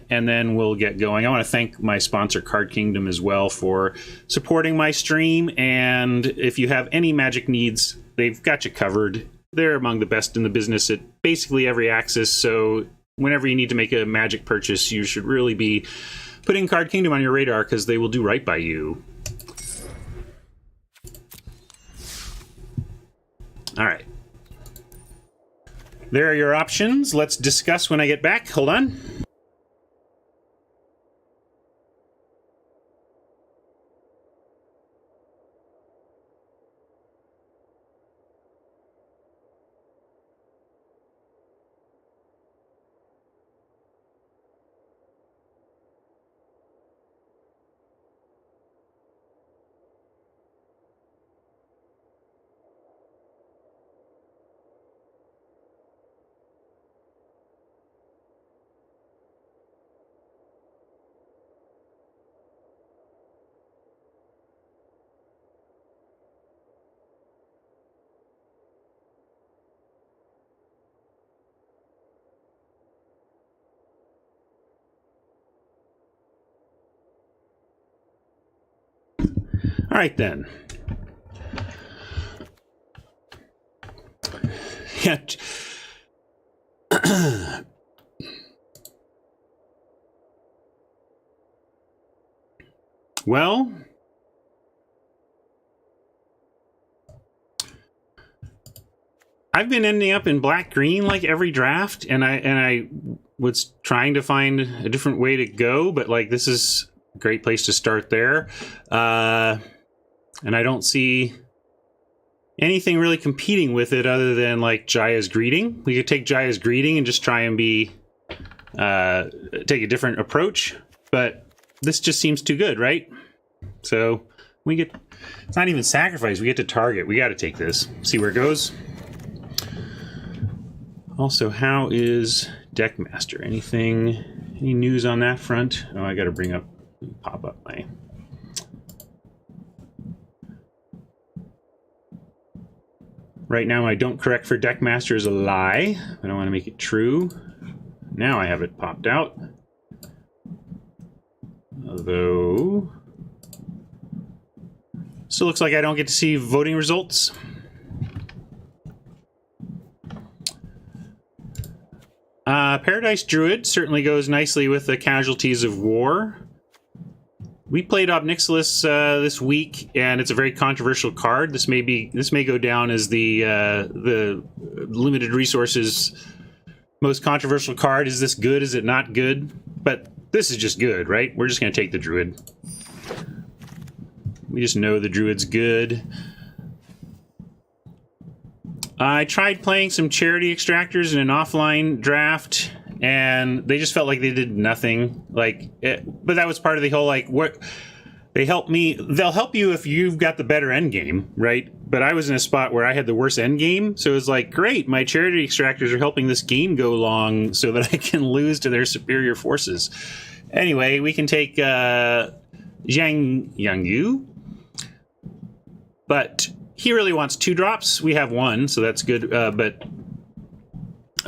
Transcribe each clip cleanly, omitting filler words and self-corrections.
and then we'll get going. I want to thank my sponsor, Card Kingdom, as well, for supporting my stream. And if you have any Magic needs, they've got you covered. They're among the best in the business at basically every axis. So whenever you need to make a Magic purchase, you should really be putting Card Kingdom on your radar, because they will do right by you. All right. There are your options. Let's discuss when I get back. Hold on. All right, then. Yeah. Well, I've been ending up in black-green like every draft, and I was trying to find a different way to go, but like this is a great place to start there. And I don't see anything really competing with it other than like Jaya's Greeting. We could take Jaya's Greeting and just try and be take a different approach, but this just seems too good, right? So we get, it's not even sacrifice, we get to target. We got to take this, see where it goes. Also, how is Deckmaster? Any news on that front? Oh, I got to pop up my... Right now, I don't correct for Deckmaster is a lie, but I want to make it true. Now I have it popped out. Although... still looks like I don't get to see voting results. Paradise Druid certainly goes nicely with the Casualties of War. We played Obnixilis this week, and it's a very controversial card. This may go down as the limited resources most controversial card. Is this good? Is it not good? But this is just good, right? We're just going to take the Druid. We just know the Druid's good. I tried playing some Charity Extractors in an offline draft, and they just felt like they did nothing. But that was part of the whole, like, what they help me. They'll help you if you've got the better end game, right? But I was in a spot where I had the worst end game, so it was like, great, my Charity Extractors are helping this game go long so that I can lose to their superior forces. Anyway, we can take Zhang Yangyu, but he really wants 2 drops. We have 1, so that's good. But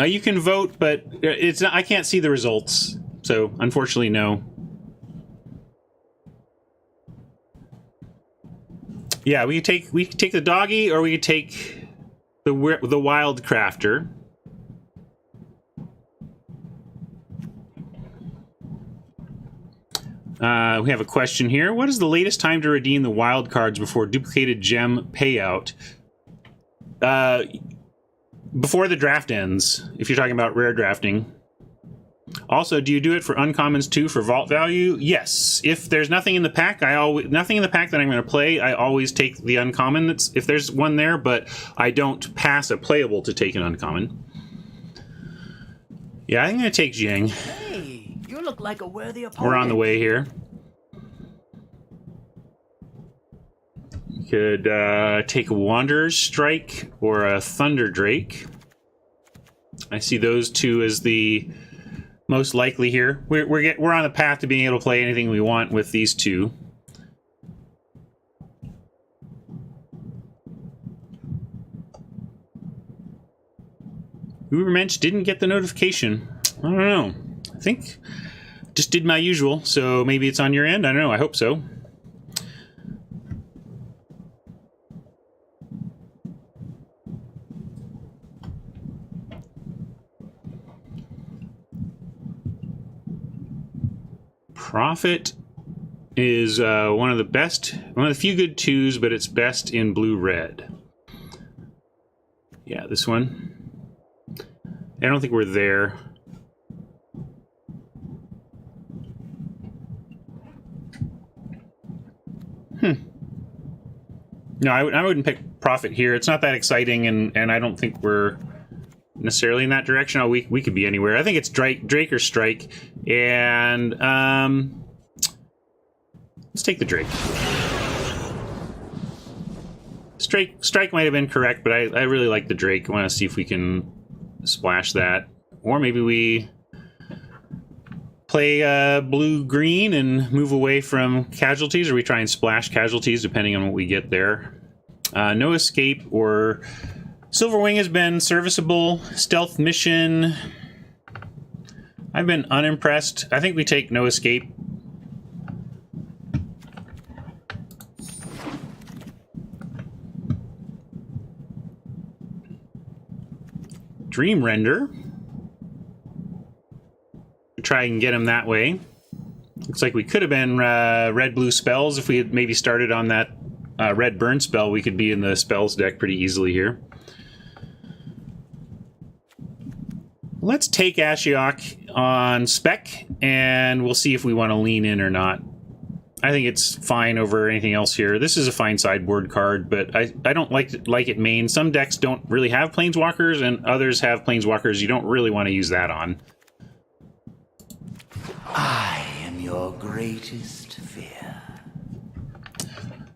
you can vote, but it's not, I can't see the results, so unfortunately, no. Yeah, we could take the doggy, or we could take the wild crafter. We have a question here. What is the latest time to redeem the wild cards before duplicated gem payout? Before the draft ends, if you're talking about rare drafting. Also, do you do it for uncommons too for vault value? Yes. If there's nothing in the pack, nothing in the pack that I'm going to play, I always take the uncommon. If there's one there, but I don't pass a playable to take an uncommon. Yeah, I'm going to take Jiang. Hey, you look like a worthy opponent. We're on the way here. Could take a Wanderer's Strike or a Thunder Drake. I see those two as the most likely here. We're on the path to being able to play anything we want with these two. Ubermensch didn't get the notification. I don't know. I think just did my usual, so maybe it's on your end. I don't know. I hope so. Profit is one of the few good 2s, but it's best in blue-red. Yeah, this one. I don't think we're there. No, I wouldn't pick Profit here. It's not that exciting, and I don't think we're necessarily in that direction. Oh, we could be anywhere. I think it's Drake or Strike, and let's take the Drake. Strike might have been correct, but I really like the Drake. I want to see if we can splash that, or maybe we play blue-green and move away from Casualties, or we try and splash Casualties, depending on what we get there. No Escape or Silverwing has been serviceable. Stealth Mission, I've been unimpressed. I think we take No Escape. Dream Render. Try and get him that way. Looks like we could have been red-blue spells. If we had maybe started on that red burn spell, we could be in the spells deck pretty easily here. Let's take Ashiok on spec, and we'll see if we want to lean in or not. I think it's fine over anything else here. This is a fine sideboard card, but I don't like it main. Some decks don't really have Planeswalkers, and others have Planeswalkers you don't really want to use that on. I am your greatest fear.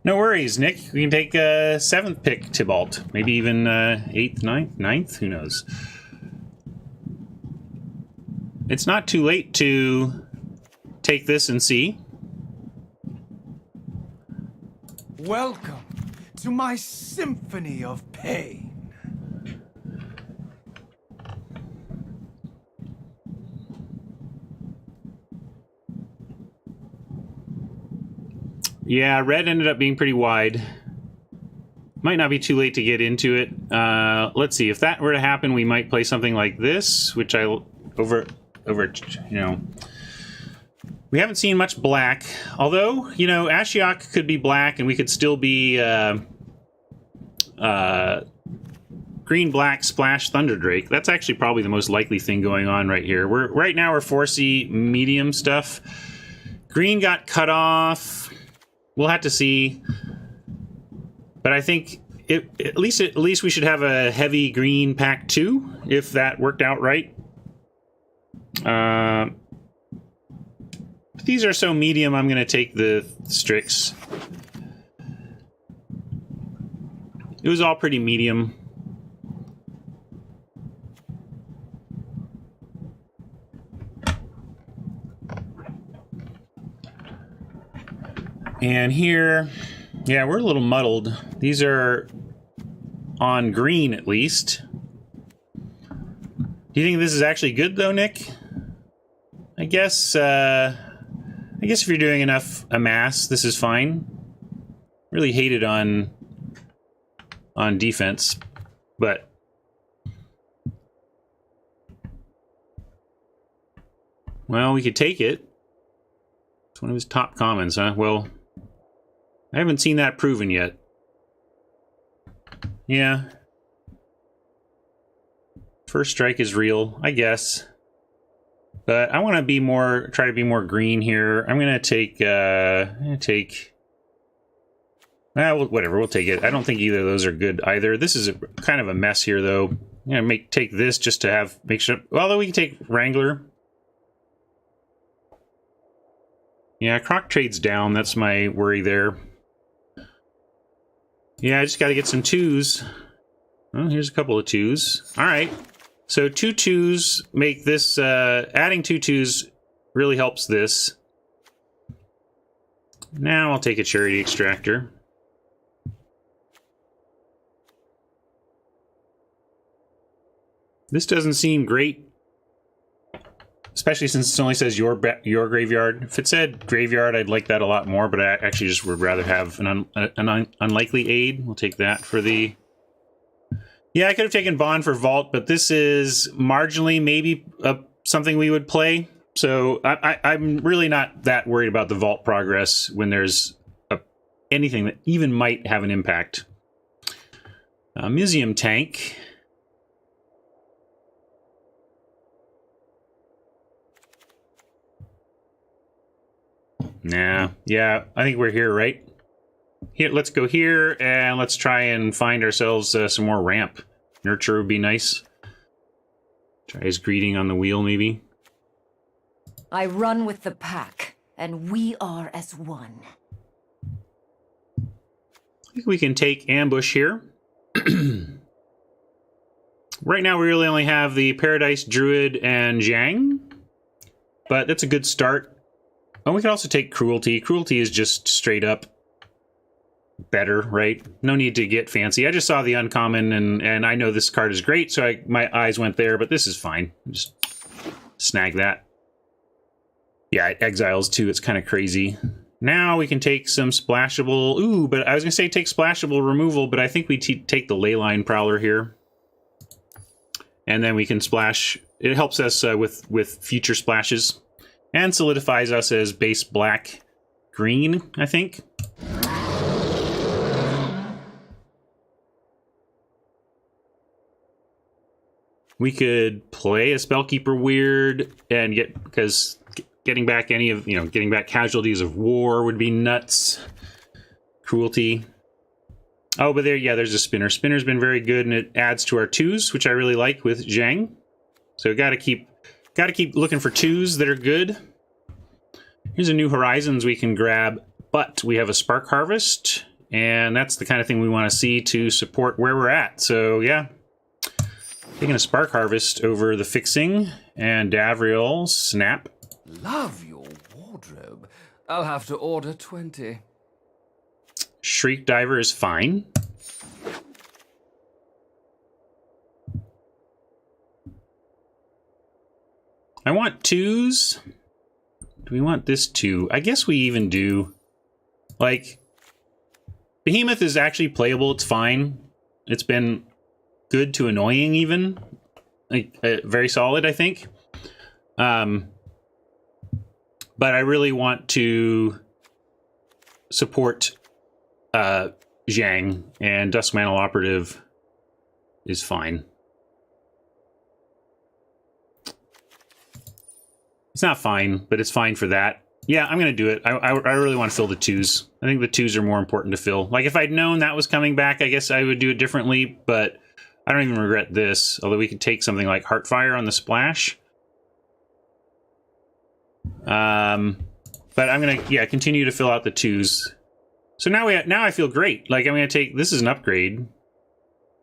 No worries, Nick. We can take a 7th pick Tibalt. Maybe even 8th, 9th? Who knows? It's not too late to take this and see. Welcome to my symphony of pain. Yeah, red ended up being pretty wide. Might not be too late to get into it. Let's see. If that were to happen, we might play something like this, which we haven't seen much black. Although, Ashiok could be black, and we could still be green-black splash Thunderdrake. That's actually probably the most likely thing going on right here. Right now we're 4C medium stuff. Green got cut off. We'll have to see, but I think at least we should have a heavy green pack 2 if that worked out right. These are so medium. I'm going to take the Strix. It was all pretty medium. And here, yeah, we're a little muddled. These are on green, at least. Do you think this is actually good, though, Nick? I guess if you're doing enough amass, this is fine. Really hate it on defense, but well, we could take it. It's one of his top commons, huh? Well, I haven't seen that proven yet. Yeah. First strike is real, I guess. But I want to try to be more green here. I'm gonna take, whatever, we'll take it. I don't think either of those are good either. This is kind of a mess here, though. I'm gonna take this just to make sure. Although we can take Wrangler. Yeah, Croc trades down. That's my worry there. Yeah, I just got to get some 2s. Well, here's a couple of 2s. All right. So 2 2s make this, adding 2 2s really helps this. Now I'll take a Charity Extractor. This doesn't seem great. especially since it only says your graveyard. If it said graveyard, I'd like that a lot more, but I actually just would rather have an unlikely aid. We'll take that for the... Yeah, I could have taken Bond for Vault, but this is marginally maybe something we would play. So I'm really not that worried about the Vault progress when there's anything that even might have an impact. Museum Tank. Nah, yeah, I think we're here, right? Here, let's go here, and let's try and find ourselves some more ramp. Nurture would be nice. Try his greeting on the wheel, maybe. I run with the pack, and we are as one. I think we can take ambush here. Right now, we really only have the Paradise Druid and Zhang, but that's a good start. Oh, we could also take Cruelty. Cruelty is just straight up better, right? No need to get fancy. I just saw the uncommon, and I know this card is great, so my eyes went there, but this is fine. Just snag that. Yeah, it exiles too. It's kind of crazy. Now we can take some splashable... Ooh, but I was going to say take splashable removal, but I think we take the Leyline Prowler here. And then we can splash... It helps us with future splashes. And solidifies us as base black-green, I think. We could play a Spellkeeper Weird and get... Because getting back getting back Casualties of War would be nuts. Cruelty. Oh, but there's a Spinner. Spinner's been very good, and it adds to our 2s, which I really like with Zhang. So gotta keep looking for 2s that are good. Here's a New Horizons we can grab, but we have a Spark Harvest, and that's the kind of thing we want to see to support where we're at. So yeah, taking a Spark Harvest over the Fixing, and Davriel, snap. Love your wardrobe. I'll have to order 20. Shriek Diver is fine. I want 2s. Do we want this 2? I guess we even do. Like, Behemoth is actually playable. It's fine. It's been good to annoying even. Like, very solid, I think. But I really want to support Zhang, and Duskmantle Operative is fine. It's not fine, but it's fine for that. Yeah, I'm going to do it. I really want to fill the 2s. I think the 2s are more important to fill. Like, if I'd known that was coming back, I guess I would do it differently, but I don't even regret this. Although we could take something like Heartfire on the splash. But I'm going to, continue to fill out the 2s. So now I feel great. Like, I'm going to take... This is an upgrade.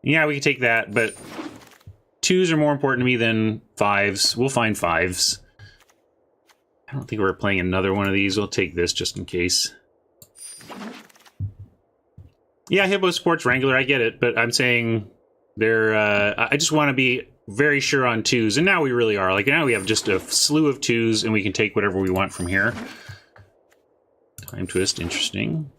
Yeah, we can take that, but 2s are more important to me than 5s. We'll find 5s. I don't think we're playing another one of these. We'll take this just in case. Yeah, Hippo Sports Wrangler, I get it, but I'm saying they're... I just want to be very sure on 2s, and now we really are. Like, now we have just a slew of 2s, and we can take whatever we want from here. Time Twist, interesting.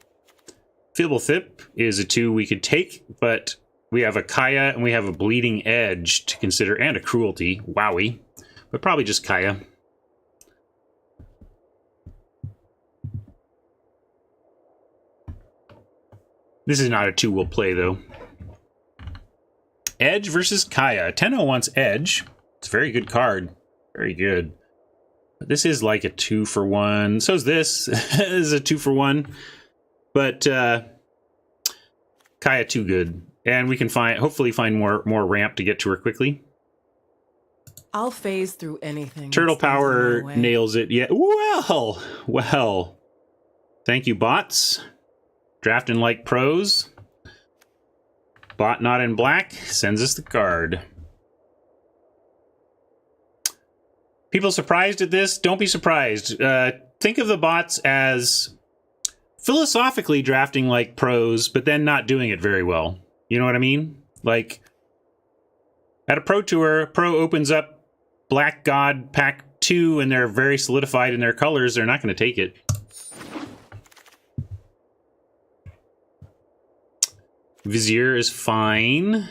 Fibblethip is a 2 we could take, but we have a Kaya, and we have a Bleeding Edge to consider, and a Cruelty. Wowie. But probably just Kaya. This is not a 2 we'll play, though. Edge versus Kaya. Tenno wants Edge. It's a very good card. Very good. But this is like a 2-for-1. So is this. This is a 2-for-1. But Kaya too good. And we can hopefully find more ramp to get to her quickly. I'll phase through anything. Turtle Power nails it. Yeah. Well. Thank you, bots. Drafting like pros. Bot not in black sends us the card. People surprised at this? Don't be surprised. Think of the bots as philosophically drafting like pros, but then not doing it very well. You know what I mean? Like, at a pro tour, pro opens up Black God Pack 2 and they're very solidified in their colors, they're not going to take it. Vizier is fine.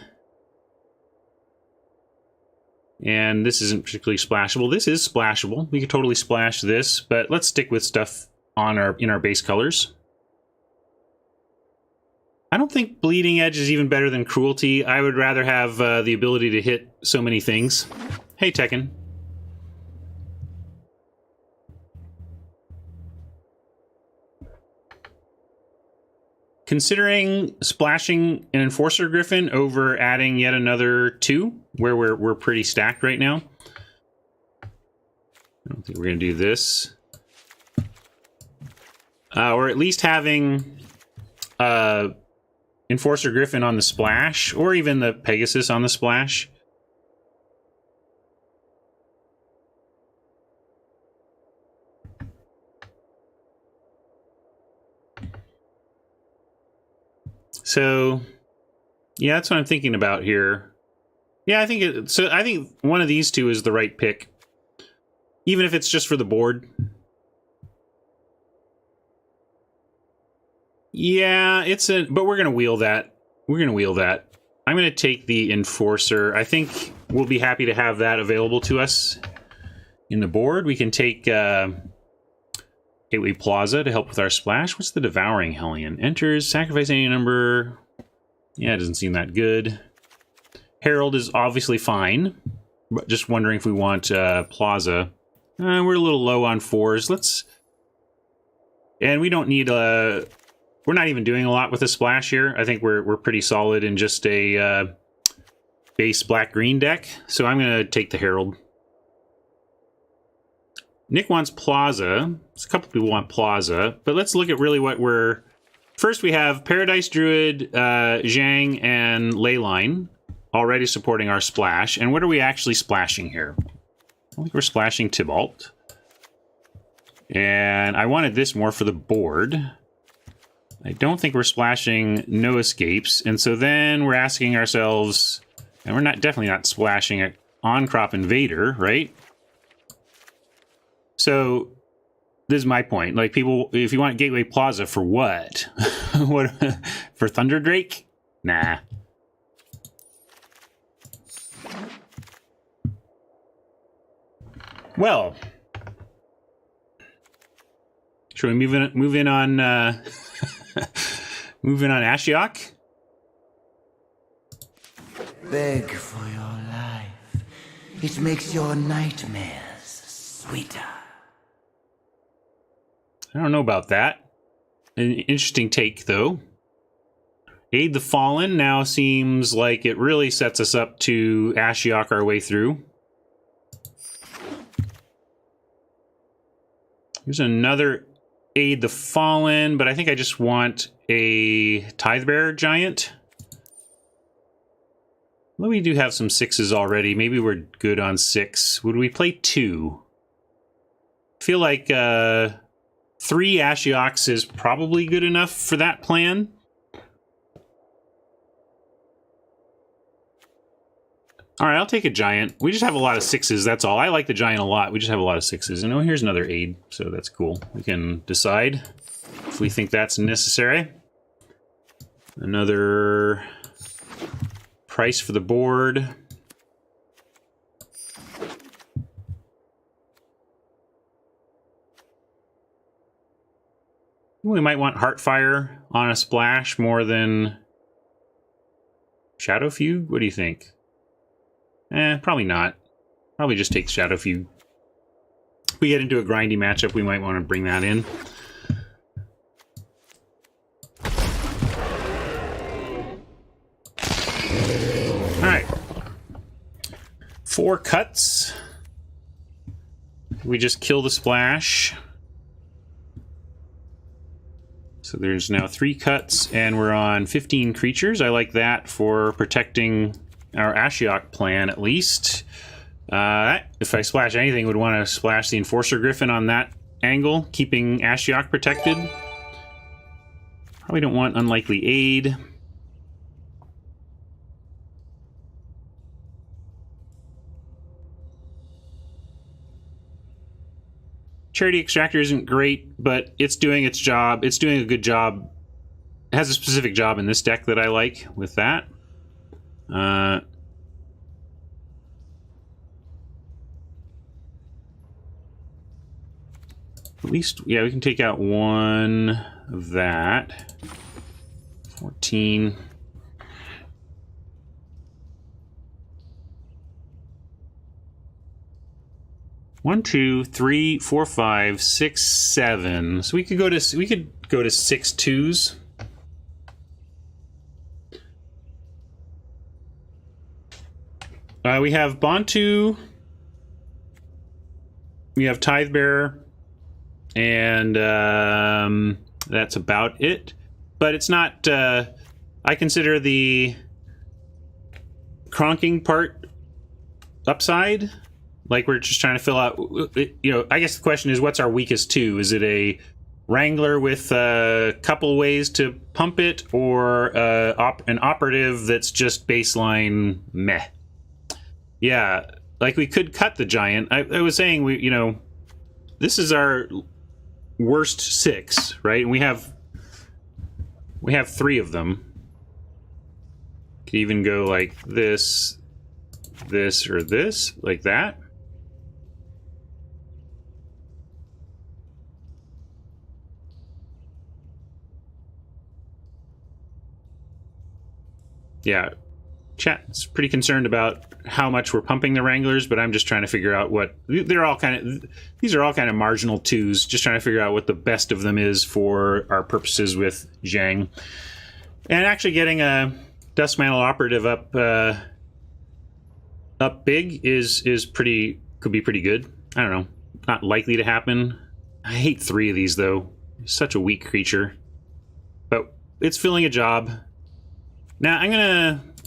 And this isn't particularly splashable. This is splashable. We could totally splash this, but let's stick with stuff on in our base colors. I don't think Bleeding Edge is even better than Cruelty. I would rather have the ability to hit so many things. Hey, Tekken. Considering splashing an Enforcer Griffin over adding yet another 2, where we're pretty stacked right now. I don't think we're going to do this. Or at least having Enforcer Griffin on the splash, or even the Pegasus on the splash. So, yeah, that's what I'm thinking about here. Yeah, I think one of these two is the right pick, even if it's just for the board. Yeah, but we're gonna wheel that. We're gonna wheel that. I'm gonna take the Enforcer. I think we'll be happy to have that available to us in the board. We can take Gateway Plaza to help with our splash. What's the Devouring Hellion? Enters, sacrifice any number. Yeah, it doesn't seem that good. Herald is obviously fine, but just wondering if we want Plaza. We're a little low on 4s. And we don't need we're not even doing a lot with a splash here. I think we're pretty solid in just a base black-green deck. So I'm going to take the Herald. Nick wants Plaza. There's a couple people want Plaza, but let's look at really what we're... First, we have Paradise Druid, Zhang, and Leyline already supporting our splash. And what are we actually splashing here? I don't think we're splashing Tybalt. And I wanted this more for the board. I don't think we're splashing No Escapes. And so then we're asking ourselves... And we're definitely not splashing an On-Crop Invader, right? So, this is my point. Like, people, if you want Gateway Plaza, for what? What for Thunder Drake? Nah. Well, should we move in on move in on Ashiok? Beg for your life. It makes your nightmares sweeter. I don't know about that. An interesting take, though. Aid the Fallen now seems like it really sets us up to Ashiok our way through. Here's another Aid the Fallen, but I think I just want a Tidebearer Giant. Well, we do have some 6s already. Maybe we're good on 6. Would we play 2? I feel like 3 Ashioks is probably good enough for that plan. All right, I'll take a Giant. We just have a lot of 6s, that's all. I like the Giant a lot. We just have a lot of 6s. And oh, here's another Aid, so that's cool. We can decide if we think that's necessary. Another price for the board. We might want Heartfire on a splash more than Shadow Fugue. What do you think? Probably not. Probably just take Shadow Fugue. If we get into a grindy matchup, we might want to bring that in. Alright. 4 cuts. We just kill the splash. So there's now 3 cuts, and we're on 15 creatures. I like that for protecting our Ashiok plan, at least. If I splash anything, would want to splash the Enforcer Griffin on that angle, keeping Ashiok protected. Probably don't want Unlikely Aid. Charity Extractor isn't great, but it's doing its job. It's doing a good job. It has a specific job in this deck that I like with that. At least, yeah, we can take out one of that. 14. One, two, three, four, five, six, seven. So we could go to 6 twos. We have Bontu. We have Tithe Bearer. And that's about it. But it's not... I consider the cronking part upside. Like, we're just trying to fill out... You know, I guess the question is, what's our weakest two? Is it a Wrangler with a couple ways to pump it, or an operative that's just baseline meh? Yeah, like, we could cut the giant. I was saying, this is our worst 6, right? And we have 3 of them. Could even go like this, or this, like that. Yeah, chat's pretty concerned about how much we're pumping the Wranglers, but I'm just trying to figure out what... These are all kind of marginal 2s, just trying to figure out what the best of them is for our purposes with Zhang. And actually getting a Dust Mantle Operative up big could be pretty good. I don't know. Not likely to happen. I hate 3 of these, though. Such a weak creature. But it's filling a job. Now,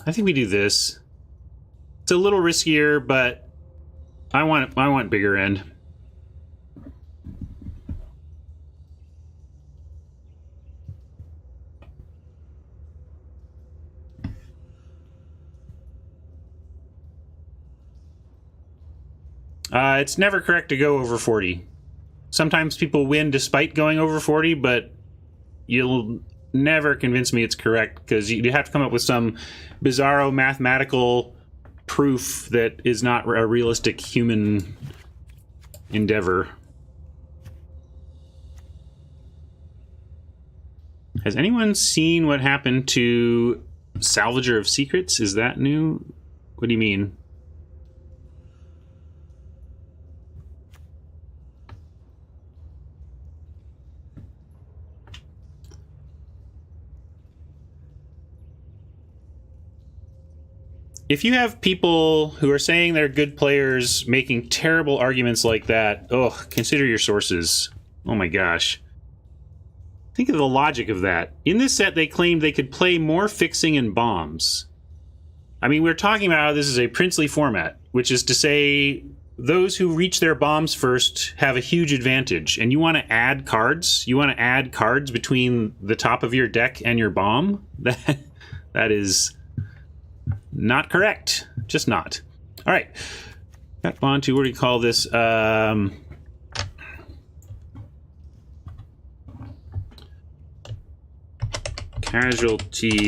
I think we do this. It's a little riskier, but I want bigger end. It's never correct to go over 40. Sometimes people win despite going over 40, but you'll never convince me it's correct, because you have to come up with some bizarro mathematical proof that is not a realistic human endeavor. Has anyone seen what happened to Salvager of Secrets? Is that new? What do you mean? If you have people who are saying they're good players making terrible arguments like that, consider your sources. Oh my gosh. Think of the logic of that. In this set, they claimed they could play more fixing and bombs. I mean, we're talking about how this is a princely format, which is to say those who reach their bombs first have a huge advantage. And you want to add cards? You want to add cards between the top of your deck and your bomb? That is... not correct. Just not. All right. Got Bontu. What do you call this? Casualties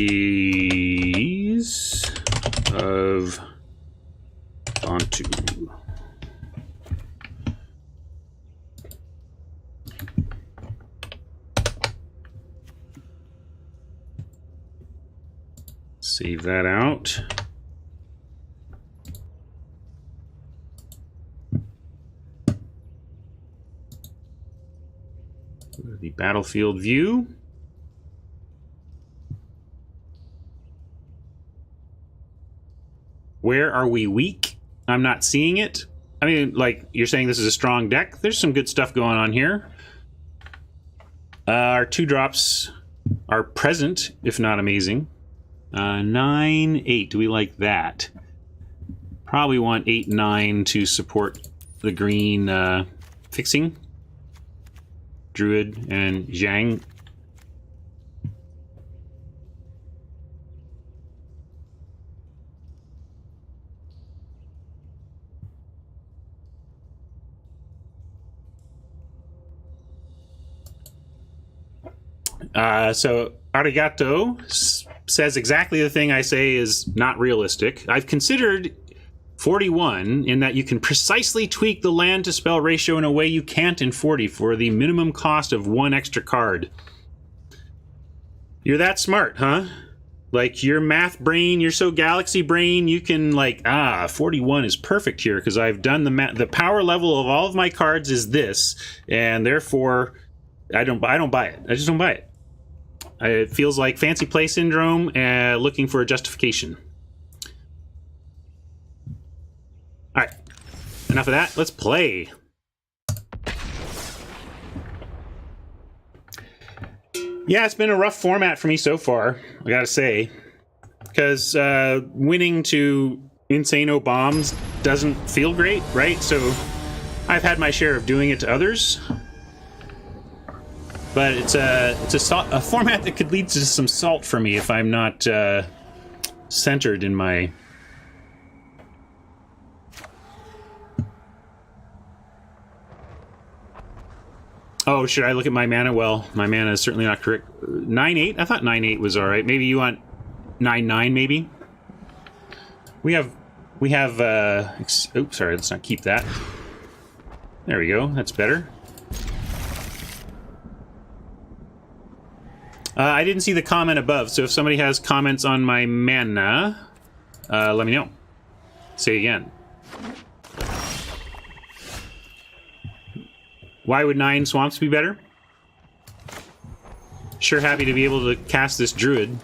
of Bontu. Save that out. The battlefield view. Where are we weak? I'm not seeing it. I mean, like, you're saying this is a strong deck. There's some good stuff going on here. Our 2-drops are present, if not amazing. 9, 8. Do we like that? Probably want 8, 9 to support the green fixing. Druid and Zhang. So Arigato says exactly the thing I say is not realistic. I've considered 41 in that you can precisely tweak the land to spell ratio in a way you can't in 40 for the minimum cost of 1 extra card. You're that smart, huh? Like, your math brain, you're so galaxy brain, you can, like, 41 is perfect here because I've done the math. The power level of all of my cards is this, and therefore I don't buy it. I just don't buy it. It feels like fancy play syndrome, looking for a justification. All right, enough of that. Let's play. Yeah, it's been a rough format for me so far, I gotta say. Because winning to Insano bombs doesn't feel great, right? So I've had my share of doing it to others. But it's a format that could lead to some salt for me if I'm not centered in my... Oh, should I look at my mana? Well, my mana is certainly not correct. 9-8? I thought 9-8 was alright. Maybe you want 9-9, maybe? We have, oops, sorry, let's not keep that. There we go, that's better. I didn't see the comment above, so if somebody has comments on my mana, let me know. Say again. Why would 9 swamps be better? Sure happy to be able to cast this druid.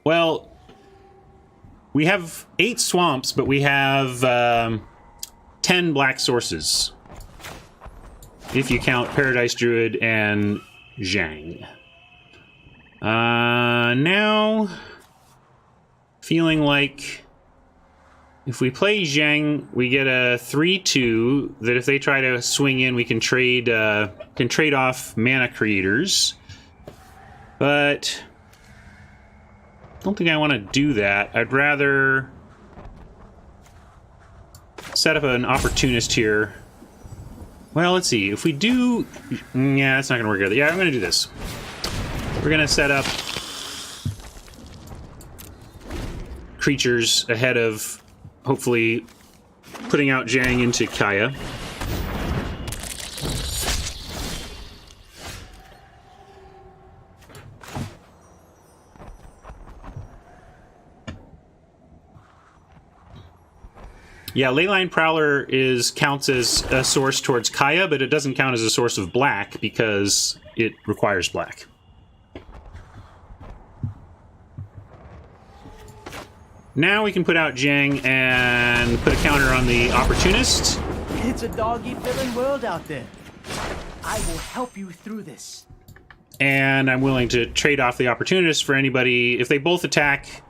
Well, we have 8 swamps, but we have 10 black sources. If you count Paradise Druid and Zhang. Now, feeling like if we play Zhang, we get a 3-2 that if they try to swing in, we can trade off mana creators. But I don't think I want to do that. I'd rather set up an opportunist here. Well, let's see. If we do... Yeah, that's not going to work out. Yeah, I'm going to do this. We're going to set up creatures ahead of, hopefully, putting out Zhang into Kaya. Yeah, Leyline Prowler counts as a source towards Kaya, but it doesn't count as a source of black because it requires black. Now we can put out Zhang and put a counter on the Opportunist. It's a dog-eat-villain world out there. I will help you through this. And I'm willing to trade off the Opportunist for anybody. If they both attack...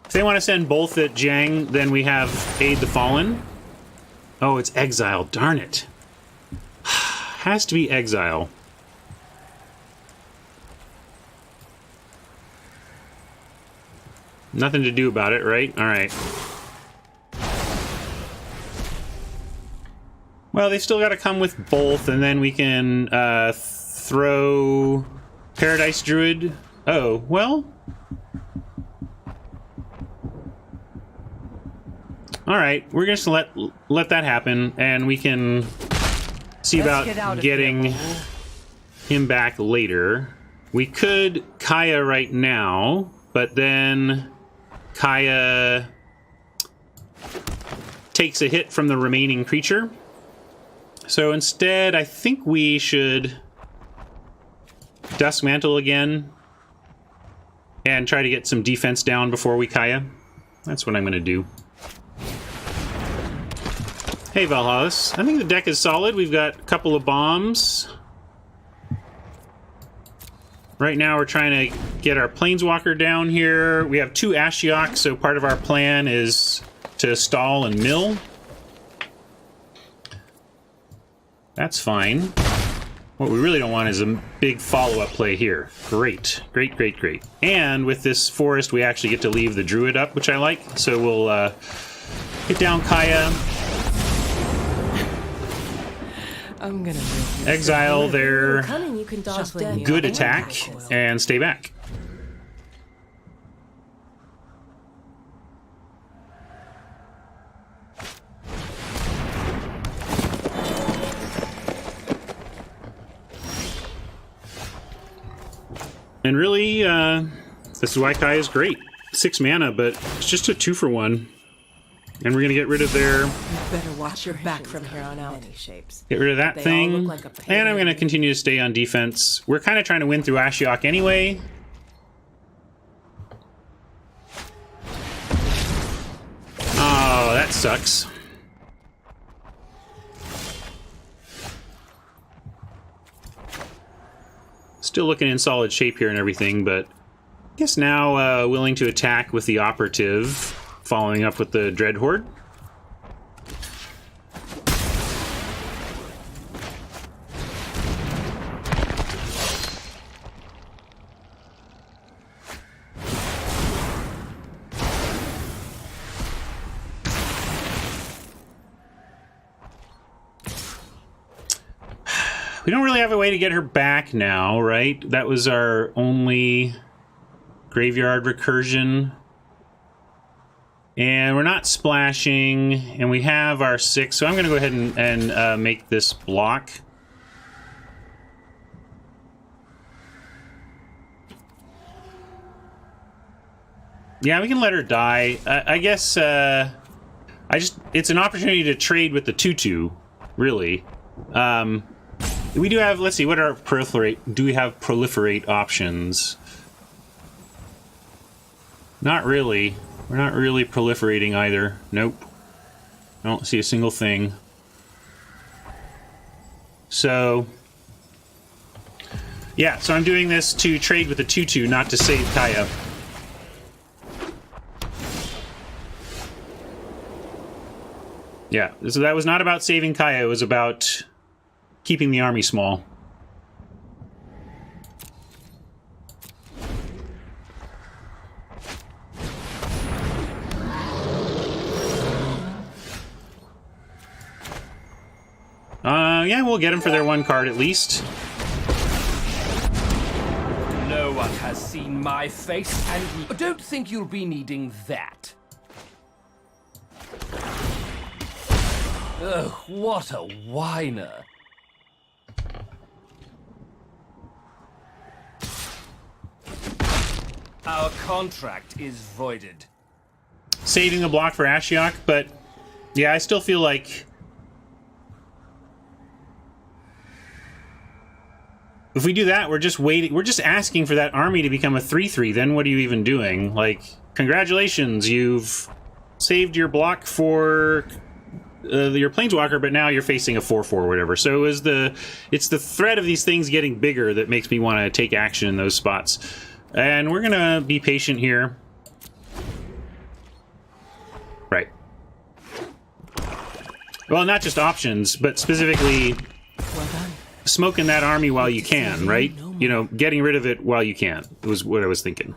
If they want to send both at Zhang, then we have Aid the Fallen. Oh, it's Exile. Darn it. Has to be Exile. Nothing to do about it, right? Alright. Well, they still got to come with both, and then we can throw Paradise Druid. Oh, well... All right, we're just let that happen, and we can see about getting him back later. We could Kaya right now, but then Kaya takes a hit from the remaining creature. So instead, I think we should Dusk Mantle again and try to get some defense down before we Kaya. That's what I'm going to do. Hey, Valhalis. I think the deck is solid. We've got a couple of bombs. Right now, we're trying to get our Planeswalker down here. We have 2 Ashiok, so part of our plan is to stall and mill. That's fine. What we really don't want is a big follow-up play here. Great. Great, great, great. And with this forest, we actually get to leave the druid up, which I like. So we'll hit down Kaya. I'm gonna move Exile their cunning, you can dodge death. good attack and stay back. And really, this is why Kai is great. 6 mana, but it's just a 2-for-1. And we're going to get rid of their... You better watch your back from here on out. Any shapes. Get rid of that thing. Like And I'm going to continue to stay on defense. We're kind of trying to win through Ashiok anyway. Oh, that sucks. Still looking in solid shape here and everything, but I guess now willing to attack with the operative, following up with the Dread Horde. We don't really have a way to get her back now, right? That was our only graveyard recursion. And we're not splashing, and we have our 6, so I'm going to go ahead and make this block. Yeah, we can let her die. I guess it's an opportunity to trade with the 2/2, really. We do have, let's see, what are proliferate? Do we have proliferate options? Not really. We're not really proliferating either. Nope. I don't see a single thing. So, yeah, so I'm doing this to trade with the 2/2, not to save Kaya. Yeah, so that was not about saving Kaya, it was about keeping the army small. Yeah, we'll get them for their 1 card at least. No one has seen my face, and don't think you'll be needing that. Ugh, what a whiner. Our contract is voided. Saving a block for Ashiok, but yeah, I still feel like if we do that, we're just waiting. We're just asking for that army to become a 3/3. Then what are you even doing? Like, congratulations, you've saved your block for your Planeswalker, but now you're facing a 4/4 or whatever. So it's the threat of these things getting bigger that makes me want to take action in those spots. And we're gonna be patient here. Right. Well, not just options, but specifically smoking that army while you can, right? You know, getting rid of it while you can was what I was thinking.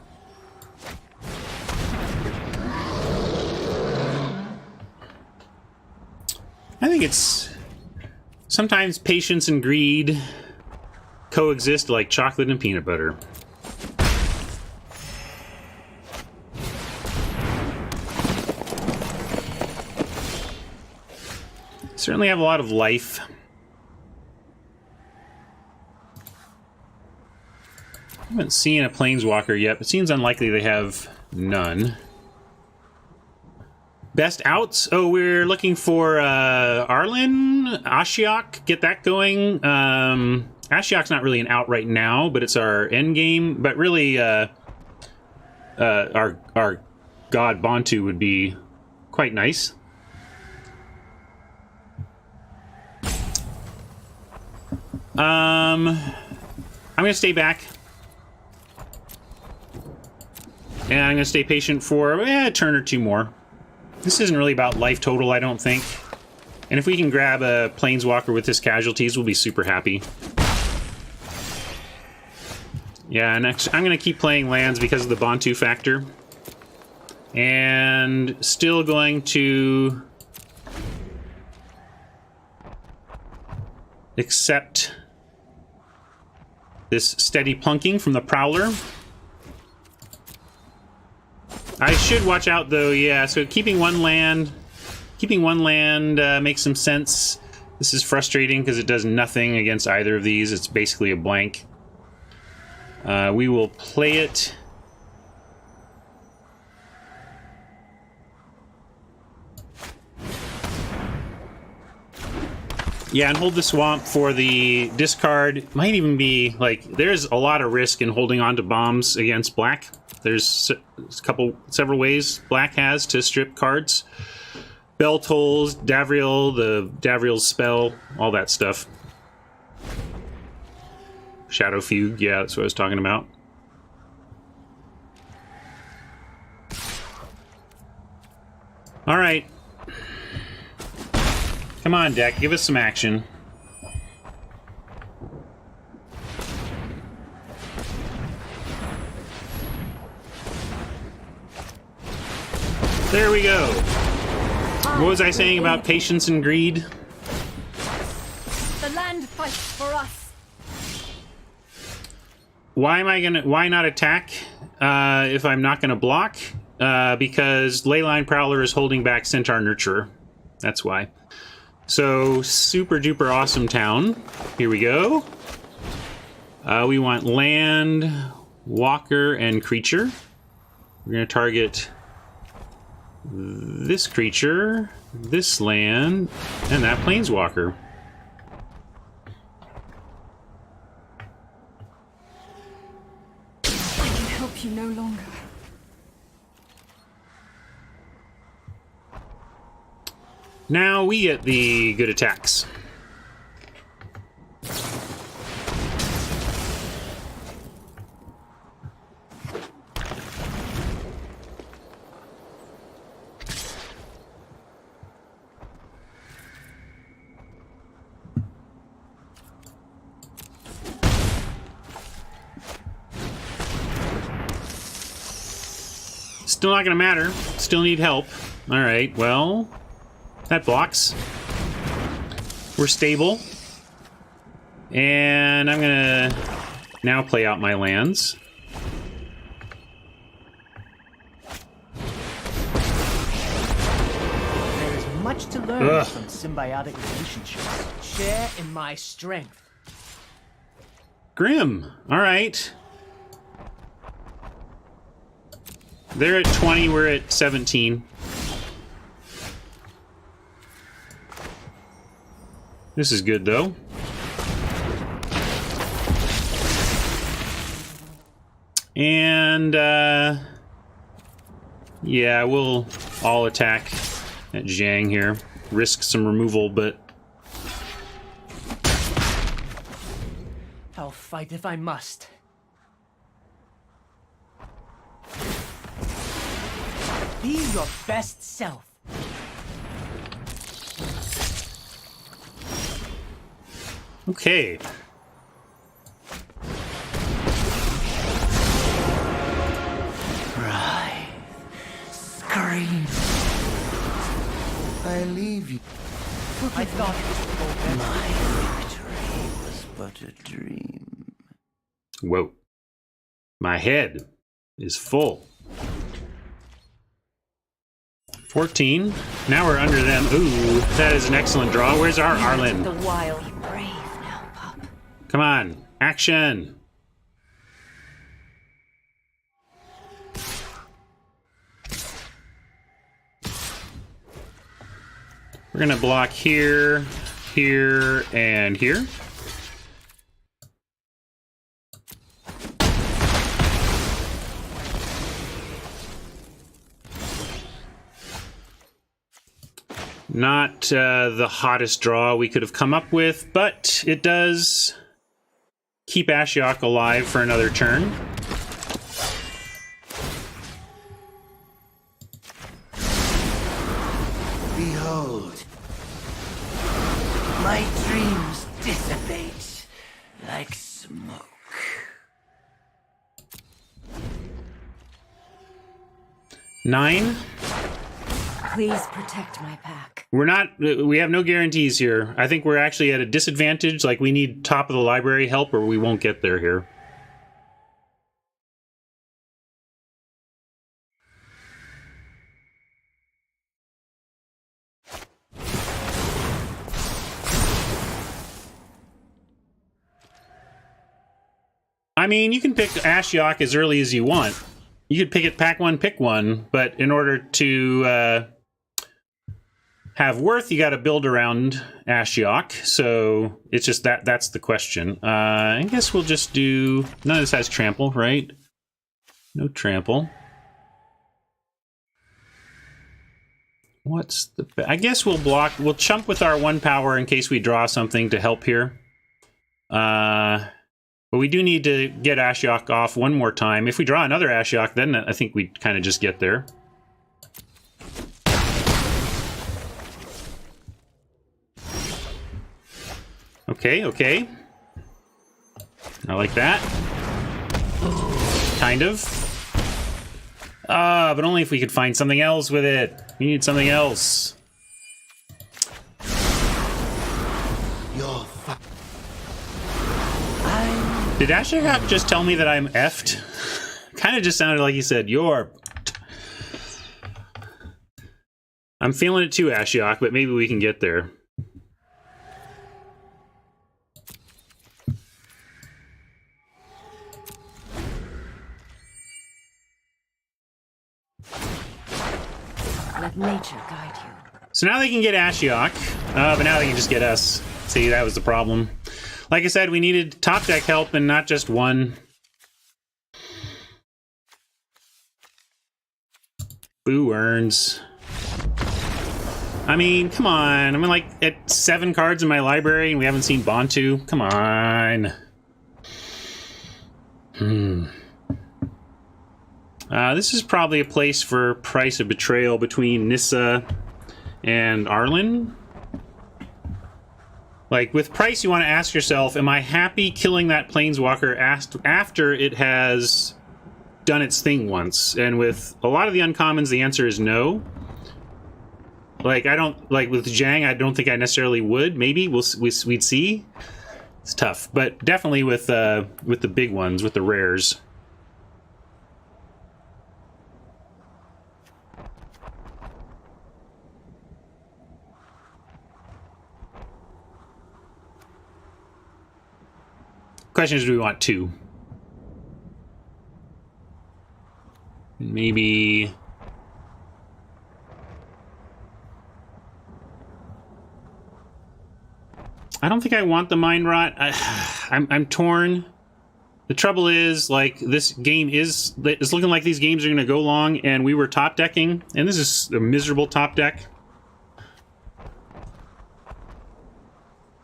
I think it's sometimes patience and greed coexist like chocolate and peanut butter. Certainly have a lot of life. I haven't seen a Planeswalker yet, but it seems unlikely they have none. Best outs? Oh, we're looking for Arlen, Ashiok, get that going. Ashiok's not really an out right now, but it's our end game. But really, our god Bontu would be quite nice. I'm gonna stay back. And I'm gonna stay patient for a turn or 2 more. This isn't really about life total, I don't think. And if we can grab a Planeswalker with his Casualties, we'll be super happy. Yeah, and I'm going to keep playing lands because of the Bontu factor. And still going to accept this steady plunking from the Prowler. I should watch out though, yeah, so keeping one land makes some sense. This is frustrating because it does nothing against either of these. It's basically a blank. We will play it. Yeah, and hold the swamp for the discard. Might even be, like, there's a lot of risk in holding on to bombs against black. There's several ways black has to strip cards. Bell tolls, Davriel, the Davriel's spell, all that stuff. Shadow Fugue, yeah, that's what I was talking about. All right. Come on, deck, give us some action. There we go. What was I saying about patience and greed? The land fights for us. Why not attack if I'm not gonna block? Because Leyline Prowler is holding back Centaur Nurturer. That's why. So, super duper awesome town. Here we go. We want land, walker, and creature. We're gonna target this creature, this land, and that planeswalker. I can help you no longer. Now we get the good attacks. Still not gonna matter. Still need help. Alright, well, that blocks. We're stable. And I'm gonna now play out my lands. There is much to learn from symbiotic relationships. Share in my strength. Grim. Alright. They're at 20, we're at 17. This is good, though. And, yeah, we'll all attack at Zhang here. Risk some removal, but... I'll fight if I must. Be your best self. Okay. Cry. Scream. I leave you. I thought it would go better. My victory was but a dream. Whoa. My head is full. 14. Now we're under them. Ooh, that is an excellent draw. Where's our Arlen? The wild. Be brave now, pup. Come on. Action. We're going to block here, here, and here. Not the hottest draw we could have come up with, but it does keep Ashiok alive for another turn. Behold, My dreams dissipate like smoke. Nine. Please protect my pack. We have no guarantees here. I think we're actually at a disadvantage. Like, we need top of the library help or we won't get there here. I mean, you can pick Ashiok as early as you want. You could pick it, pack one, pick one, but in order to have worth, you got to build around Ashiok. So it's just that's the question. I guess we'll just do... None of this has trample, right? No trample. What's the... I guess we'll block... We'll chump with our 1 power in case we draw something to help here. But we do need to get Ashiok off one more time. If we draw another Ashiok, then I think we kind of just get there. Okay, okay. I like that. Kind of. But only if we could find something else with it. We need something else. Did Ashiok just tell me that I'm effed? Kind of just sounded like he said, you're... I'm feeling it too, Ashiok, but maybe we can get there. Let nature guide you. So now they can get Ashiok, but now they can just get us. See, that was the problem. Like I said, we needed top deck help and not just one. Boo earns. I mean, come on. I'm like at 7 cards in my library and we haven't seen Bontu. Come on. This is probably a place for Price of Betrayal between Nissa and Arlen. Like, with Price, you want to ask yourself, am I happy killing that Planeswalker after it has done its thing once? And with a lot of the uncommons, the answer is no. Like, I don't... Like, with Zhang, I don't think I necessarily would. Maybe. We'd see. It's tough. But definitely with the big ones, with the rares. Question is, do we want 2? Maybe... I don't think I want the Mind Rot. I'm torn. The trouble is, like, this game it's looking like these games are going to go long, and we were top decking, and this is a miserable top deck.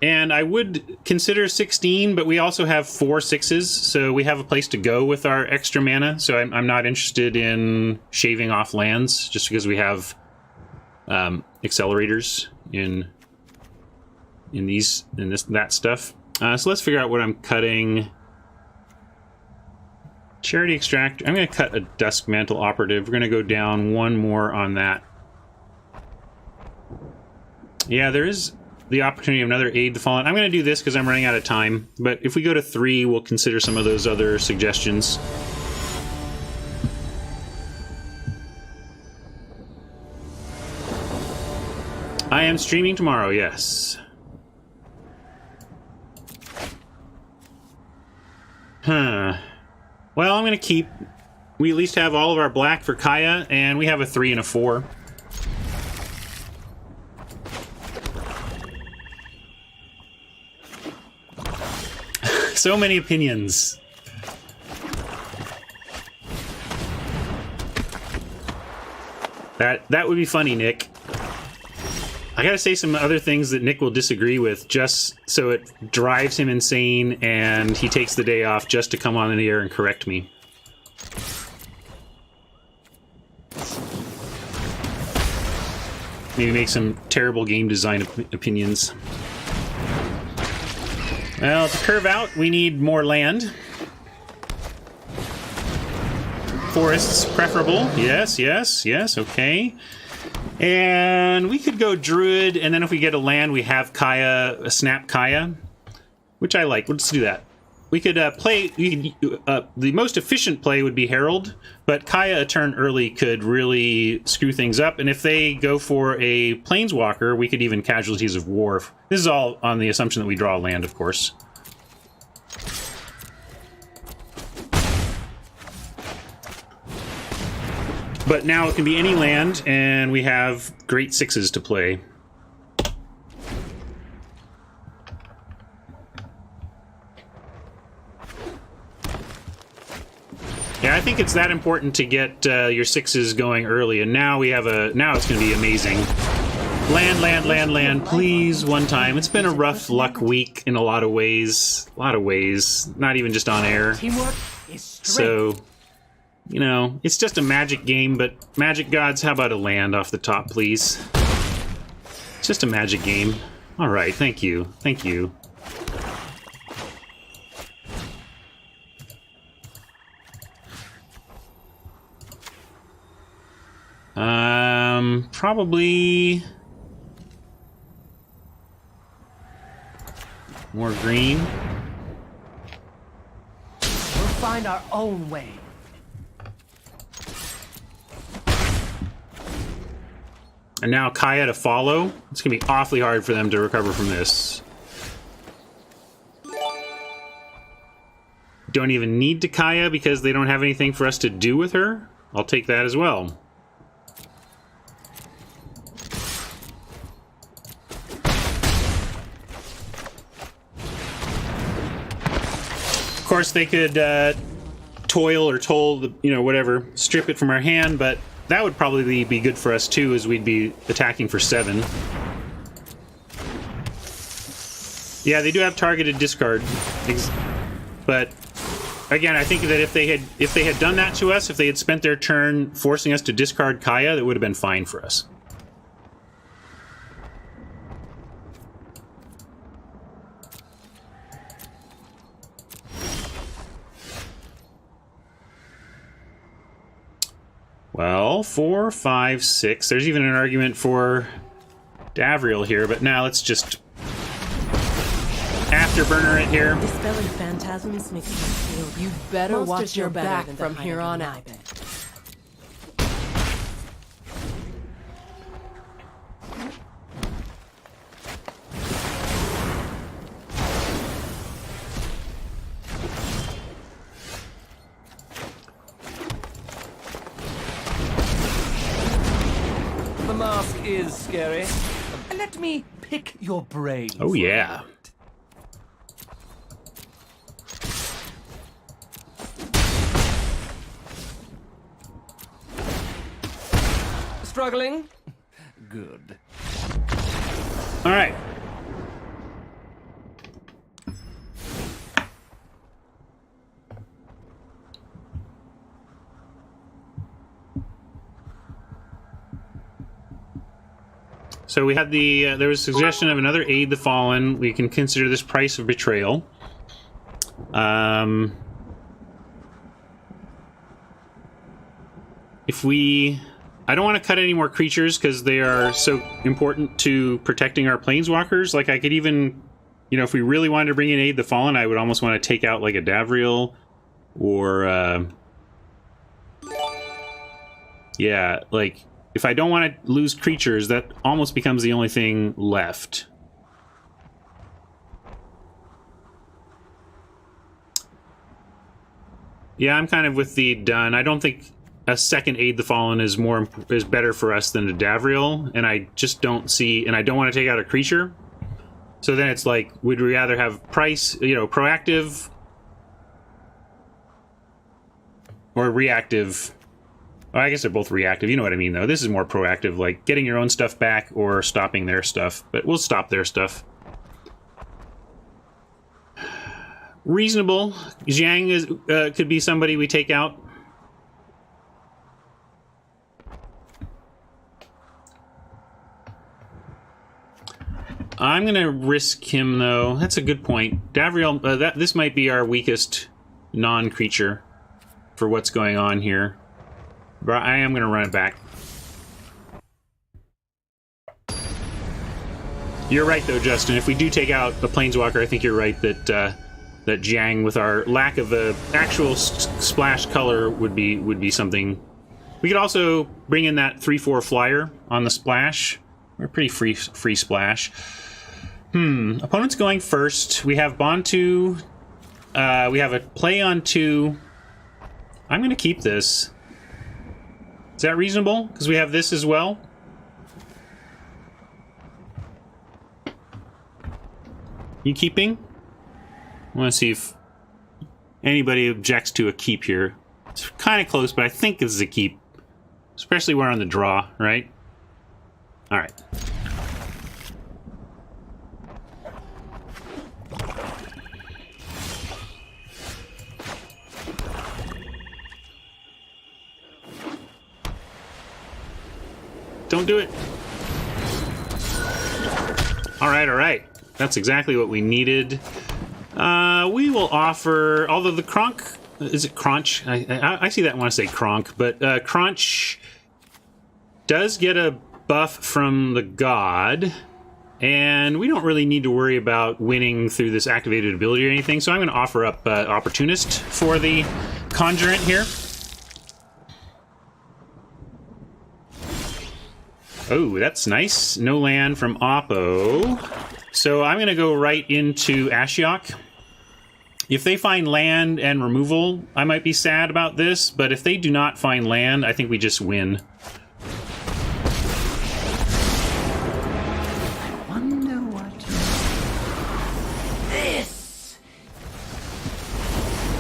And I would consider 16, but we also have 4 6s, so we have a place to go with our extra mana. So I'm not interested in shaving off lands just because we have accelerators in that stuff. So let's figure out what I'm cutting. Charity Extractor. I'm going to cut a Dusk Mantle Operative. We're going to go down 1 more on that. Yeah, there is the opportunity of another Aid the Fallen. I'm going to do this because I'm running out of time, but if we go to 3, we'll consider some of those other suggestions. I am streaming tomorrow, yes. Huh. Well, I'm going to keep... We at least have all of our black for Kaya, and we have a 3 and a 4. So many opinions. That would be funny, Nick. I gotta say some other things that Nick will disagree with, just so it drives him insane and he takes the day off just to come on the air and correct me. Maybe make some terrible game design opinions. Well, to curve out, we need more land. Forests preferable. Yes, yes, yes, okay. And we could go Druid, and then if we get a land, we have Kaya, Snap Kaya, which I like. Let's do that. We could play... the most efficient play would be Herald, but Kaya a turn early could really screw things up, and if they go for a Planeswalker, we could even Casualties of War. This is all on the assumption that we draw a land, of course. But now it can be any land, and we have great 6s to play. Yeah, I think it's that important to get your 6s going early, and now we have a... Now it's going to be amazing. Land, land, land, land, please, one time. It's been a rough luck week in a lot of ways. A lot of ways. Not even just on air. Teamwork is strength. So... You know, it's just a Magic game, but Magic Gods, how about a land off the top, please? It's just a Magic game. Alright, thank you. Thank you. Probably... more green. We'll find our own way. And now Kaya to follow. It's going to be awfully hard for them to recover from this. Don't even need to Kaya because they don't have anything for us to do with her. I'll take that as well. Of course, they could toil or toll, you know, whatever, strip it from our hand, but that would probably be good for us too, as we'd be attacking for 7. Yeah, they do have targeted discard, but again, I think that if they had done that to us, if they had spent their turn forcing us to discard Kaya, that would have been fine for us. Well, 4, 5, 6. There's even an argument for Davriel here, but now let's just afterburner it here. Dispelling phantasms makes me feel. You better watch your back from here on out. The mask is scary. Let me pick your brain. Oh, yeah. Struggling? Good. All right. So we had the, there was a suggestion of another Aid the Fallen. We can consider this Price of Betrayal. If we... I don't want to cut any more creatures because they are so important to protecting our Planeswalkers. Like, I could even... You know, if we really wanted to bring in Aid the Fallen, I would almost want to take out, like, a Davriel or... yeah, like... If I don't want to lose creatures, that almost becomes the only thing left. Yeah, I'm kind of with the done. I don't think a second Aid the Fallen is better for us than a Davriel, and I just don't see, and I don't want to take out a creature. So then it's like, would we rather have price, you know, proactive or reactive? Well, I guess they're both reactive. You know what I mean, though. This is more proactive, like getting your own stuff back or stopping their stuff. But we'll stop their stuff. Reasonable. Zhang is could be somebody we take out. I'm going to risk him, though. That's a good point. Davriel, this might be our weakest non-creature for what's going on here. But I am going to run it back. You're right, though, Justin. If we do take out the Planeswalker, I think you're right that that Jiang, with our lack of a actual splash color, would be something. We could also bring in that 3/4 flyer on the splash. We're pretty free splash. Opponent's going first. We have Bontu. We have a play on 2. I'm going to keep this. Is that reasonable? Because we have this as well. You keeping? I want to see if anybody objects to a keep here. It's kind of close, but I think this is a keep. Especially when we're on the draw, right? Alright. Don't do it. Alright, alright. That's exactly what we needed. We will offer, although the Kronk, is it Crunch? I see that when I say Kronk, but Crunch does get a buff from the god, and we don't really need to worry about winning through this activated ability or anything, so I'm going to offer up Opportunist for the Conjurant here. Oh, that's nice. No land from Oppo. So I'm going to go right into Ashiok. If they find land and removal, I might be sad about this, but if they do not find land, I think we just win. I wonder what this.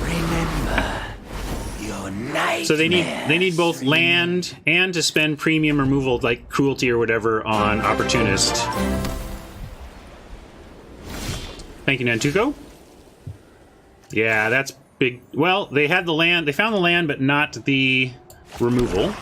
Remember your night. So they need both land and to spend premium removal like Cruelty or whatever on Opportunist. Thank you, Nantuko. Yeah, that's big. Well, they had the land. They found the land, but not the removal.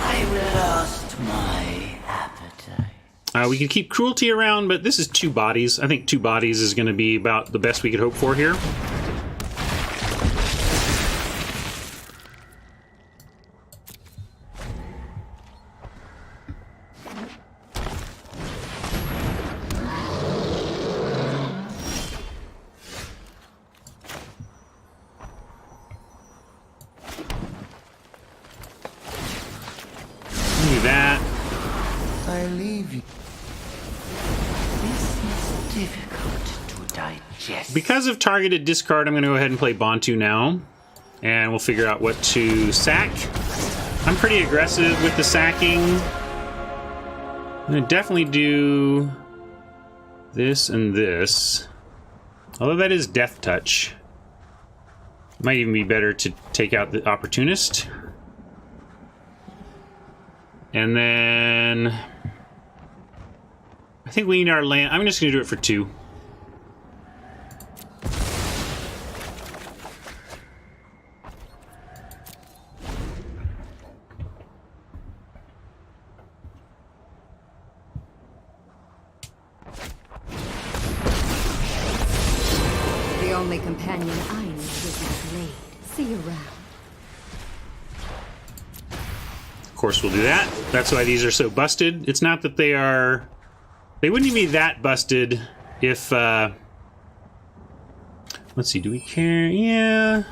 I lost my appetite. We can keep Cruelty around, but this is 2 bodies. I think 2 bodies is going to be about the best we could hope for here. That. I leave you. This is difficult to digest. Because of targeted discard, I'm going to go ahead and play Bontu now. And we'll figure out what to sack. I'm pretty aggressive with the sacking. I'm going to definitely do this and this. Although that is Death Touch. Might even be better to take out the Opportunist. And then I think we need our land. I'm just going to do it for 2. The only companion I need is my blade. See you around. Of course, we'll do that. That's why these are so busted. It's not that they are... They wouldn't even be that busted if... Let's see, do we care? Yeah.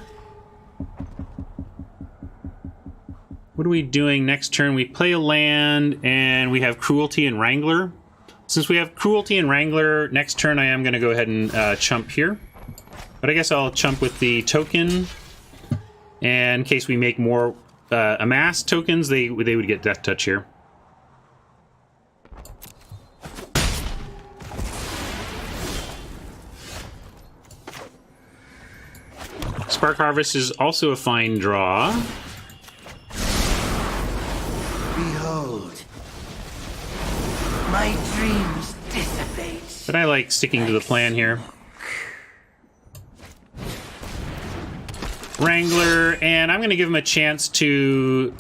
What are we doing next turn? We play a land, and we have Cruelty and Wrangler. Since we have Cruelty and Wrangler, next turn I am going to go ahead and chump here. But I guess I'll chump with the token. And in case we make more... amass tokens, they would get Death Touch here. Spark Harvest is also a fine draw. Behold, my dreams dissipate. But I like sticking to the plan here. Wrangler, and I'm going to give him a chance to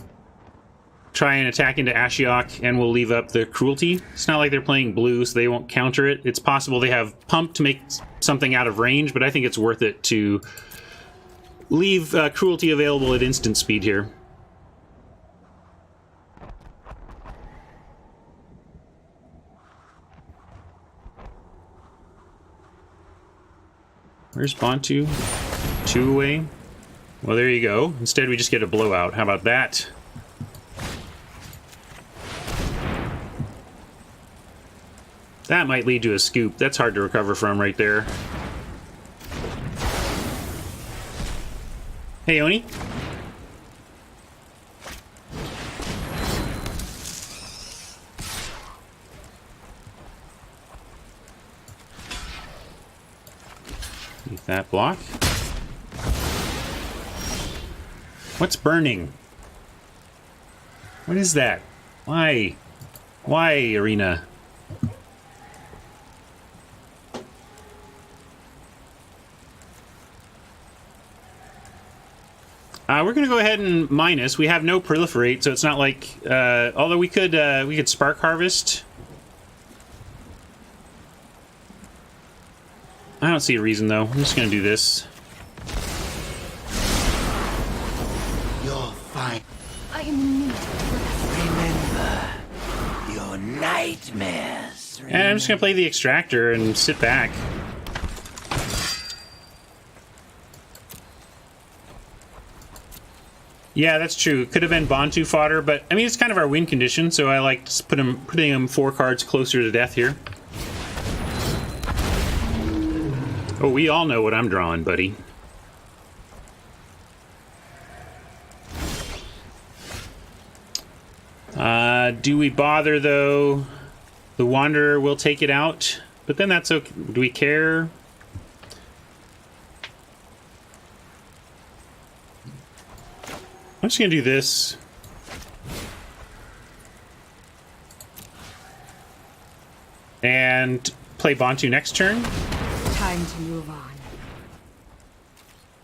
try and attack into Ashiok, and we'll leave up the Cruelty. It's not like they're playing blue, so they won't counter it. It's possible they have Pump to make something out of range, but I think it's worth it to leave Cruelty available at instant speed here. Where's Bontu? 2 away. Well, there you go. Instead, we just get a blowout. How about that? That might lead to a scoop. That's hard to recover from right there. Hey, Oni. Leave that block. What's burning? What is that? Why? Why, Arena? We're gonna go ahead and minus. We have no proliferate, so it's not like. Although we could spark harvest. I don't see a reason though. I'm just gonna do this. You're fine. I need. Remember your nightmares. And I'm just gonna play the extractor and sit back. Yeah, that's true. Could have been Bontu fodder, but I mean it's kind of our win condition, so I like just putting him 4 cards closer to death here. Oh, we all know what I'm drawing, buddy. Do we bother though? The Wanderer will take it out, but then that's okay. Do we care? I'm just gonna do this. And play Bontu next turn. Time to move on.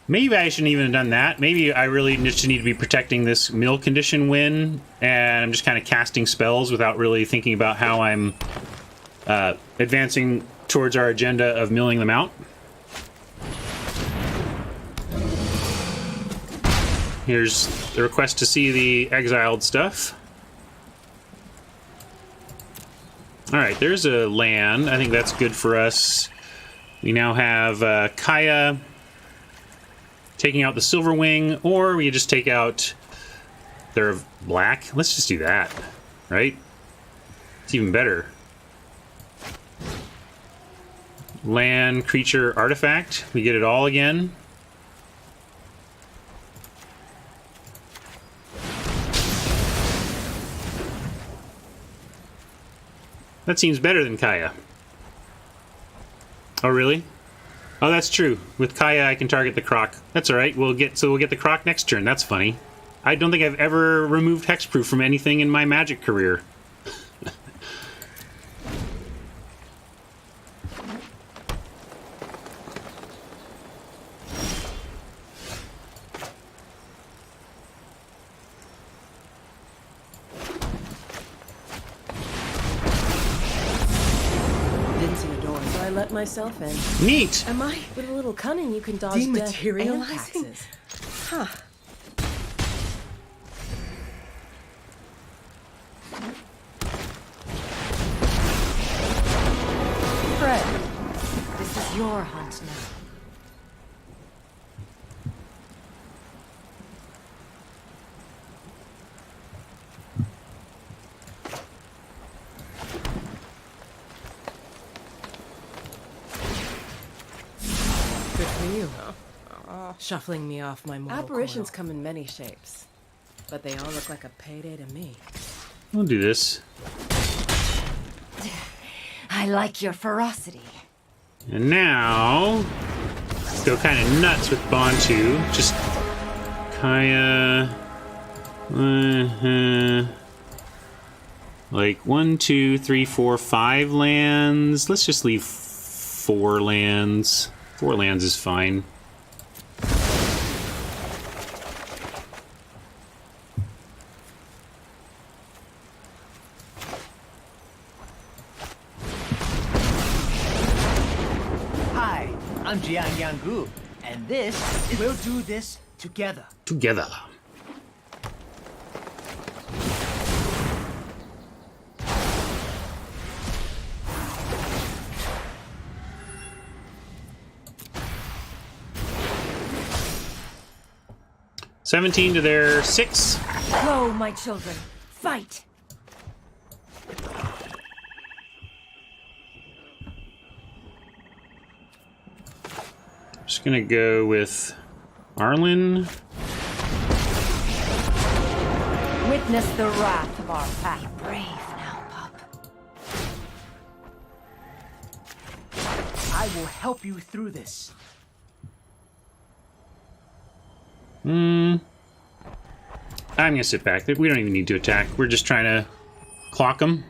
Maybe I shouldn't even have done that. Maybe I really just need to be protecting this mill condition win, and I'm just kind of casting spells without really thinking about how I'm advancing towards our agenda of milling them out. Here's the request to see the exiled stuff. Alright, there's a land. I think that's good for us. We now have Kaya taking out the Silver Wing, or we just take out their black. Let's just do that, right? It's even better. Land, creature, artifact. We get it all again. That seems better than Kaya. Oh, really? Oh, that's true. With Kaya, I can target the Croc. That's all right. We'll get the Croc next turn. That's funny. I don't think I've ever removed hexproof from anything in my Magic career. Let myself in. Neat! Am I? With a little cunning, you can dodge death and Dematerializing? taxes. Huh. Fred, this is your hunt now. Good for you, huh? Shuffling me off my mortal Apparitions come in many shapes, but they all look like a payday to me. We'll do this. I like your ferocity. And now, let's go kind of nuts with Bontu. Just Kaya. Like 1, 2, 3, 4, 5 lands. Let's just leave 4 lands. 4 lands is fine. I'm Jiang Yanggu, and we'll do this together. Together. $17 to their 6. Go, my children. Fight! Just gonna go with Arlen. Witness the wrath of our pack. Be brave now, pup. I will help you through this. I'm gonna sit back. We don't even need to attack. We're just trying to clock them.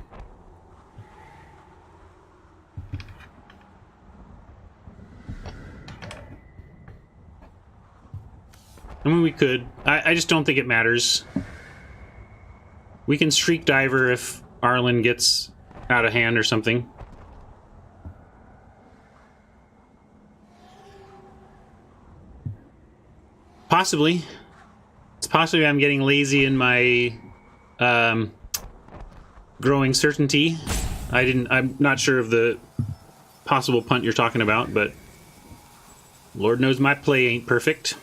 I mean, we could. I just don't think it matters. We can Streak Diver if Arlen gets out of hand or something. Possibly. It's possibly I'm getting lazy in my growing certainty. I'm not sure of the possible punt you're talking about, but Lord knows my play ain't perfect.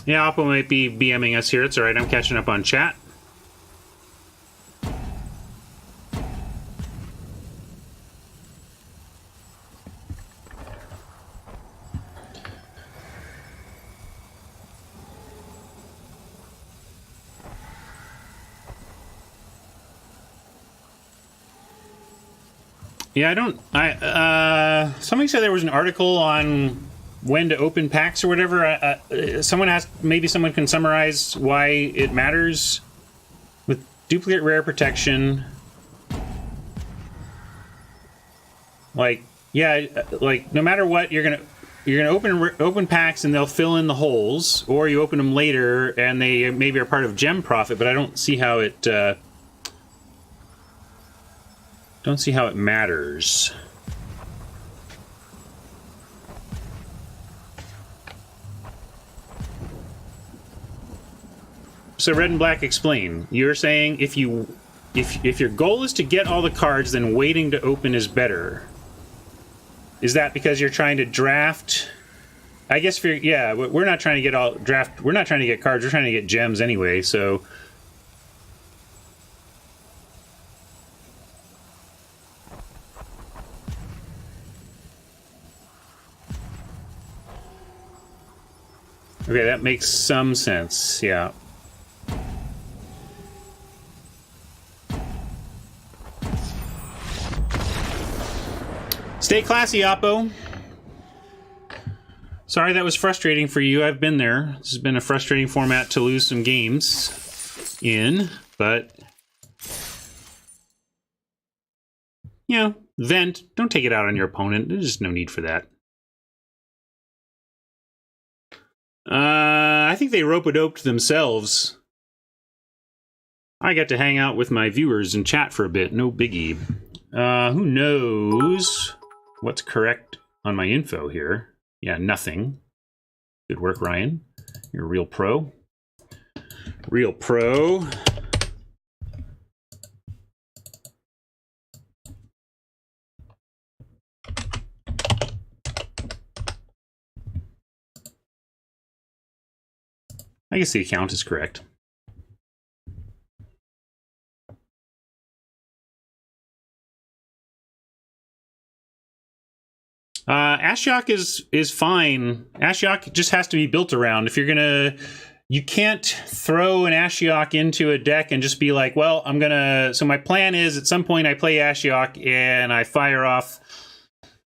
Yeah, Oppo might be BMing us here. It's alright, I'm catching up on chat. Yeah, somebody said there was an article on when to open packs or whatever. Someone asked, maybe someone can summarize why it matters with duplicate rare protection. Like, yeah, like no matter what, you're gonna open packs and they'll fill in the holes, or you open them later and they maybe are part of gem profit. But I don't see how it matters. So Red and Black, explain. You're saying if your goal is to get all the cards, then waiting to open is better. Is that because you're trying to draft? I guess we're not trying to get all draft. We're not trying to get cards. We're trying to get gems anyway. So okay, that makes some sense. Yeah. Stay classy, Oppo. Sorry that was frustrating for you. I've been there. This has been a frustrating format to lose some games in, but you know, vent. Don't take it out on your opponent. There's just no need for that. I think they rope-a-doped themselves. I got to hang out with my viewers and chat for a bit. No biggie. Who knows what's correct on my info here? Yeah, nothing. Good work, Ryan. You're a real pro. Real pro. I guess the account is correct. Ashiok is fine. Ashiok just has to be built around. If you're gonna, you can't throw an Ashiok into a deck and just be like, well, I'm gonna. So my plan is at some point I play Ashiok and I fire off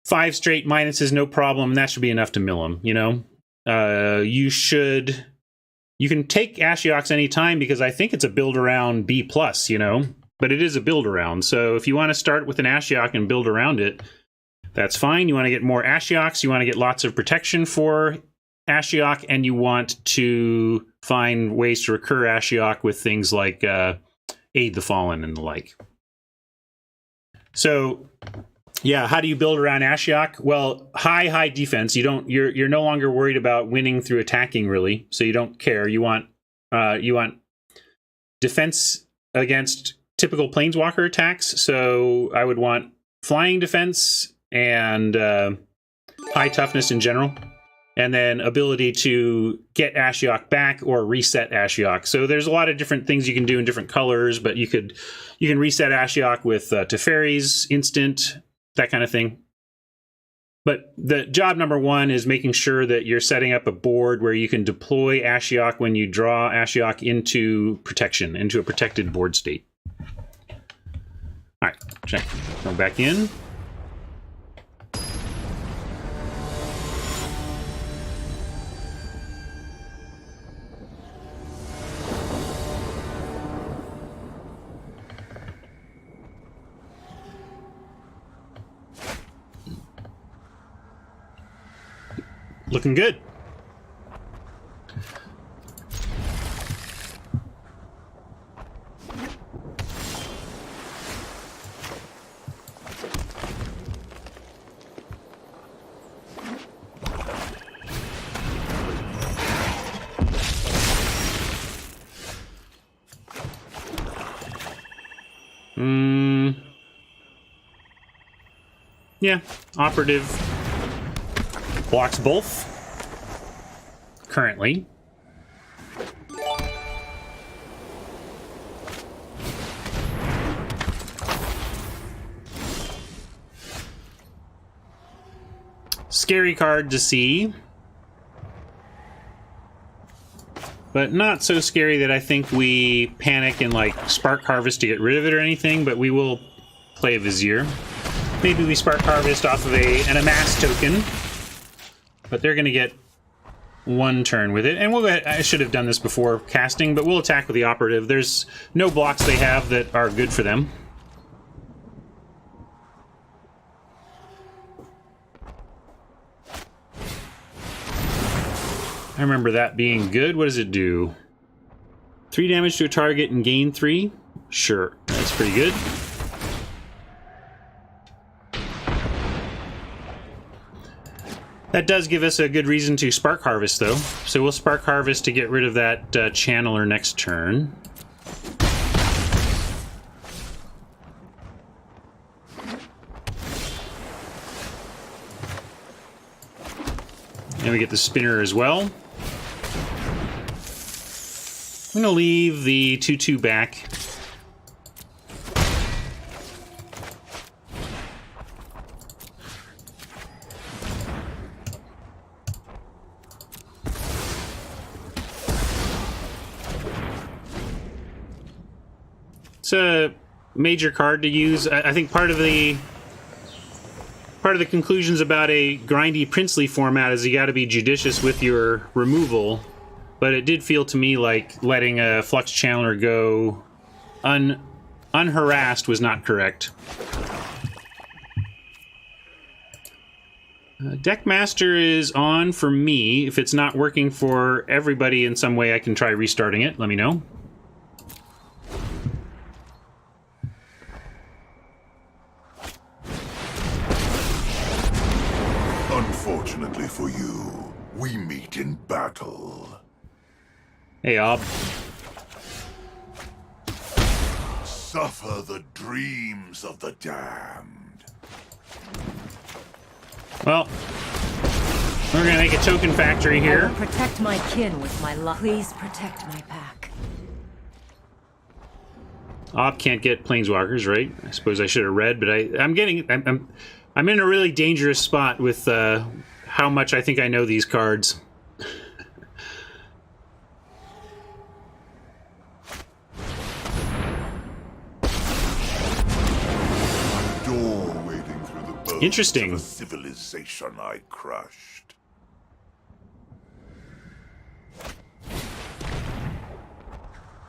5 straight minuses, no problem. And that should be enough to mill him. You know, you can take Ashioks anytime because I think it's a build around B+. You know, but it is a build around. So if you want to start with an Ashiok and build around it, that's fine. You want to get more Ashioks, you want to get lots of protection for Ashiok, and you want to find ways to recur Ashiok with things like Aid the Fallen and the like. So, yeah, how do you build around Ashiok? Well, high defense. You're no longer worried about winning through attacking, really. So you don't care. You want defense against typical Planeswalker attacks. So I would want flying defense and high toughness in general, and then ability to get Ashiok back or reset Ashiok. So there's a lot of different things you can do in different colors, but you can reset Ashiok with Teferi's instant, that kind of thing. But the job number one is making sure that you're setting up a board where you can deploy Ashiok when you draw Ashiok into protection, into a protected board state. All right, check. Go back in. Looking good. Yeah, operative blocks both currently. Scary card to see, but not so scary that I think we panic and like Spark Harvest to get rid of it or anything, but we will play a Vizier. Maybe we Spark Harvest off of an Amass token, but they're going to get one turn with it. And we'll go ahead, I should have done this before casting, but we'll attack with the operative. There's no blocks they have that are good for them. I remember that being good. What does it do? 3 damage to a target and gain 3? Sure, that's pretty good. That does give us a good reason to Spark Harvest, though. So we'll Spark Harvest to get rid of that Channeler next turn. And we get the Spinner as well. I'm going to leave the 2/2 back. It's a major card to use. I think part of the conclusions about a grindy princely format is you got to be judicious with your removal. But it did feel to me like letting a Flux Channeler go unharassed was not correct. Deckmaster is on for me. If it's not working for everybody in some way, I can try restarting it. Let me know. Unfortunately for you, we meet in battle. Hey, Ob. Suffer the dreams of the damned. Well, we're gonna make a token factory I here. will protect my kin with my love. Please protect my pack. Ob can't get Planeswalkers, right? I suppose I should have read, but I'm getting... I'm in a really dangerous spot with how much I think I know these cards. Door wading through the bones Interesting. of a civilization I crushed.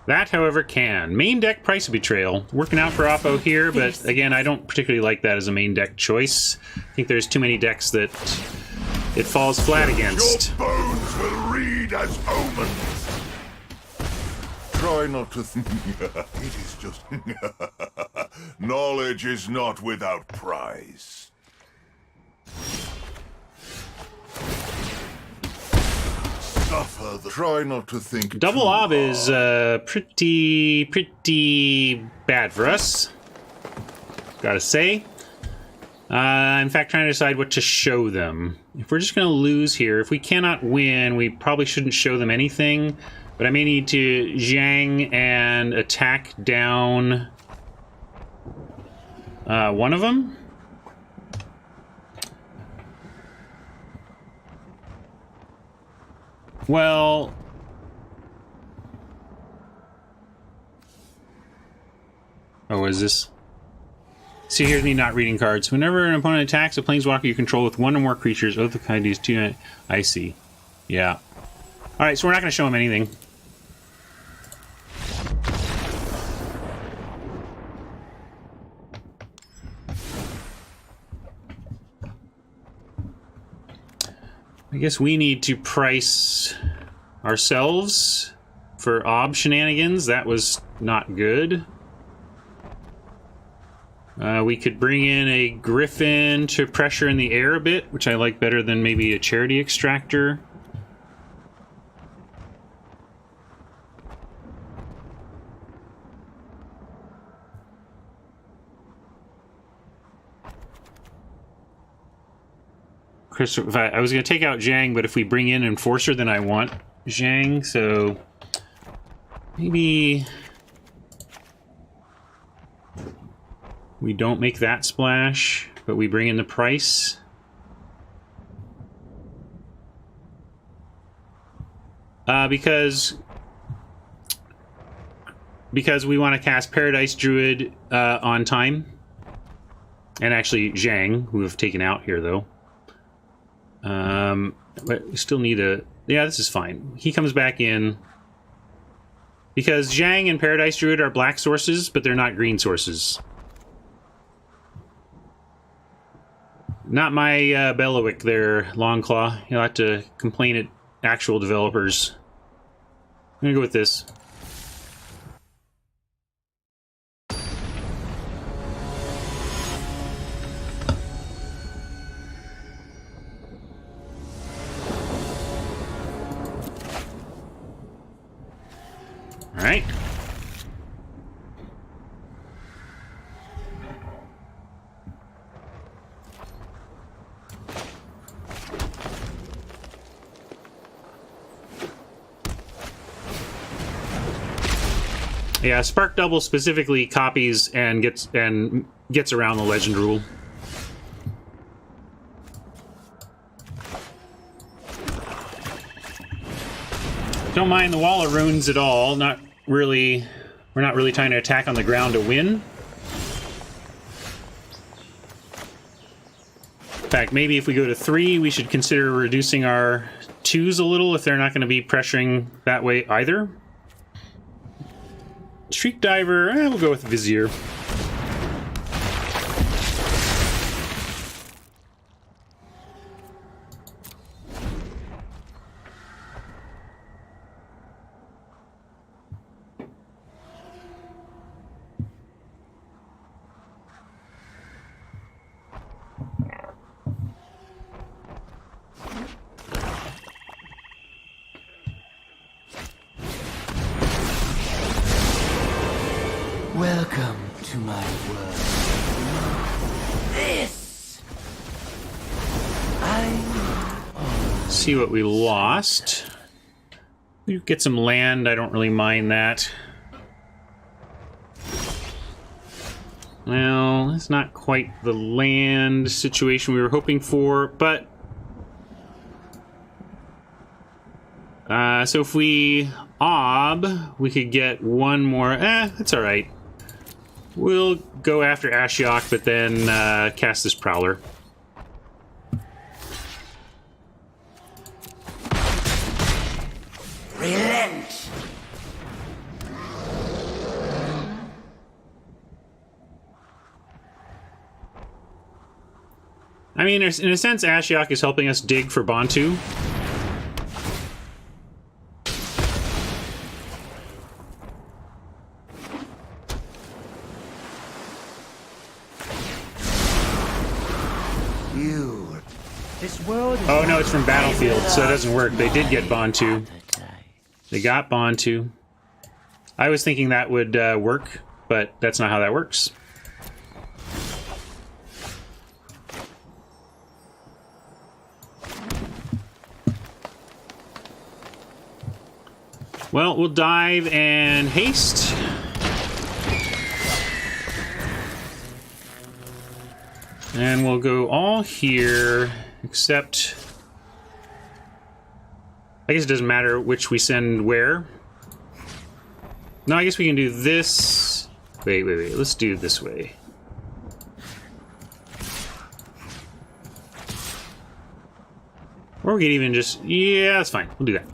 That, however, can. Main deck Price of Betrayal. Working out for Oppo here, but again, I don't particularly like that as a main deck choice. I think there's too many decks that it falls flat against. Your bones will read as omens. Try not to think. It is just. Knowledge is not without price. Suffer the. Try not to think. Double too Ob is hard. pretty bad for us. Gotta say. In fact, trying to decide what to show them. If we're just going to lose here, if we cannot win, we probably shouldn't show them anything. But I may need to Zhang and attack down one of them. Well... Oh, is this... See, here's me not reading cards. Whenever an opponent attacks a planeswalker you control with one or more creatures, of the kind these two... I see. Yeah. Alright, so we're not going to show him anything. I guess we need to price ourselves for Ob shenanigans. That was not good. We could bring in a Griffin to pressure in the air a bit, which I like better than maybe a Charity Extractor. If I was going to take out Zhang, but if we bring in Enforcer, then I want Zhang, so maybe we don't make that splash, but we bring in the price. Because we want to cast Paradise Druid on time. And actually Zhang, who we've taken out here, though. But we still need a... Yeah, this is fine. He comes back in. Because Zhang and Paradise Druid are black sources, but they're not green sources. Not my Belowick there, Longclaw. You'll have to complain at actual developers. I'm gonna go with this. All right. Yeah, Spark Double specifically copies and gets around the legend rule. Don't mind the Wall of Runes at all. Not really. We're not really trying to attack on the ground to win. In fact, maybe if we go to 3, we should consider reducing our 2s a little if they're not going to be pressuring that way either. Shriek Diver, we'll go with Vizier. Welcome to my world. This! See what we lost. We get some land, I don't really mind that. Well, it's not quite the land situation we were hoping for, but... so if we ob, we could get one more... that's alright. We'll go after Ashiok, but then cast this Prowler. Relent! I mean, in a sense, Ashiok is helping us dig for Bontu. This world is Oh no, it's from Battlefield, so it doesn't work. They did get Bontu. They got Bontu. I was thinking that would work, but that's not how that works. Well, we'll dive and haste. And we'll go all here, except... I guess it doesn't matter which we send where. No, I guess we can do this... Wait. Let's do it this way. Or we could even just... Yeah, that's fine. We'll do that.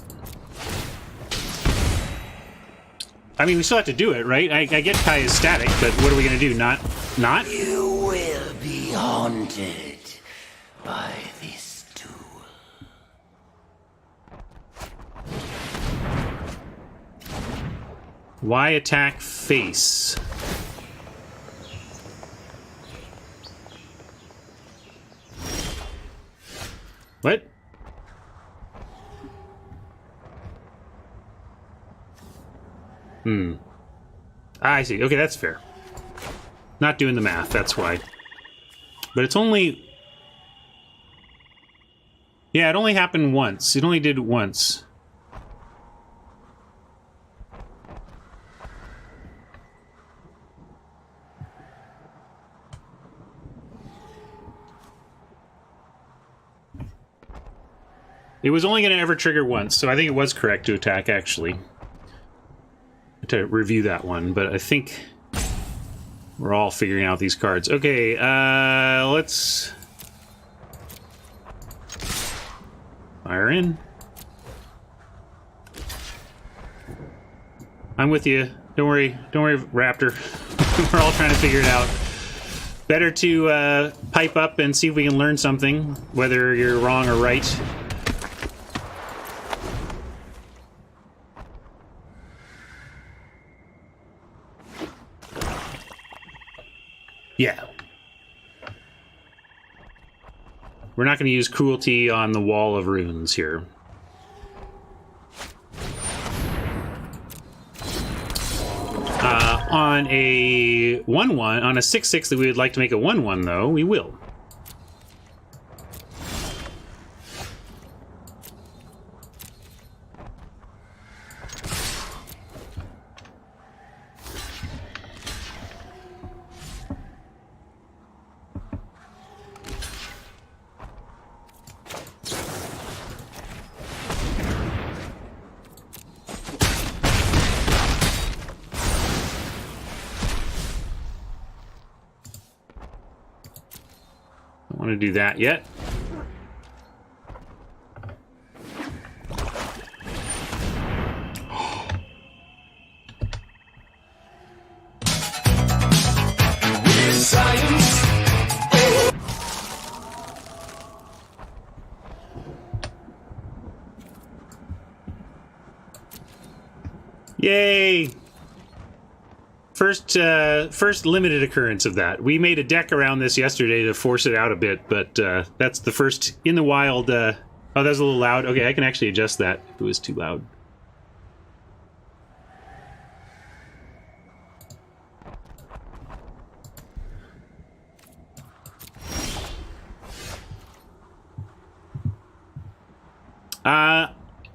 I mean, we still have to do it, right? I get Kai is static, but what are we going to do? Not? You will be haunted by this tool. Why attack face? What? I see. Okay, that's fair. Not doing the math, that's why. But it's only... Yeah, it only happened once. It only did it once. It was only going to ever trigger once, so I think it was correct to attack, actually. To review that one, but I think we're all figuring out these cards. Okay, let's fire in. I'm with you. Don't worry, Raptor. We're all trying to figure it out. Better to pipe up and see if we can learn something, whether you're wrong or right. Yeah. We're not going to use cruelty on the wall of runes here. On a 1-1, on a 6-6 that we would like to make a 1-1, though, we will. Don't want to do that yet. Yay! First limited occurrence of that. We made a deck around this yesterday to force it out a bit, but that's the first in the wild. Oh, that was a little loud. Okay, I can actually adjust that if it was too loud.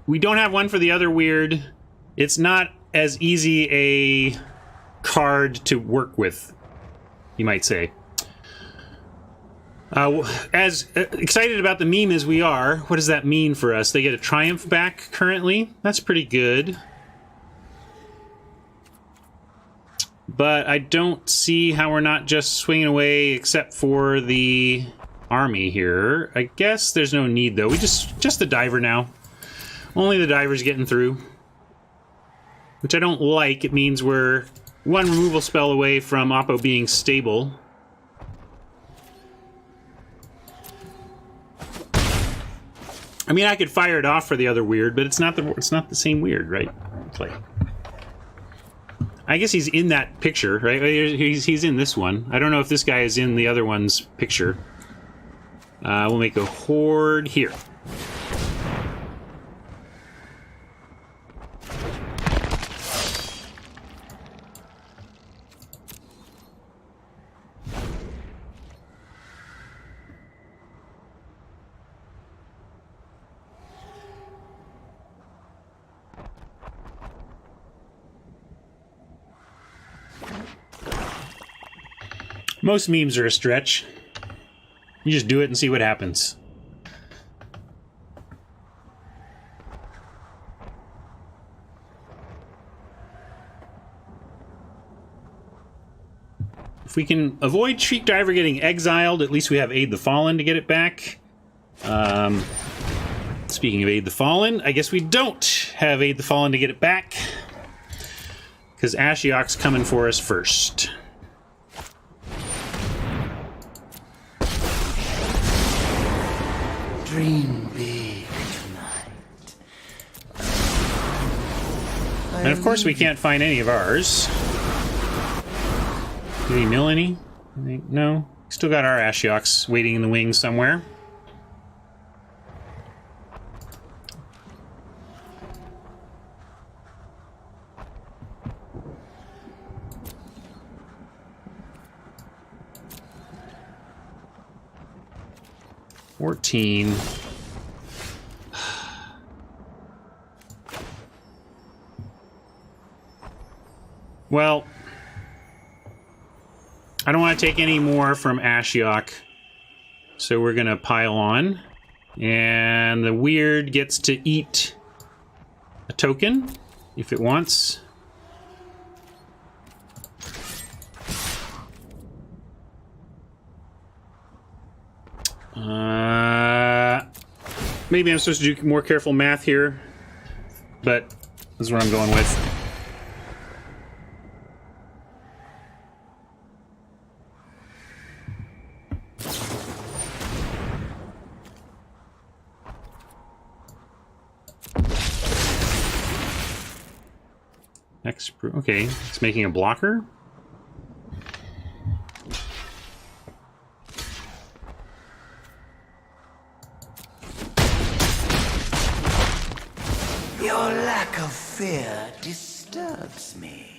We don't have one for the other weird. It's not as easy a card to work with. you might say. As excited about the meme as we are, what does that mean for us? They get a triumph back currently. That's pretty good. But I don't see how we're not just swinging away except for the army here. I guess there's no need, though. We just the diver now. Only the diver's getting through. Which I don't like. It means we're one removal spell away from Oppo being stable. I mean, I could fire it off for the other weird, but it's not the same weird, right? It's like, I guess he's in that picture, right? He's in this one. I don't know if this guy is in the other one's picture. We'll make a horde here. Most memes are a stretch. You just do it and see what happens. If we can avoid Shriek Diver getting exiled, at least we have Aid the Fallen to get it back. Speaking of Aid the Fallen, I guess we don't have Aid the Fallen to get it back. Because Ashiok's coming for us first. Dream big tonight. And of course we can't find any of ours. Did he mill any? No. Still got our Ashioks waiting in the wings somewhere. Well, I don't want to take any more from Ashiok, so we're going to pile on. And the weird gets to eat a token if it wants. Maybe I'm supposed to do more careful math here, but this is what I'm going with. Okay, it's making a blocker. Your lack of fear disturbs me.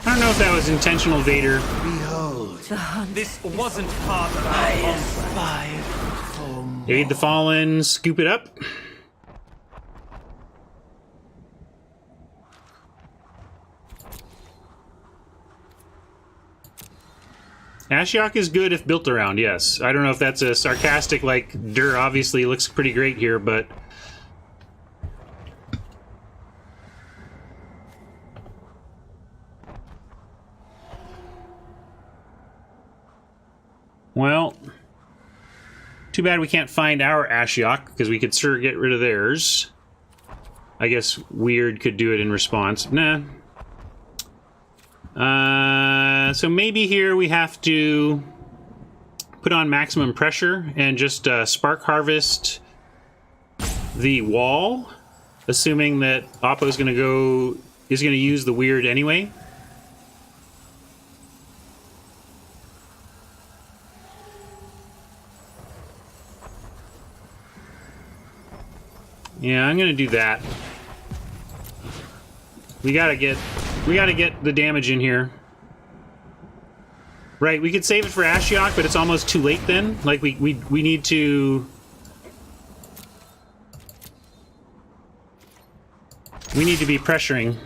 I don't know if that was intentional, Vader. Behold, This wasn't part of I our aspired for more. Aid the Fallen, scoop it up. Ashiok is good if built around, yes. I don't know if that's a sarcastic, like, Dur obviously looks pretty great here, but... Well, too bad we can't find our Ashiok, because we could sure get rid of theirs. I guess Weird could do it in response. Nah. So maybe here we have to put on maximum pressure and just spark harvest the wall, assuming that Oppo's going to use the Weird anyway. Yeah, I'm gonna do that. We gotta get the damage in here. Right, we could save it for Ashiok, but it's almost too late then. Like, we need to... We need to be pressuring.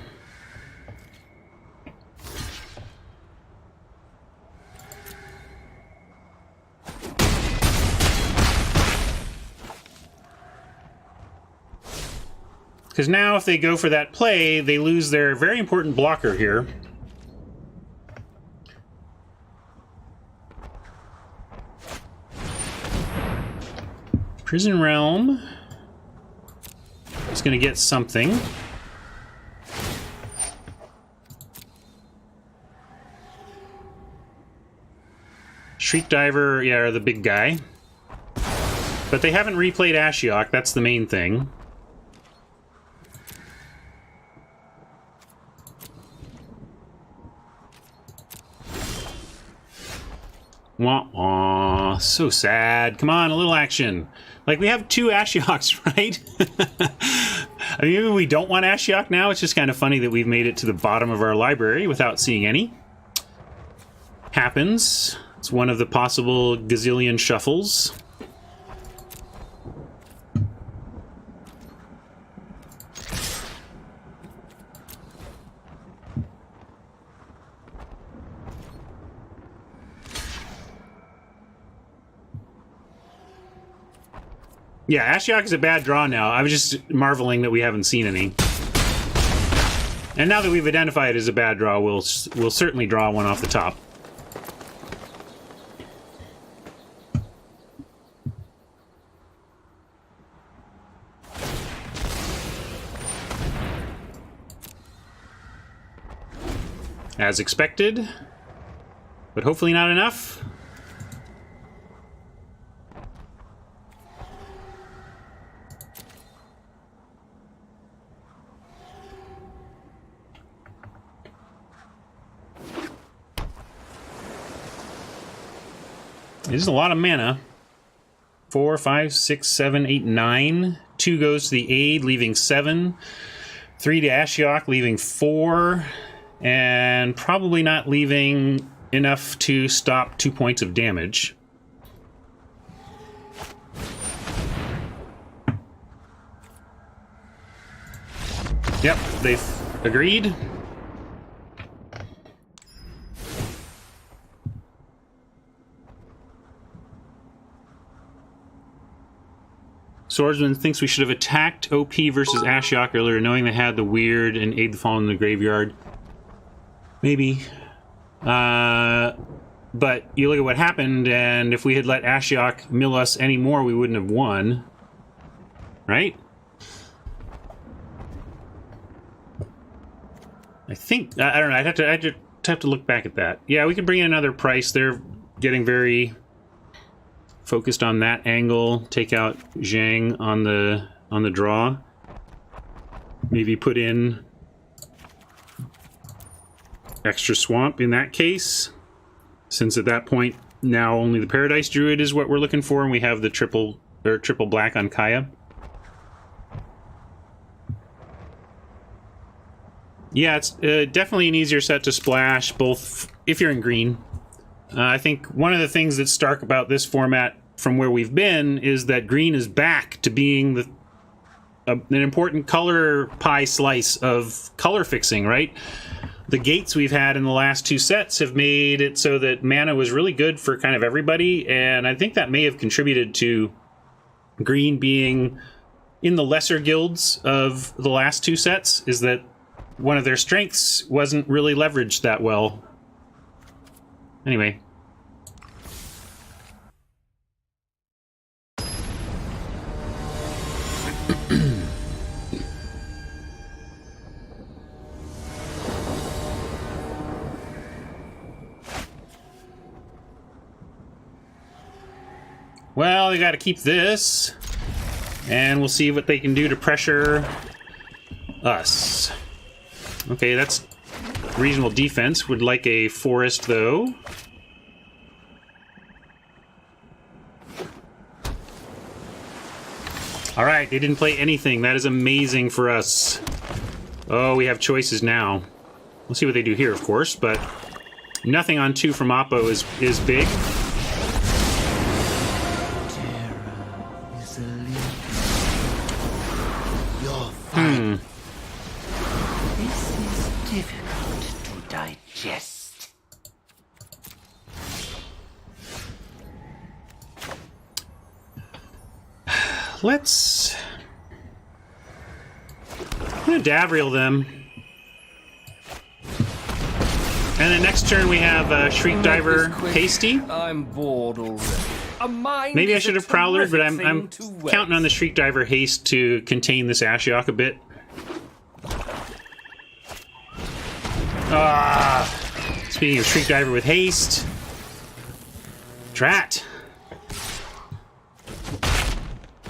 Because now if they go for that play, they lose their very important blocker here. Prison Realm is going to get something. Shriek Diver, yeah, are the big guy. But they haven't replayed Ashiok, that's the main thing. Wah wah, so sad. Come on, a little action. Like, we have 2 Ashioks, right? I mean, maybe we don't want Ashiok now. It's just kind of funny that we've made it to the bottom of our library without seeing any. Happens. It's one of the possible gazillion shuffles. Yeah, Ashiok is a bad draw now. I was just marveling that we haven't seen any. And now that we've identified it as a bad draw, we'll certainly draw one off the top. As expected, but hopefully not enough. It is a lot of mana. 4, 5, 6, 7, 8, 9. 2 goes to the aid, leaving 7. 3 to Ashiok, leaving 4. And probably not leaving enough to stop 2 points of damage. Yep, they've agreed. Swordsman thinks we should have attacked OP versus Ashiok earlier, knowing they had the weird and aid the fallen in the graveyard. Maybe. But you look at what happened, and if we had let Ashiok mill us any more, we wouldn't have won. Right? I think... I don't know. I'd have to look back at that. Yeah, we could bring in another price. They're getting very focused on that angle. Take out Zhang on the draw. Maybe put in extra swamp in that case, since at that point now only the Paradise Druid is what we're looking for, and we have the triple black on Kaya. Yeah, it's definitely an easier set to splash, both if you're in green. I think one of the things that's stark about this format from where we've been is that green is back to being an important color pie slice of color fixing, right? The gates we've had in the last 2 sets have made it so that mana was really good for kind of everybody, and I think that may have contributed to green being in the lesser guilds of the last 2 sets, is that one of their strengths wasn't really leveraged that well. Anyway. Well, they got to keep this, and we'll see what they can do to pressure us. Okay, that's reasonable defense. Would like a forest, though. All right, they didn't play anything. That is amazing for us. Oh, we have choices now. We'll see what they do here, of course, but nothing on 2 from Oppo is big. Terror is a living. Your fight. This is difficult to digest. Let's... I'm gonna Davriel them. And then next turn we have Shriek Diver Hasty. I'm bored already. A mind Maybe I is should a have Prowlered, but terrific I'm thing to waste. counting on the Shriek Diver Haste to contain this Ashiok a bit. Speaking of Shriek Diver with Haste. Drat.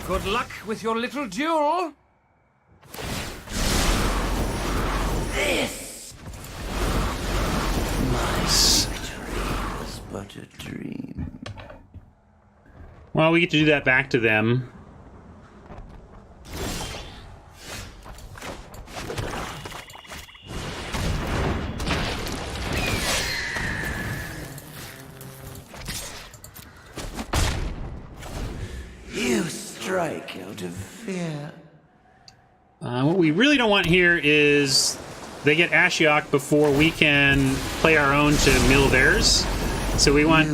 Good luck with your little duel. This. My victory was but a dream. Well, we get to do that back to them. You strike out of fear. What we really don't want here is they get Ashiok before we can play our own to mill theirs. So we want...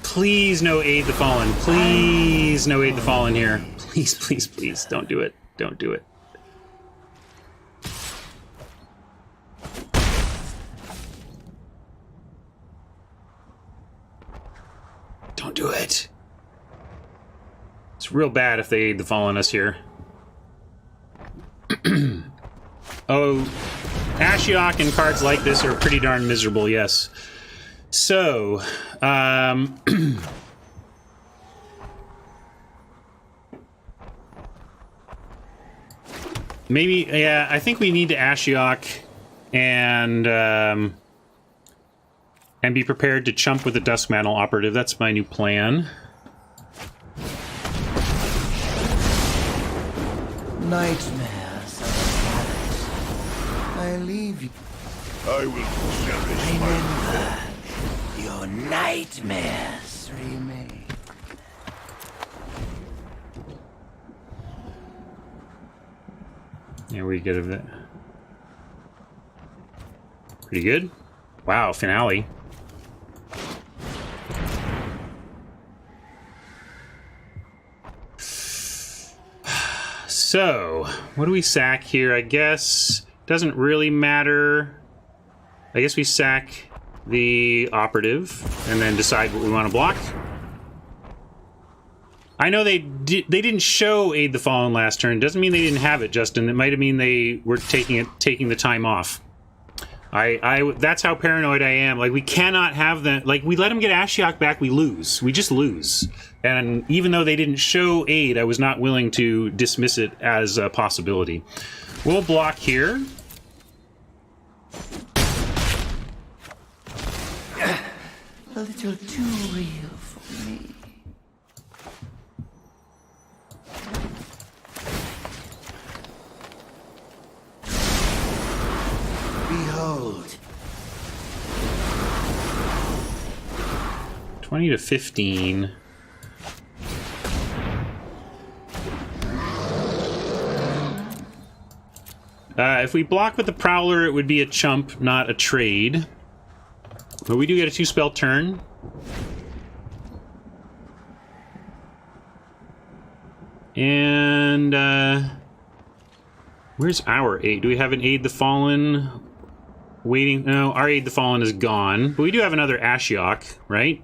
Please no Aid the Fallen. Please no Aid the Fallen here. Please, please, please. Don't do it. Don't do it. Don't do it. It's real bad if they Aid the Fallen us here. Oh, Ashiok and cards like this are pretty darn miserable, yes. So, maybe, yeah, I think we need to Ashiok and be prepared to chump with the Duskmantle Operative. That's my new plan. Nightmares of the palace. I leave you. I will cherish my Remember, your nightmares remain. Yeah, we get it. Pretty good. Wow, finale. So, what do we sack here? I guess doesn't really matter. I guess we sack the operative and then decide what we want to block. I know they didn't show Aid the Fallen last turn. Doesn't mean they didn't have it, Justin. It might have mean they were taking the time off. That's how paranoid I am. Like, we cannot have them. Like, we let them get Ashiok back, we lose. We just lose. And even though they didn't show Aid, I was not willing to dismiss it as a possibility. We'll block here. A little too real for me. Behold. 20 to 15. If we block with the Prowler, it would be a chump, not a trade. But we do get a 2-spell turn. And, where's our Aid? Do we have an Aid the Fallen waiting? No, our Aid the Fallen is gone. But we do have another Ashiok, right?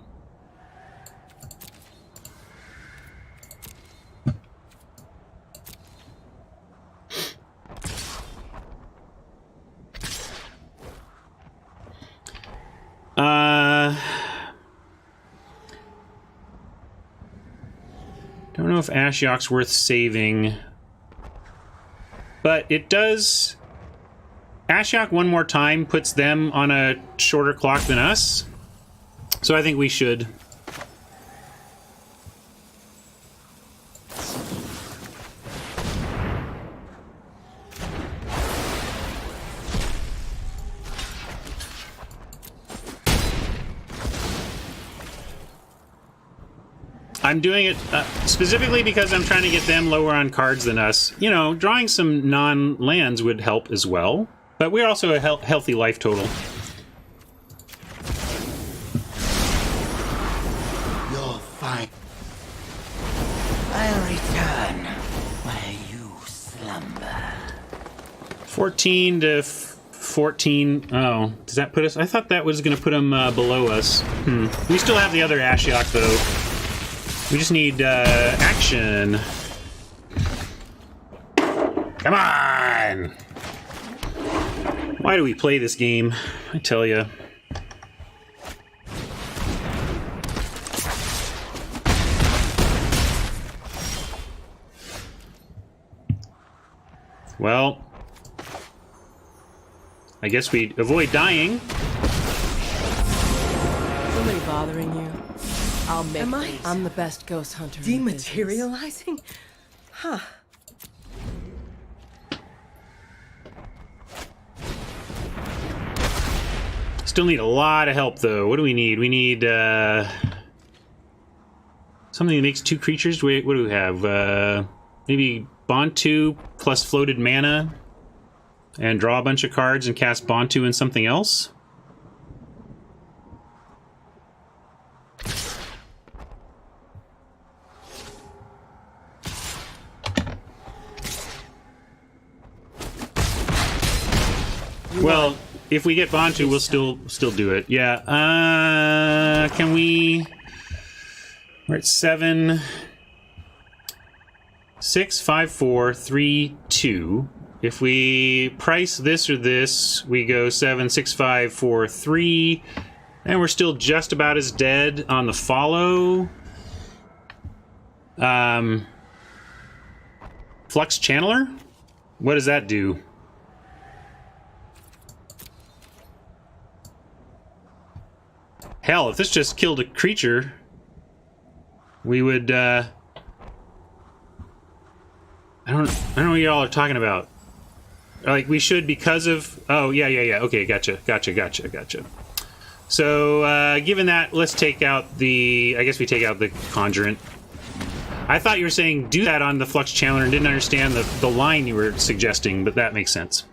Don't know if Ashiok's worth saving, but it does. Ashiok one more time puts them on a shorter clock than us, so I think we should. I'm doing it specifically because I'm trying to get them lower on cards than us. You know, drawing some non-lands would help as well. But we're also a healthy life total. You're fine. I'll return while you slumber. 14 to 14. Oh, does that put us? I thought that was going to put them below us. We still have the other Ashiok, though. We just need action. Come on! Why do we play this game? I tell you. Well, I guess we avoid dying. Somebody bothering you? I'll make Am I? these. I'm the best ghost hunter. in the business. Dematerializing? Huh. Still need a lot of help, though. What do we need? We need something that makes 2 creatures. Wait, what do we have? Maybe Bontu plus floated mana, and draw a bunch of cards and cast Bontu and something else. Well, if we get Bontu, we'll still do it. Yeah. Can we? We're at 7, 6, 5, 4, 3, 2. If we price this or this, we go 7, 6, 5, 4, 3, and we're still just about as dead on the follow. Flux Channeler? What does that do? Hell, if this just killed a creature, we would, I don't know what y'all are talking about. Like, we should because of... Oh, yeah. Okay, gotcha. So, given that, let's take out the... I guess we take out the Conjurant. I thought you were saying do that on the Flux Channeler and didn't understand the line you were suggesting, but that makes sense.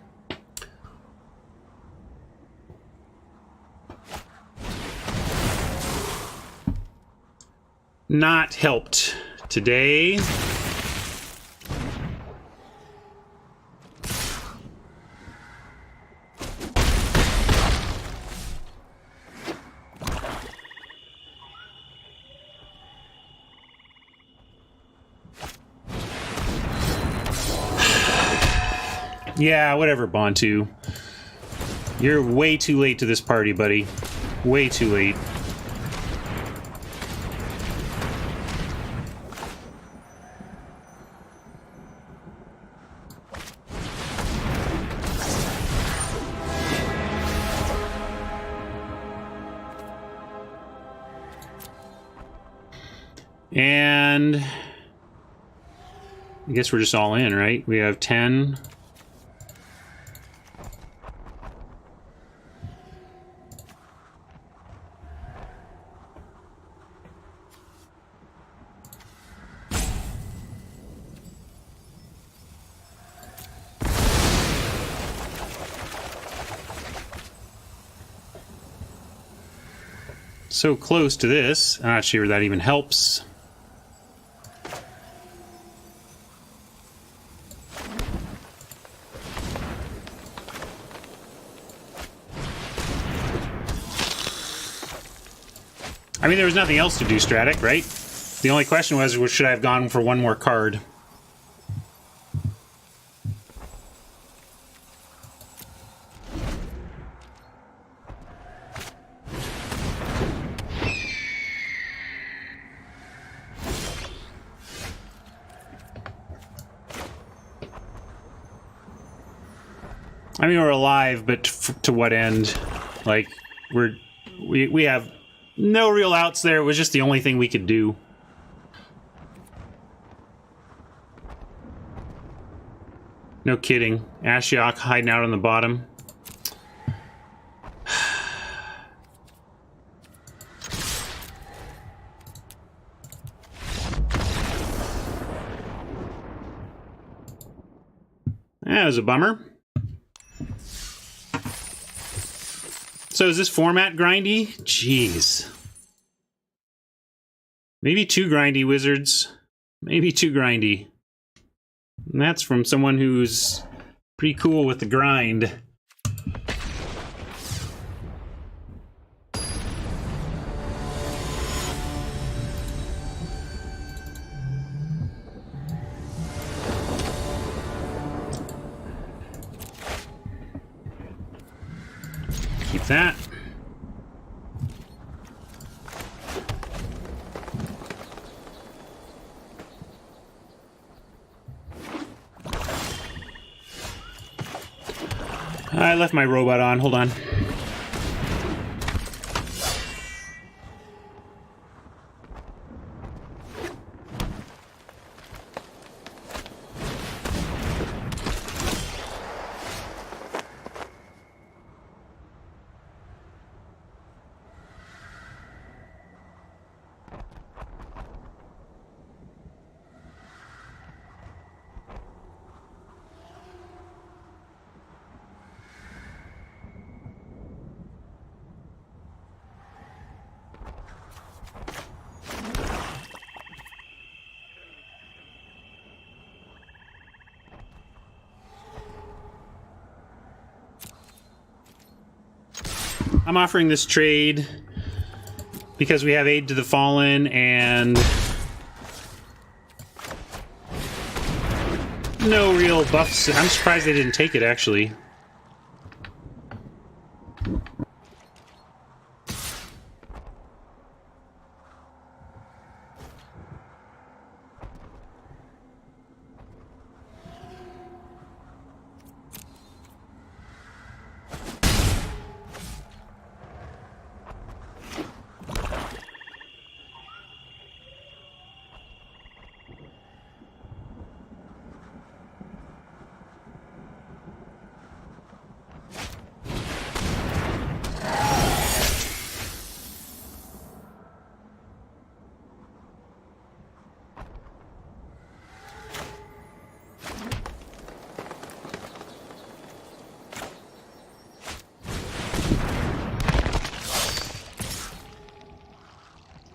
Not helped today. Yeah, whatever, Bontu. You're way too late to this party, buddy. Way too late. And I guess we're just all in, right? We have 10. So close to this. I'm not sure that even helps. I mean, there was nothing else to do, Stratic, right? The only question was should I have gone for one more card? I mean, we're alive, but to what end? Like, we have no real outs there. It was just the only thing we could do. No kidding. Ashiok hiding out on the bottom. That was a bummer. So is this format grindy? Jeez. Maybe too grindy, Wizards. Maybe too grindy. And that's from someone who's pretty cool with the grind. Keep that. I left my robot on. Hold on. I'm offering this trade because we have Aid to the Fallen and no real buffs. I'm surprised they didn't take it, actually.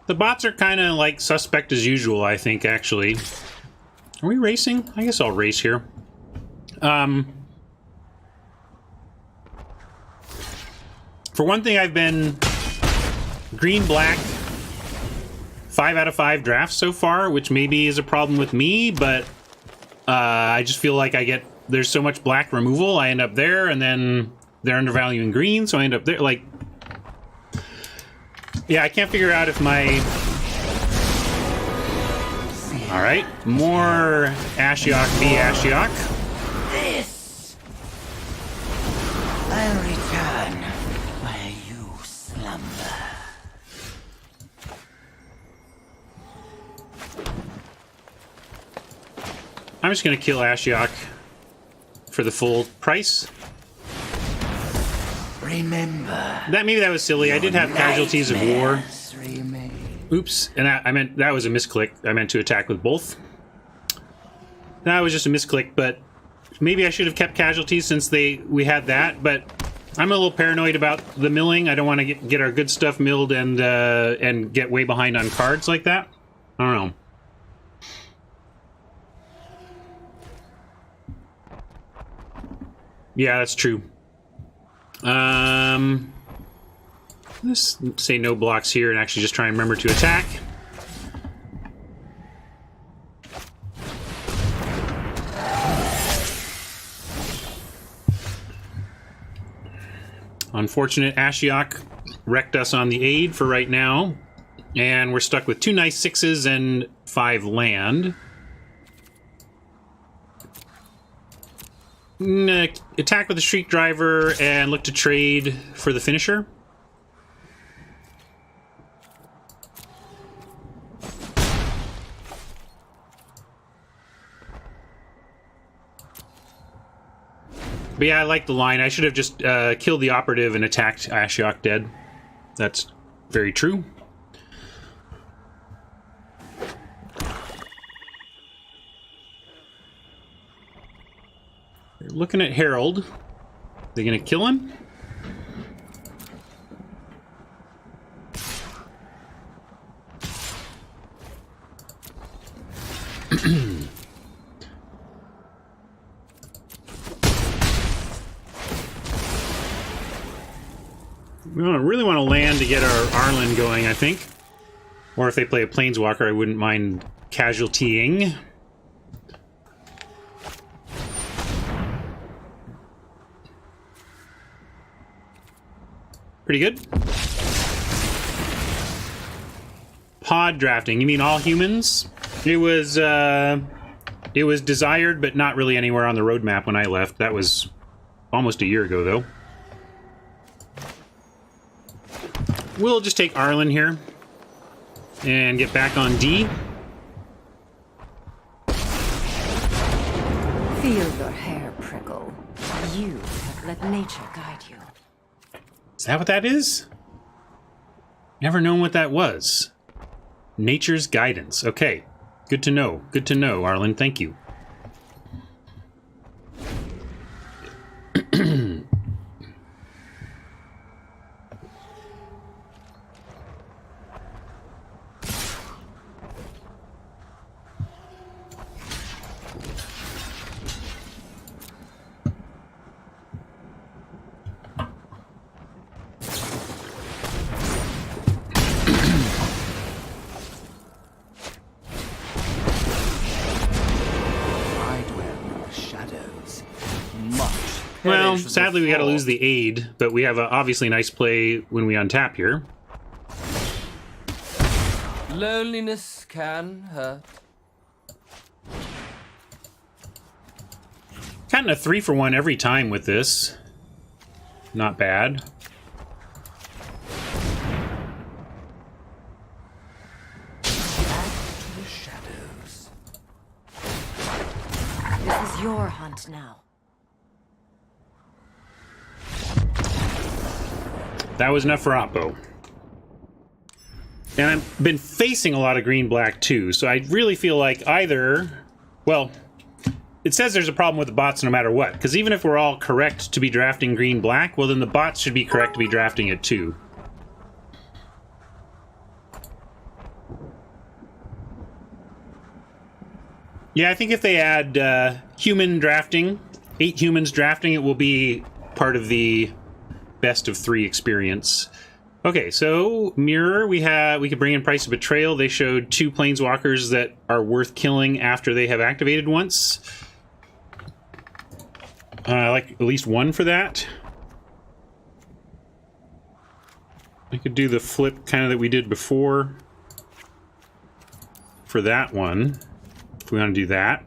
The bots are kind of like suspect as usual, I think, actually. Are we racing? I guess I'll race here. For one thing, I've been green-black 5 out of 5 drafts so far, which maybe is a problem with me, but I just feel like there's so much black removal, I end up there, and then they're undervaluing green, so I end up there, like... Yeah, I can't figure out if my... Alright, more Ashiok v. Ashiok. This! I'll return where you slumber. I'm just gonna kill Ashiok for the full price. Remember. Maybe that was silly. I did have Casualties of War. Remain. Oops, and that was a misclick. I meant to attack with both. That was just a misclick, but maybe I should have kept Casualties since we had that, but I'm a little paranoid about the milling. I don't want to get our good stuff milled and get way behind on cards like that. I don't know. Yeah, that's true. Let's say no blocks here and actually just try and remember to attack. Unfortunate, Ashiok wrecked us on the aid for right now. And we're stuck with 2 nice 6s and 5 land. Attack with the Shriek Driver and look to trade for the finisher. But yeah, I like the line. I should have just killed the operative and attacked Ashiok dead. That's very true. They're looking at Harold. They're gonna kill him? We really want to land to get our Arlen going, I think. Or if they play a Planeswalker, I wouldn't mind casualtying. Pretty good. Pod drafting. You mean all humans? It was desired, but not really anywhere on the roadmap when I left. That was almost a year ago, though. We'll just take Arlen here and get back on D. Feel your hair prickle. You have let nature guide you. Is that what that is? Never known what that was. Nature's guidance. Okay. Good to know. Good to know, Arlen. Thank you. Well, sadly we gotta lose the aid, but we have a obviously nice play when we untap here. Loneliness can hurt. Gotten a 3-for-1 every time with this. Not bad. This is your hunt now. That was enough for Oppo. And I've been facing a lot of green-black too, so I really feel like either... Well, it says there's a problem with the bots no matter what, because even if we're all correct to be drafting green-black, well then the bots should be correct to be drafting it too. Yeah, I think if they add human drafting, 8 humans drafting, it will be part of the best of 3 experience. Okay, so Mirror, we could bring in Price of Betrayal. They showed 2 Planeswalkers that are worth killing after they have activated once. I like at least 1 for that. I could do the flip kind of that we did before for that one, if we want to do that.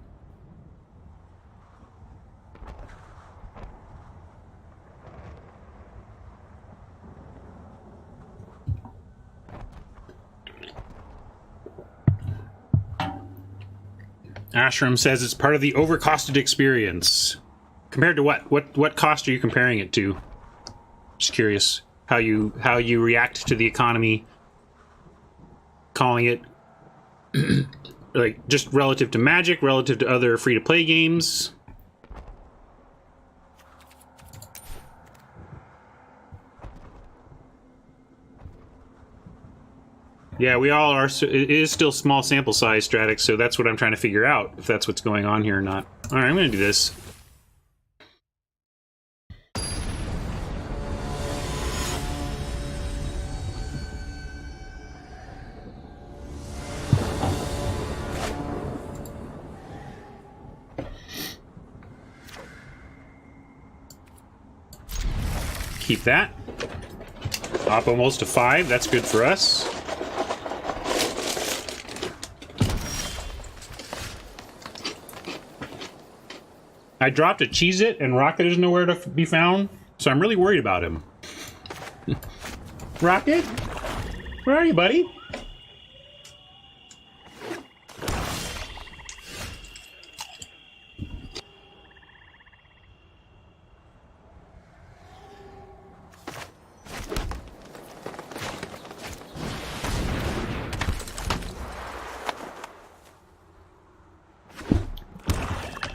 Ashram says it's part of the overcosted experience. Compared to what? What cost are you comparing it to? Just curious how you react to the economy. Calling it like just relative to Magic, relative to other free-to-play games. Yeah, we all are. It is still small sample size, Stratix, so that's what I'm trying to figure out, if that's what's going on here or not. All right, I'm going to do this. Keep that. Up almost to 5. That's good for us. I dropped a Cheez-It and Rocket is nowhere to be found, so I'm really worried about him. Rocket? Where are you, buddy?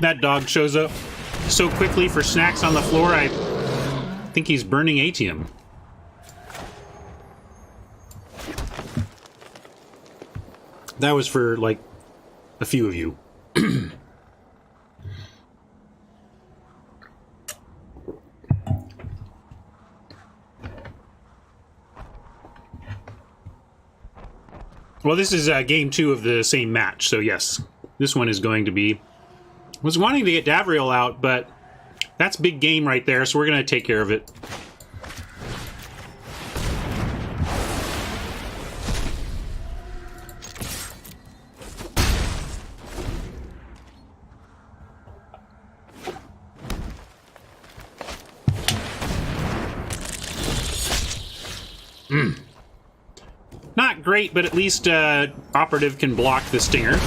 That dog shows up. so quickly for snacks on the floor, I think he's burning Atium. That was for, like, a few of you. Well, this is game 2 of the same match, so yes. This one is going to be... was wanting to get Davriel out, but that's big game right there, so we're going to take care of it. Not great, but at least Operative can block the Stinger.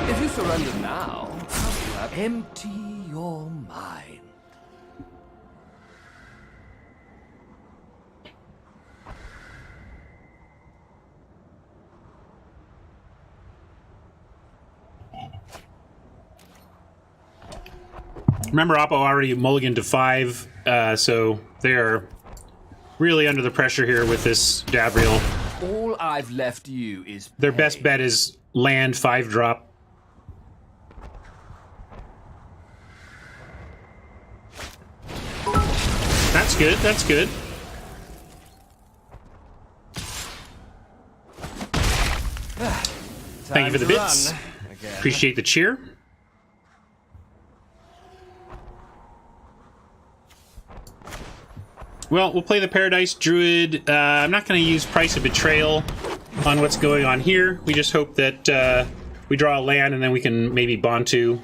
If you surrender now, empty your mind. Remember, Oppo already mulliganed to 5, so they are really under the pressure here with this Davriel. All I've left you is Their pay. best bet is land 5-drop. That's good, that's good. Thank you for the bits. Appreciate the cheer. Well, we'll play the Paradise Druid. I'm not going to use Price of Betrayal on what's going on here. We just hope that we draw a land and then we can maybe Bontu.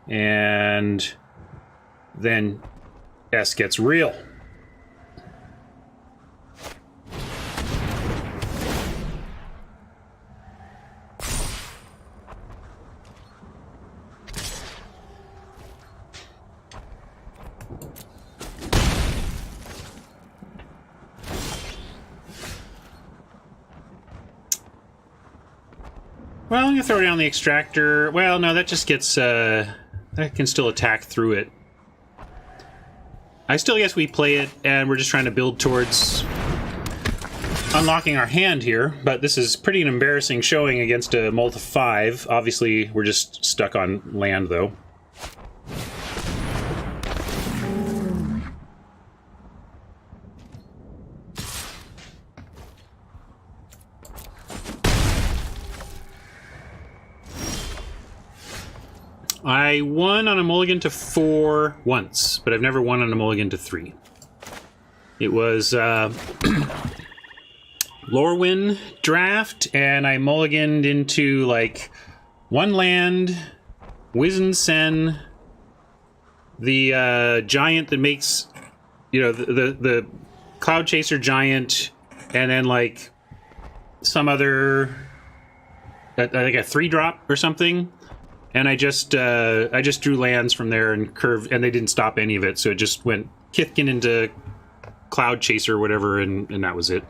And then S gets real. Well, I'm going to throw down the Extractor. Well, no, that just gets... that can still attack through it. I still guess we play it, and we're just trying to build towards unlocking our hand here, but this is pretty an embarrassing showing against a Multi 5. Obviously, we're just stuck on land, though. I won on a mulligan to 4 once, but I've never won on a mulligan to 3. It was Lorwyn draft, and I mulliganed into, like, 1 land, Wizen Sen, the giant that makes, you know, the Cloud Chaser giant, and then, like, some other, like a 3-drop or something. And I just drew lands from there and curved, and they didn't stop any of it, so it just went Kithkin into Cloud Chaser or whatever, and that was it.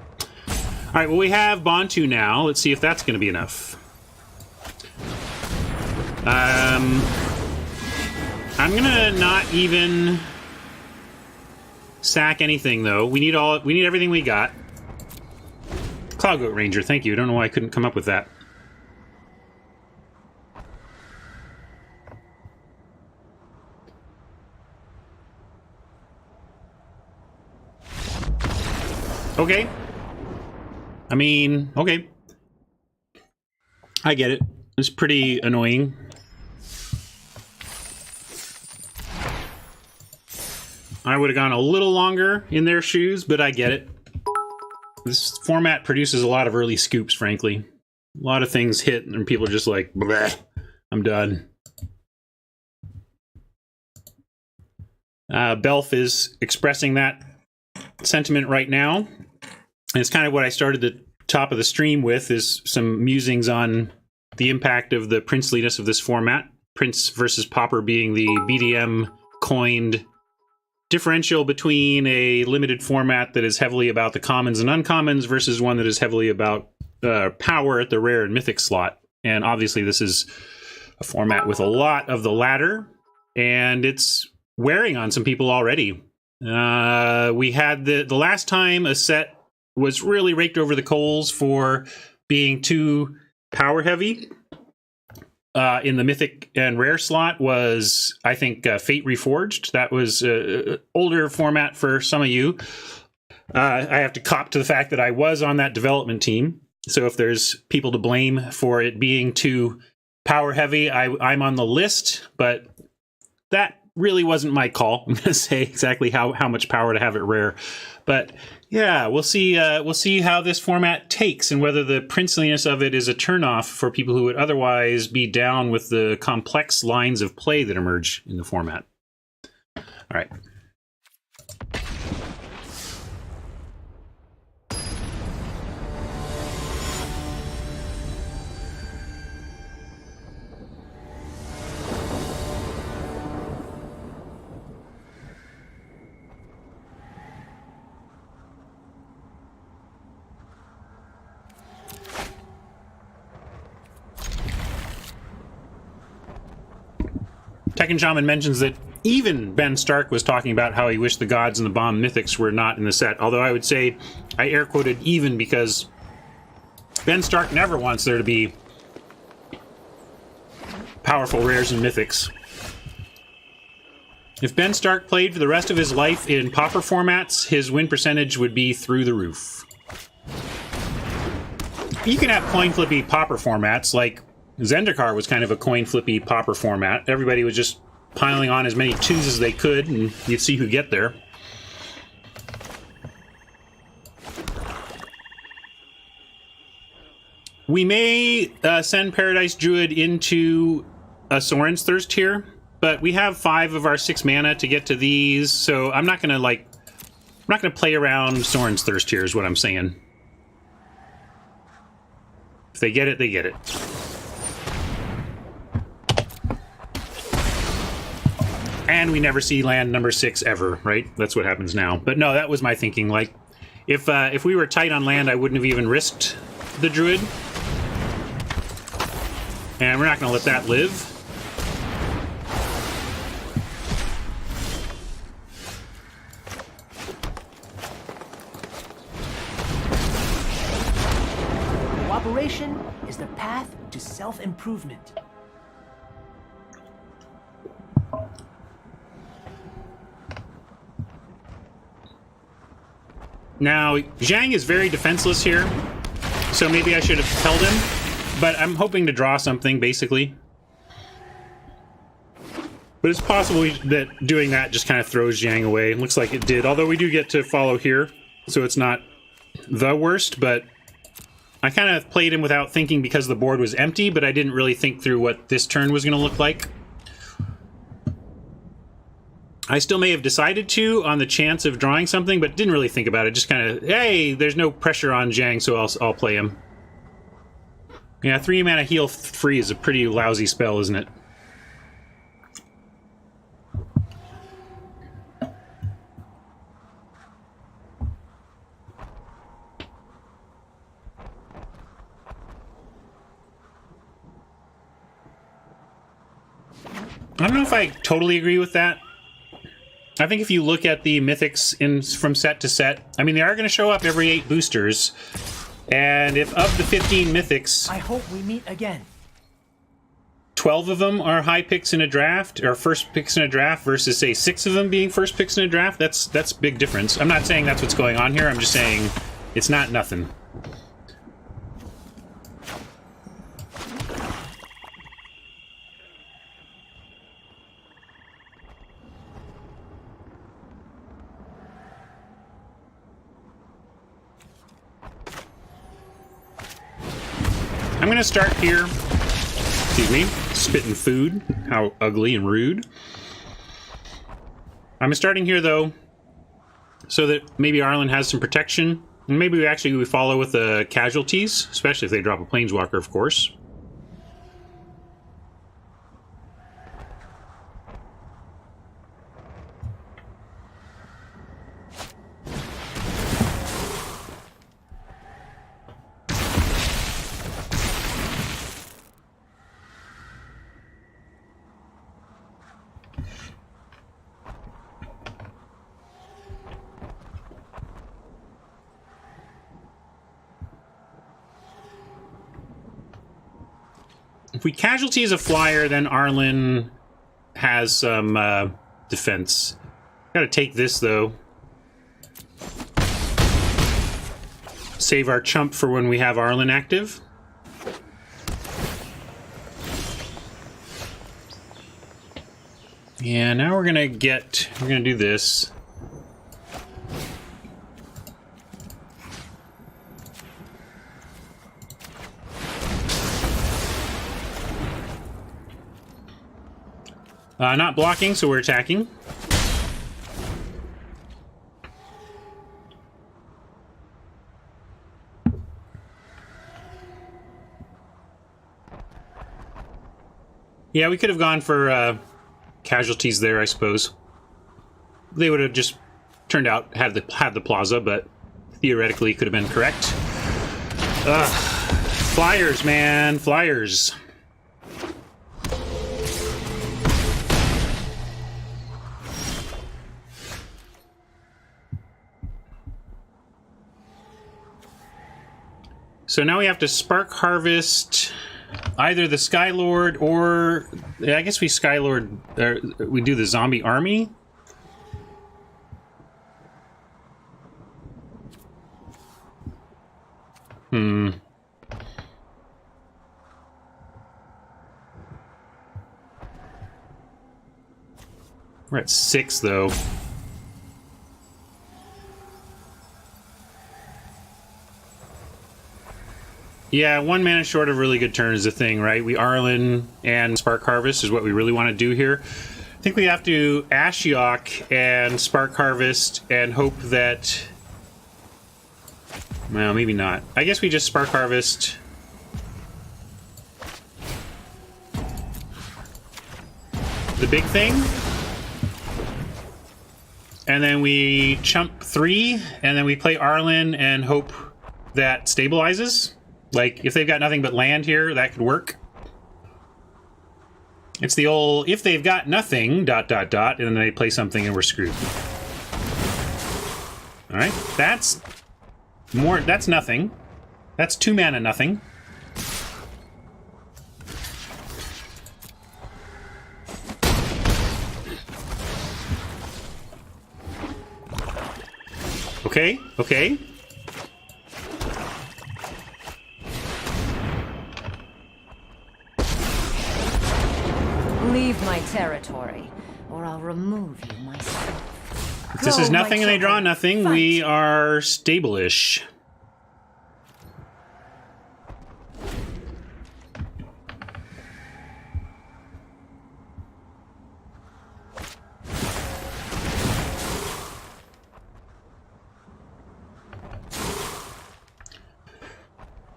All right, well, we have Bontu now. Let's see if that's going to be enough. I'm gonna not even sack anything though. We need everything we got. Cloud Goat Ranger, thank you. I don't know why I couldn't come up with that. Okay. I mean, okay. I get it. It's pretty annoying. I would have gone a little longer in their shoes, but I get it. This format produces a lot of early scoops, frankly. A lot of things hit, and people are just like, bleh, I'm done. Belf is expressing that sentiment right now. And it's kind of what I started the top of the stream with, is some musings on the impact of the princeliness of this format. Prince versus Pauper being the BDM coined differential between a limited format that is heavily about the commons and uncommons versus one that is heavily about power at the rare and mythic slot. And obviously this is a format with a lot of the latter, and it's wearing on some people already. We had the last time a set was really raked over the coals for being too power heavy in the Mythic and Rare slot was, I think, Fate Reforged. That was an older format for some of you. I have to cop to the fact that I was on that development team. So if there's people to blame for it being too power heavy, I'm on the list, but that really wasn't my call. I'm going to say exactly how much power to have it rare. But yeah, we'll see how this format takes and whether the princeliness of it is a turnoff for people who would otherwise be down with the complex lines of play that emerge in the format. All right. Tekken Shaman mentions that even Ben Stark was talking about how he wished the gods and the bomb mythics were not in the set. Although I would say I air quoted even because Ben Stark never wants there to be powerful rares and mythics. If Ben Stark played for the rest of his life in pauper formats, his win percentage would be through the roof. You can have coin flippy pauper formats, like Zendikar was kind of a coin flippy pauper format. Everybody was just piling on as many twos as they could, and you'd see who get there. We may send Paradise Druid into a Sorin's Thirst here, but we have 5 of our 6 mana to get to these, so I'm not gonna play around Sorin's Thirst here, is what I'm saying. If they get it, they get it. And we never see land number 6 ever, right? That's what happens now. But no, that was my thinking. Like, if we were tight on land, I wouldn't have even risked the Druid. And we're not going to let that live. Cooperation is the path to self-improvement. Now, Zhang is very defenseless here, so maybe I should have held him, but I'm hoping to draw something, basically. But it's possible that doing that just kind of throws Zhang away. It looks like it did, although we do get to follow here, so it's not the worst, but I kind of played him without thinking because the board was empty, but I didn't really think through what this turn was going to look like. I still may have decided to on the chance of drawing something, but didn't really think about it. Just kind of, hey, there's no pressure on Zhang, so I'll play him. Yeah, 3 mana heal free is a pretty lousy spell, isn't it? I don't know if I totally agree with that. I think if you look at the mythics from set to set, I mean, they are going to show up every 8 boosters. And if of the 15 mythics, I hope we meet again. 12 of them are high picks in a draft, or first picks in a draft, versus, say, 6 of them being first picks in a draft, that's a big difference. I'm not saying that's what's going on here. I'm just saying it's not nothing. I'm going to start here. Excuse me. Spitting food. How ugly and rude. I'm starting here, though, so that maybe Arlen has some protection. And maybe we follow with the Casualties, especially if they drop a Planeswalker, of course. If we Casualties a flyer, then Arlen has some defense. Gotta take this, though. Save our chump for when we have Arlen active. Yeah, now we're gonna do this. Not blocking, so we're attacking. Yeah, we could have gone for Casualties there, I suppose. They would have just turned out had the plaza, but theoretically could have been correct. Ugh. Flyers, man, flyers. So now we have to Spark Harvest either the Skylord or I guess we Skylord. We do the zombie army. We're at 6 though. Yeah, 1 mana short of really good turn is the thing, right? We Arlen and Spark Harvest is what we really want to do here. I think we have to Ashiok and Spark Harvest and hope that... Well, maybe not. I guess we just Spark Harvest. The big thing. And then we chump 3, and then we play Arlen and hope that stabilizes. Like, if they've got nothing but land here, that could work. It's the old, if they've got nothing, ... and then they play something and we're screwed. Alright, that's nothing. That's 2 mana nothing. Okay, okay. Leave my territory, or I'll remove you myself. If this is nothing and they draw nothing, we are stable-ish.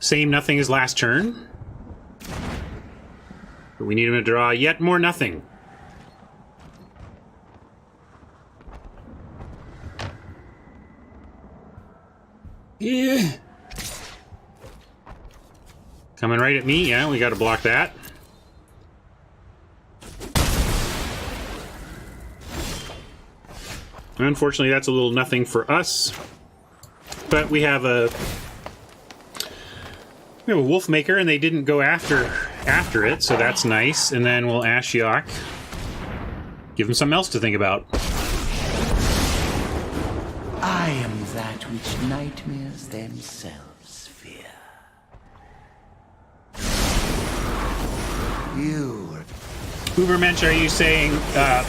Same nothing as last turn. But we need him to draw yet more nothing. Yeah. Coming right at me. Yeah, we got to block that. Unfortunately, that's a little nothing for us. But we have a Wolf Maker, and they didn't go after it, so that's nice. And then we'll Ashiok. Give them something else to think about. I am that which nightmares themselves fear. You Ubermensch, are you saying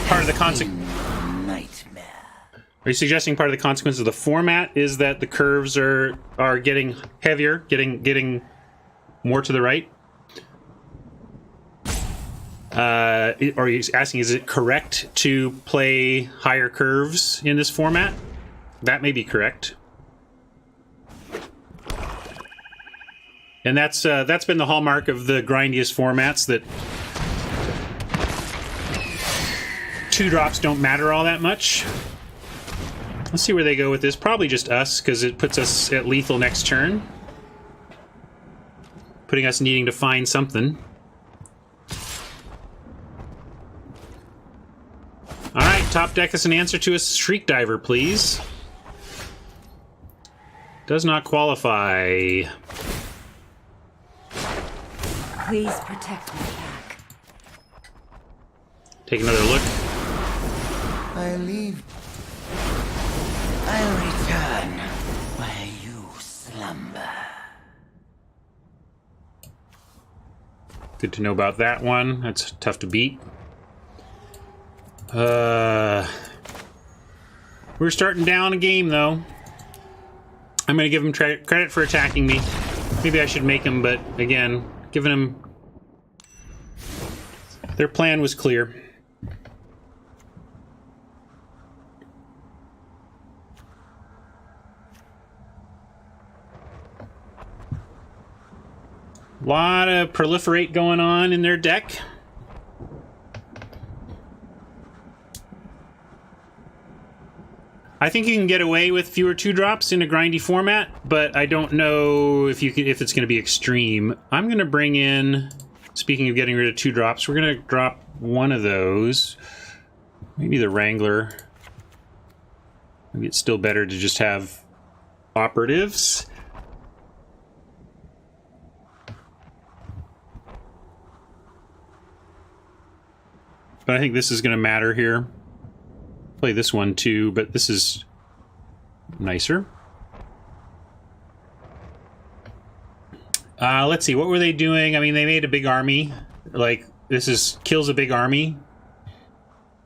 part of the consequence? nightmare. Are you suggesting part of the consequence of the format is that the curves are getting heavier, getting more to the right? Or are you asking, is it correct to play higher curves in this format? That may be correct. And that's been the hallmark of the grindiest formats, that 2 drops don't matter all that much. Let's see where they go with this. Probably just us, because it puts us at lethal next turn. Putting us needing to find something. Alright, top deck us an answer to a Shriek Diver, please. Does not qualify. Please protect me. take another look. I leave. I'll return where you slumber. Good to know about that one. That's tough to beat. We're starting down a game, though. I'm going to give them credit for attacking me. Maybe I should make them, but again, giving them... Their plan was clear. A lot of proliferate going on in their deck. I think you can get away with fewer 2-drops in a grindy format, but I don't know if it's going to be extreme. I'm going to bring in, speaking of getting rid of 2-drops, we're going to drop one of those. Maybe the Wrangler. Maybe it's still better to just have operatives. But I think this is going to matter here. Play this one too, but this is nicer. Let's see, what were they doing? I mean, they made a big army. Like, kills a big army.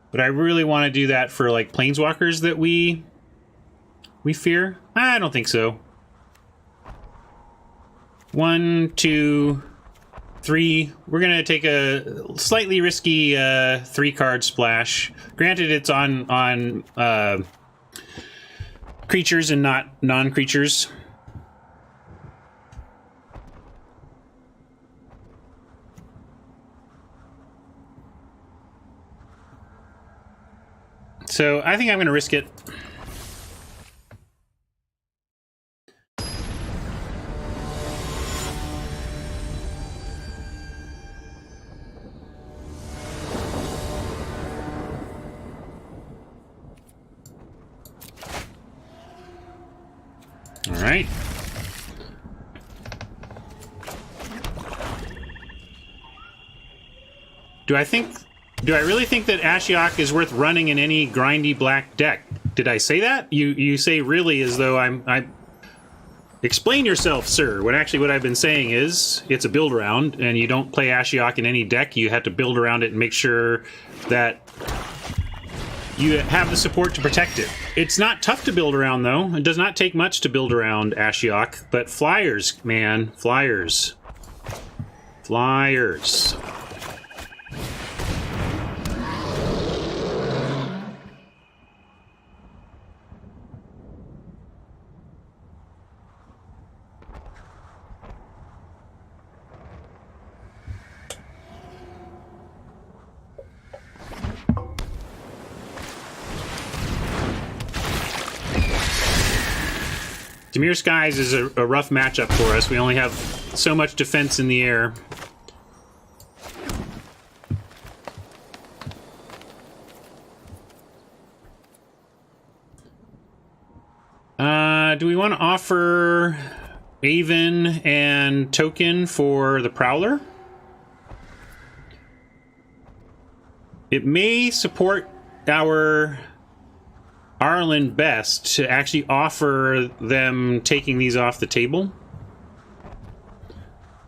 But I really want to do that for, like, planeswalkers that we fear? I don't think so. 1, 2, 3. We're going to take a slightly risky 3-card splash. Granted, it's on creatures and not non-creatures. So I think I'm going to risk it. All right. Do I really think that Ashiok is worth running in any grindy black deck? Did I say that? You say really as though I'm... Explain yourself, sir. What I've been saying is it's a build around, and you don't play Ashiok in any deck. You have to build around it and make sure that you have the support to protect it. It's not tough to build around, though. It does not take much to build around Ashiok, but flyers, man. Flyers. Flyers. Dimir Skies is a rough matchup for us. We only have so much defense in the air. Do we want to offer Aven and Token for the Prowler? It may support our Arlen best to actually offer them taking these off the table.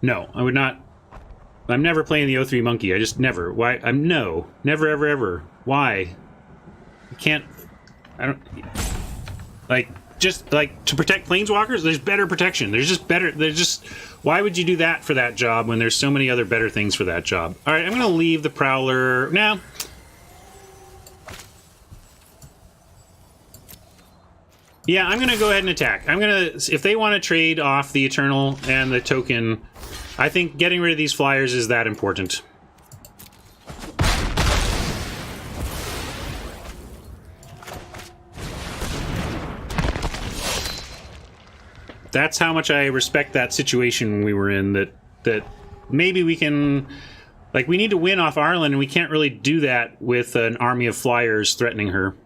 No, I would not. I'm never playing the O3 Monkey. I just never. Why? No. Never, ever, ever. Why? You can't. I don't. Like, just, like, to protect Planeswalkers, there's better protection. There's just better. There's just. Why would you do that for that job when there's so many other better things for that job? Alright, I'm going to leave the Prowler. Now. Yeah, I'm going to go ahead and attack. I'm going to... If they want to trade off the Eternal and the Token, I think getting rid of these flyers is that important. That's how much I respect that situation we were in, that maybe we can... Like, we need to win off Arlen, and we can't really do that with an army of flyers threatening her.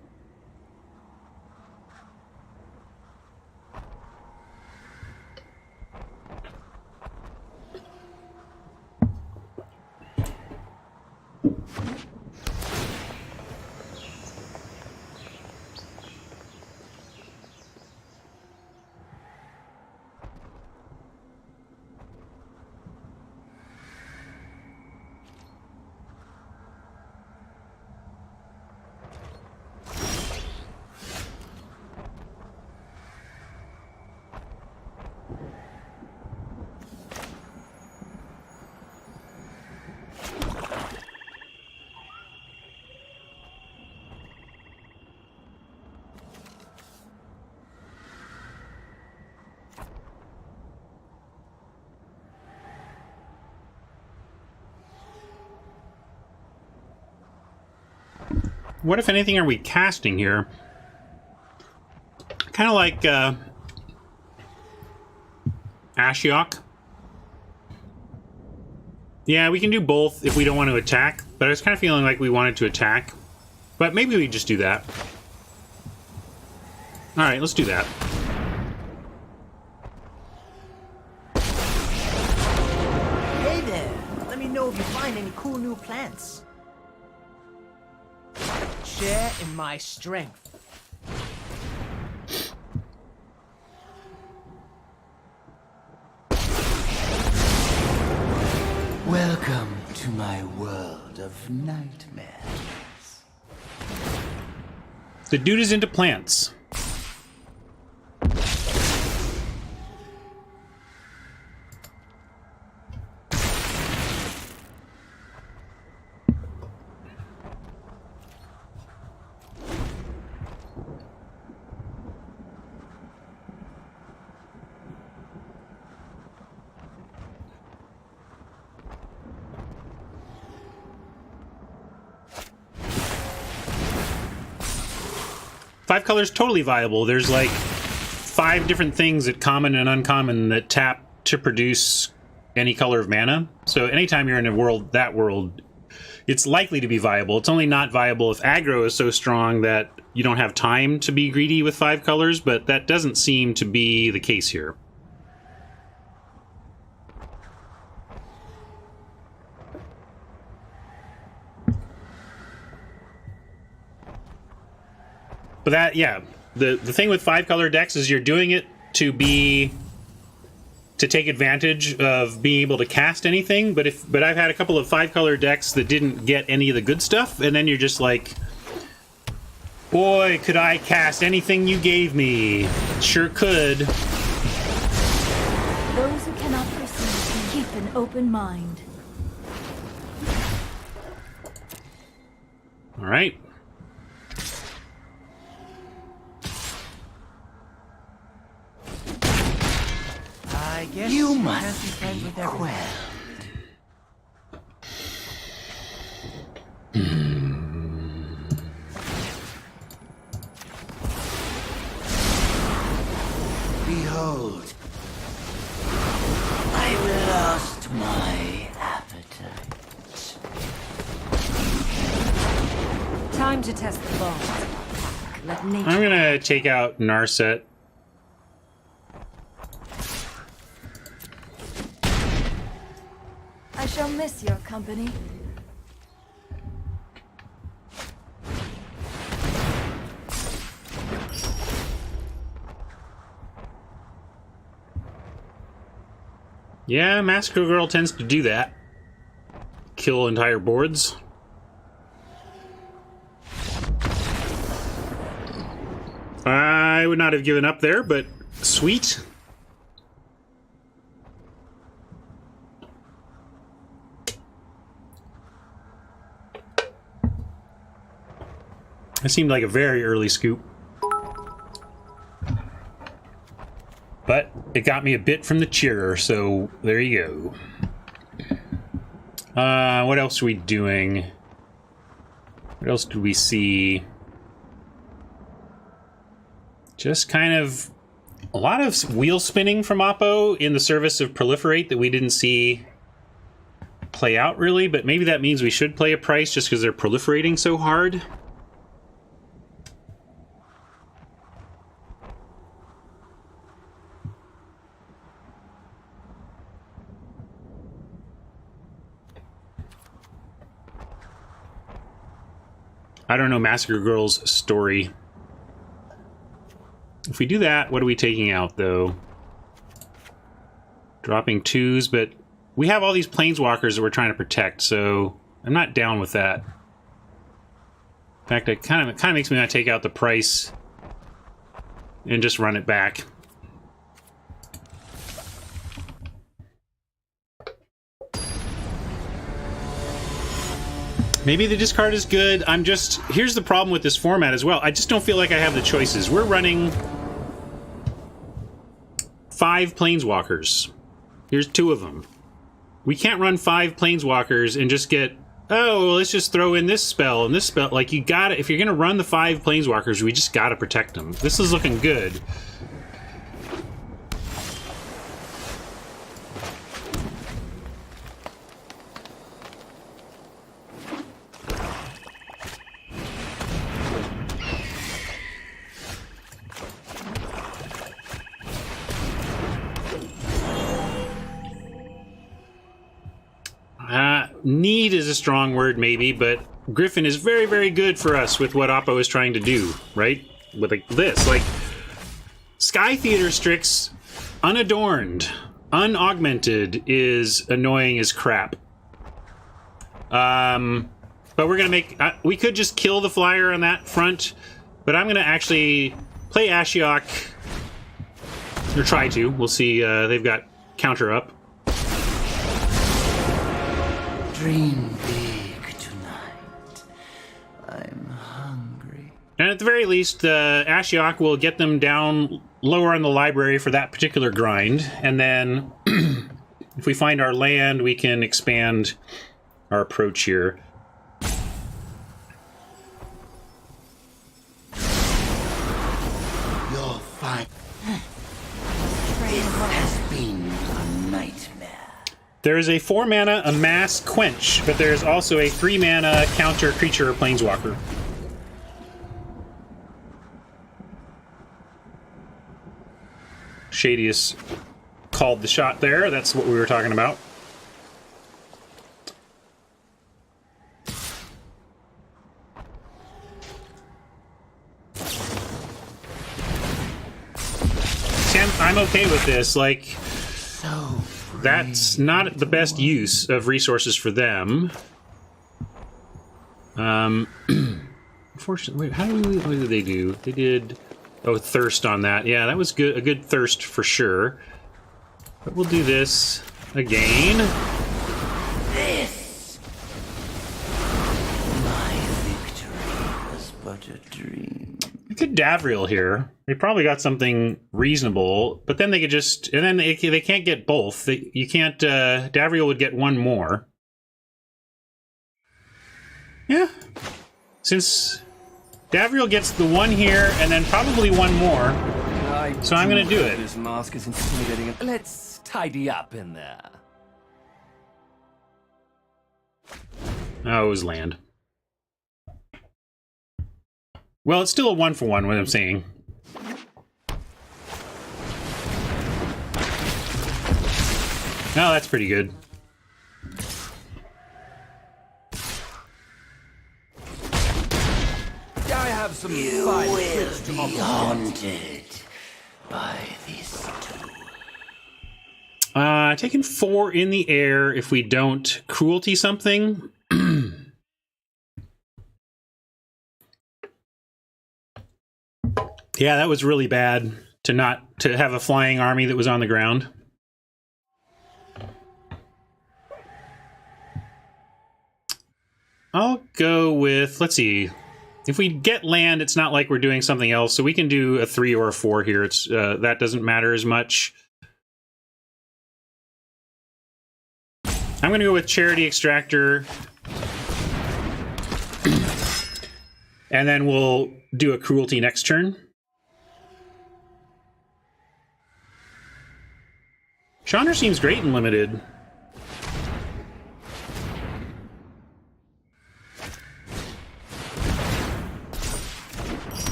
what, if anything, are we casting here? Kind of like Ashiok. Yeah, we can do both if we don't want to attack, but I was kind of feeling like we wanted to attack. But maybe we just do that. Alright, let's do that. Hey there. Let me know if you find any cool new plants. Share in my strength. Welcome to my world of nightmares. The dude is into plants. Five colors totally viable. There's like 5 different things at common and uncommon that tap to produce any color of mana. So anytime you're in a world, that world, it's likely to be viable. It's only not viable if aggro is so strong that you don't have time to be greedy with 5 colors, but that doesn't seem to be the case here. But that, yeah, the thing with 5 color decks is you're doing it to take advantage of being able to cast anything. But I've had a couple of 5 color decks that didn't get any of the good stuff, and then you're just like, boy, could I cast anything you gave me? Sure could. Those who cannot perceive keep an open mind. All right. I guess You can't must be friends be with everyone. Behold, I lost my appetite. Time to test the bonds. Let nature. I'm gonna take out Narset. I shall miss your company. Yeah, Massacre Girl tends to do that. Kill entire boards. I would not have given up there, but sweet. That seemed like a very early scoop. But it got me a bit from the cheerer, so there you go. What else are we doing? What else do we see? Just kind of a lot of wheel spinning from Oppo in the service of Proliferate that we didn't see play out really, but maybe that means we should play a price just because they're proliferating so hard. I don't know Massacre Girl's story. If we do that, what are we taking out, though? Dropping 2s, but we have all these Planeswalkers that we're trying to protect, so I'm not down with that. In fact, it kind of makes me want to take out the price and just run it back. Maybe the discard is good. Here's the problem with this format as well. I just don't feel like I have the choices. We're running 5 Planeswalkers. Here's 2 of them. We can't run 5 Planeswalkers and just get oh, well, let's just throw in this spell and this spell. Like, you gotta, if you're gonna run the 5 planeswalkers, we just gotta protect them. This is looking good. Need is a strong word, maybe, but Griffin is very, very good for us with what Oppo is trying to do, right? With like this, like Sky Theater Strix, unadorned, unaugmented is annoying as crap. But we're gonna make. We could just kill the flyer on that front, but I'm gonna actually play Ashiok, or try to. We'll see. They've got counter up. Dream big tonight. I'm hungry. And at the very least, Ashiok will get them down lower on the library for that particular grind. And then, if we find our land, we can expand our approach here. You'll find. This has been a nightmare. There is a 4-mana Amass Quench, but there's also a 3-mana counter creature planeswalker. Shadius called the shot there. That's what we were talking about. Sam, I'm okay with this. Like, So that's not the best use of resources for them. Unfortunately, wait, what did they do? They did, oh, thirst on that. Yeah, that was good. A good thirst for sure. But we'll do this again. this. My victory was but a dream. We could Davriel here. They probably got something reasonable, but then they could just, and then they can't get both. You can't, Davriel would get one more. Yeah. Since Davriel gets the one here, and then probably one more, so I'm gonna do it. This mask is intimidating. Let's tidy up in there. Oh, it was land. Well, it's still a 1-for-1, what I'm saying. Oh, that's pretty good. I have some You fine will tricks to be offer. haunted by this tool. Taking 4 in the air if we don't cruelty something. Yeah, that was really bad to have a flying army that was on the ground. I'll go with, let's see. If we get land, it's not like we're doing something else, so we can do a 3 or a 4 here. It's that doesn't matter as much. I'm going to go with Charity Extractor. And then we'll do a Cruelty next turn. Chandra seems great in Limited.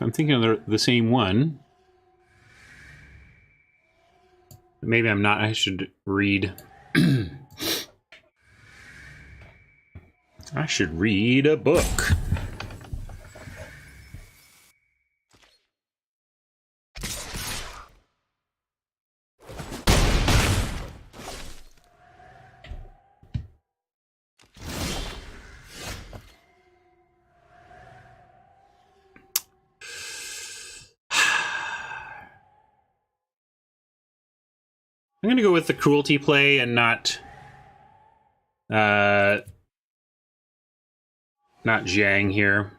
I'm thinking of the same one. Maybe I'm not. I should read. I should read a book. I'm going to go with the cruelty play and not Zhang here.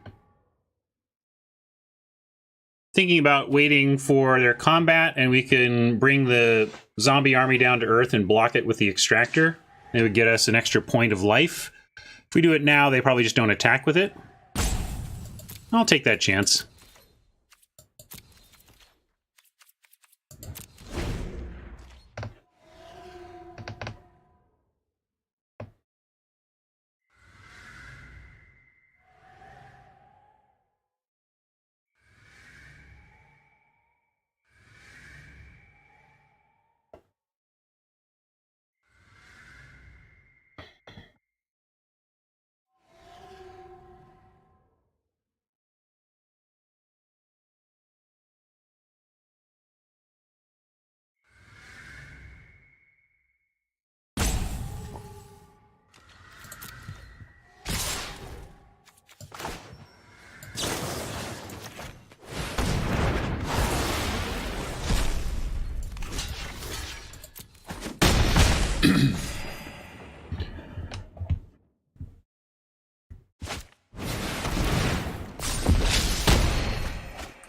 thinking about waiting for their combat, and we can bring the zombie army down to Earth and block it with the extractor. It would get us an extra point of life. If we do it now, they probably just don't attack with it. I'll take that chance.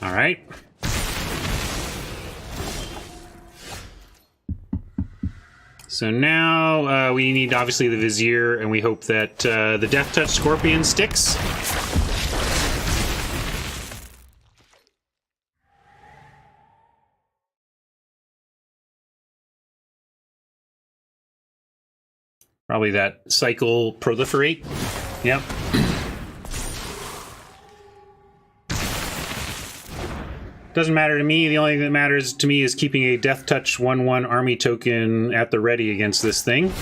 All right. So now we need, obviously, the Vizier, and we hope that the Death Touch Scorpion sticks. Probably that cycle proliferate. Yep. Doesn't matter to me. The only thing that matters to me is keeping a Death Touch 1/1 army token at the ready against this thing.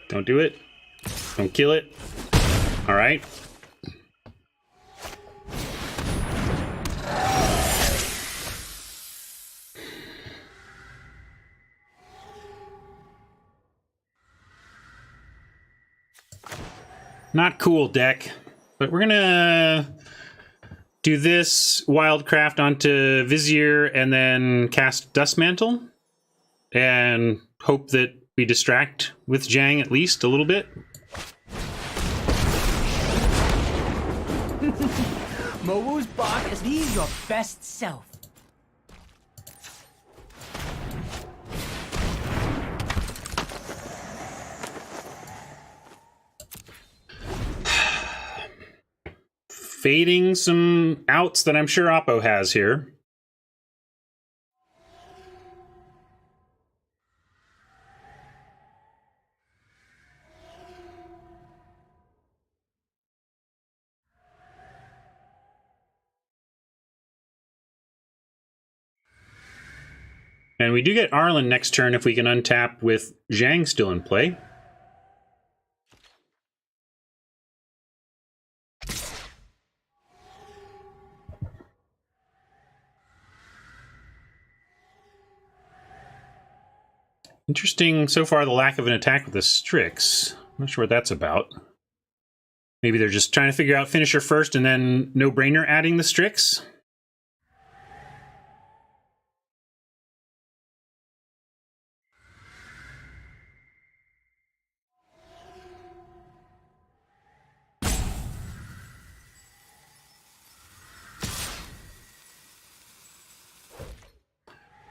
Don't do it. Don't kill it. All right. Not cool, deck. But we're gonna do this Wildcraft onto Vizier and then cast Dust Mantle. And hope that we distract with Zhang at least a little bit. Mowo's bark is be your best self. Fading some outs that I'm sure Oppo has here. And we do get Arlen next turn if we can untap with Zhang still in play. Interesting so far, the lack of an attack with the Strix. I'm not sure what that's about. Maybe they're just trying to figure out finisher first and then no-brainer adding the Strix.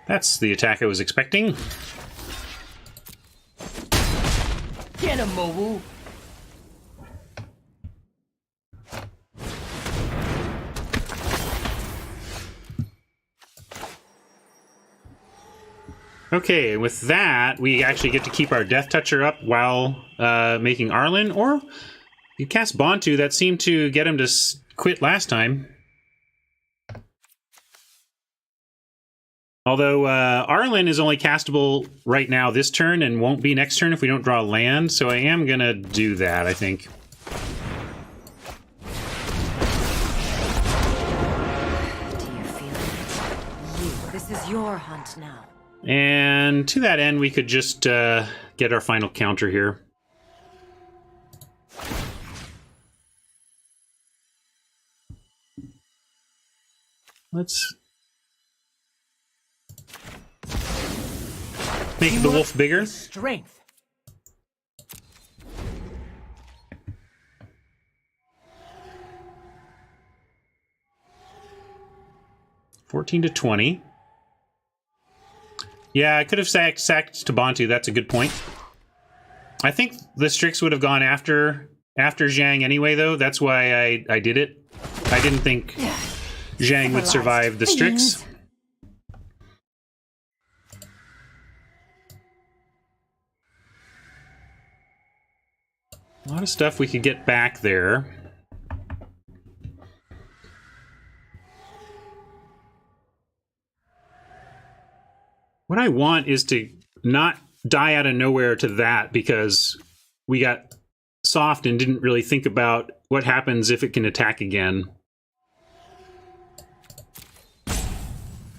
That's the attack I was expecting. Get him, Mowo. Okay, with that, we actually get to keep our Death Toucher up while making Arlen, or you cast Bontu. That seemed to get him to quit last time. Although Arlen is only castable right now this turn and won't be next turn if we don't draw land, so I am going to do that, I think. Do you feel it? You. This is your hunt now. And to that end, we could just get our final counter here. Let's... Make the wolf bigger. Strength. 14 to 20. Yeah, I could have sacked to Bontu. That's a good point. I think the Strix would have gone after Zhang anyway, though. That's why I did it. I didn't think Zhang would survive the Strix. A lot of stuff we could get back there. What I want is to not die out of nowhere to that, because we got soft and didn't really think about what happens if it can attack again.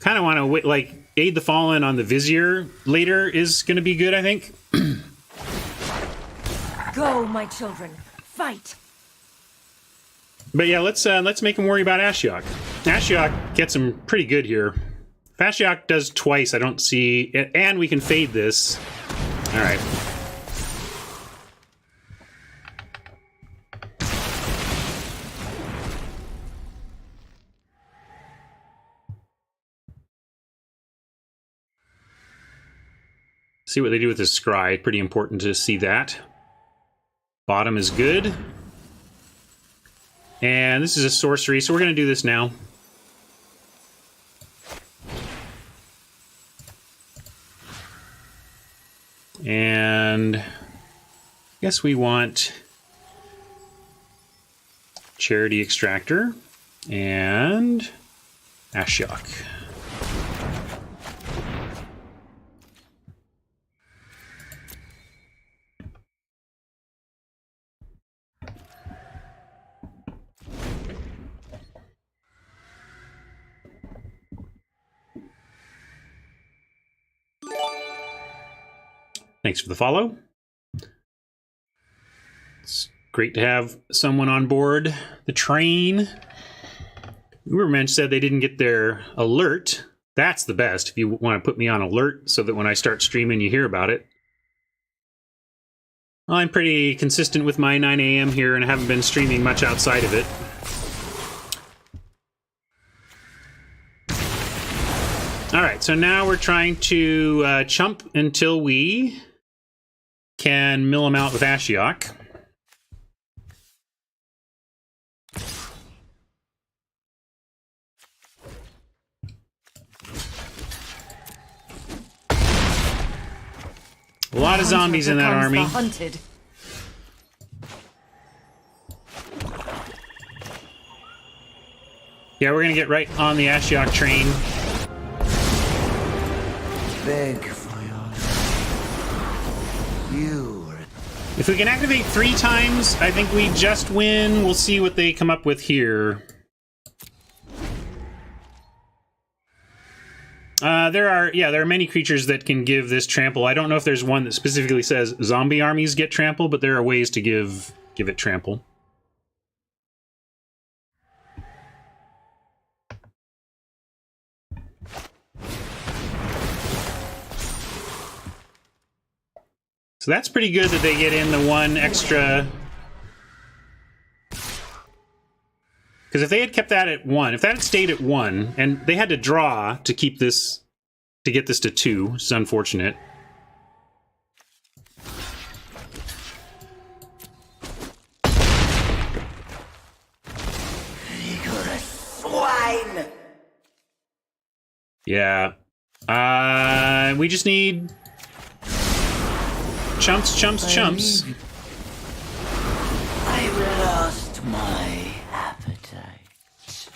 Kind of want to like aid the fallen on the Vizier later is going to be good, I think. Go, my children, fight. But yeah, let's make him worry about Ashiok. Ashiok gets him pretty good here. If Ashiok does twice, I don't see it, and we can fade this. All right. See what they do with this scry. Pretty important to see that. Bottom is good. And this is a sorcery, so we're going to do this now. And I guess we want Charity Extractor and Ashiok. Thanks for the follow. It's great to have someone on board the train. Ubermensch said they didn't get their alert. That's the best, if you want to put me on alert so that when I start streaming you hear about it. Well, I'm pretty consistent with my 9 a.m. here and I haven't been streaming much outside of it. Alright, so now we're trying to chump until we can mill him out with Ashiok. A lot of zombies in that army. Hunted. Yeah, we're gonna get right on the Ashiok train. Beg for your life. If we can activate 3 times, I think we just win. We'll see what they come up with here. There are many creatures that can give this trample. I don't know if there's one that specifically says zombie armies get trample, but there are ways to give it trample. So that's pretty good that they get in the 1 extra. Because if they had kept that at 1, if that had stayed at 1, and they had to draw to keep this, to get this to 2, which is unfortunate. Swine! Yeah. We just need chumps, chumps, chumps. I've lost my appetite.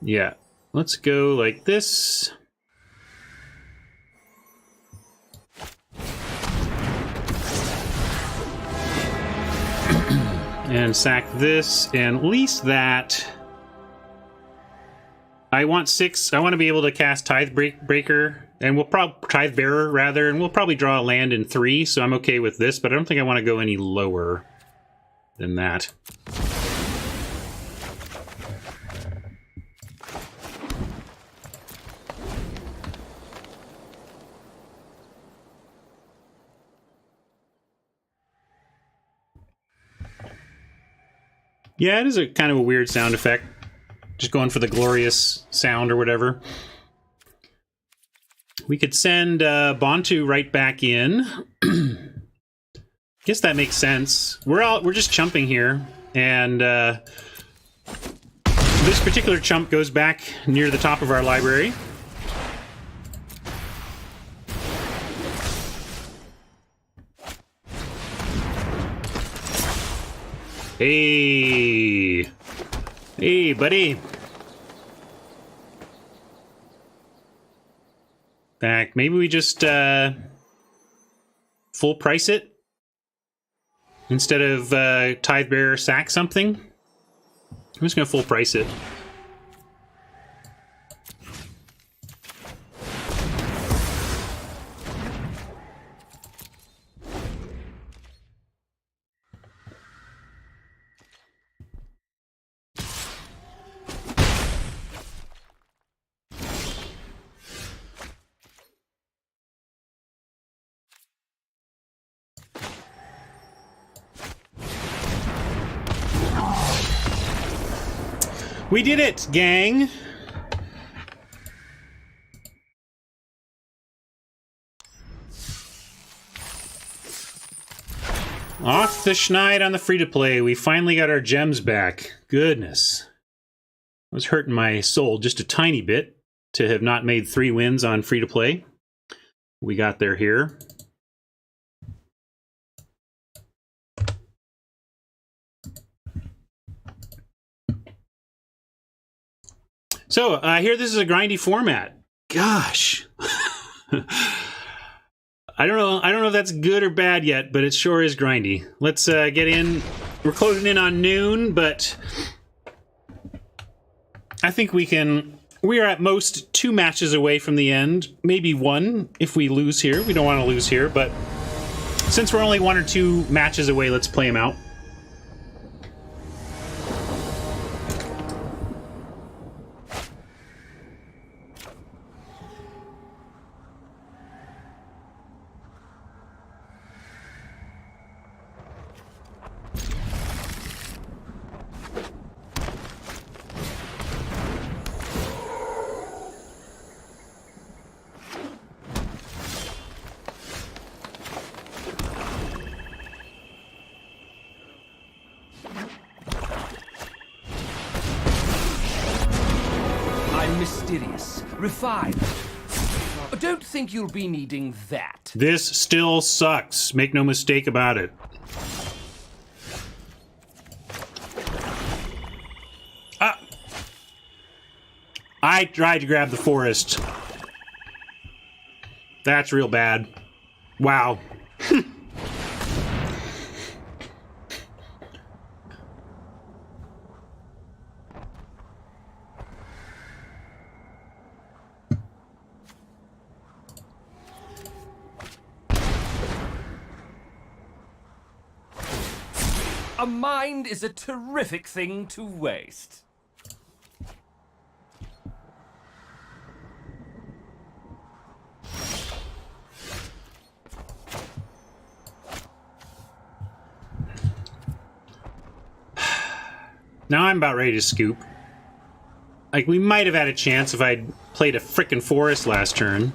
Yeah. Let's go like this. And sack this, and lease that. I want 6. I want to be able to cast Tithe Breaker, and we'll probably Tithe Bearer rather, and we'll probably draw a land in 3. So I'm okay with this, but I don't think I want to go any lower than that. Yeah, it is a kind of a weird sound effect. Just going for the glorious sound or whatever. We could send Bontu right back in. Guess that makes sense. We're just chumping here, and this particular chump goes back near the top of our library. Hey! Hey, buddy! Back. Maybe we just full price it instead of tithe bearer sack something. I'm just gonna full price it. We did it, gang! Off the schneid on the free-to-play. We finally got our gems back. Goodness. I was hurting my soul just a tiny bit to have not made 3 wins on free-to-play. We got there here. So, I hear this is a grindy format. Gosh. I don't know if that's good or bad yet, but it sure is grindy. Let's get in. We're closing in on noon, but I think we are at most 2 matches away from the end. Maybe 1 if we lose here. We don't want to lose here, but since we're only 1 or 2 matches away, let's play them out. Mysterious, refined. Don't think you'll be needing that. This still sucks. Make no mistake about it. I tried to grab the forest. That's real bad. Wow. A mind is a terrific thing to waste. Now I'm about ready to scoop. Like, we might have had a chance if I'd played a frickin' forest last turn.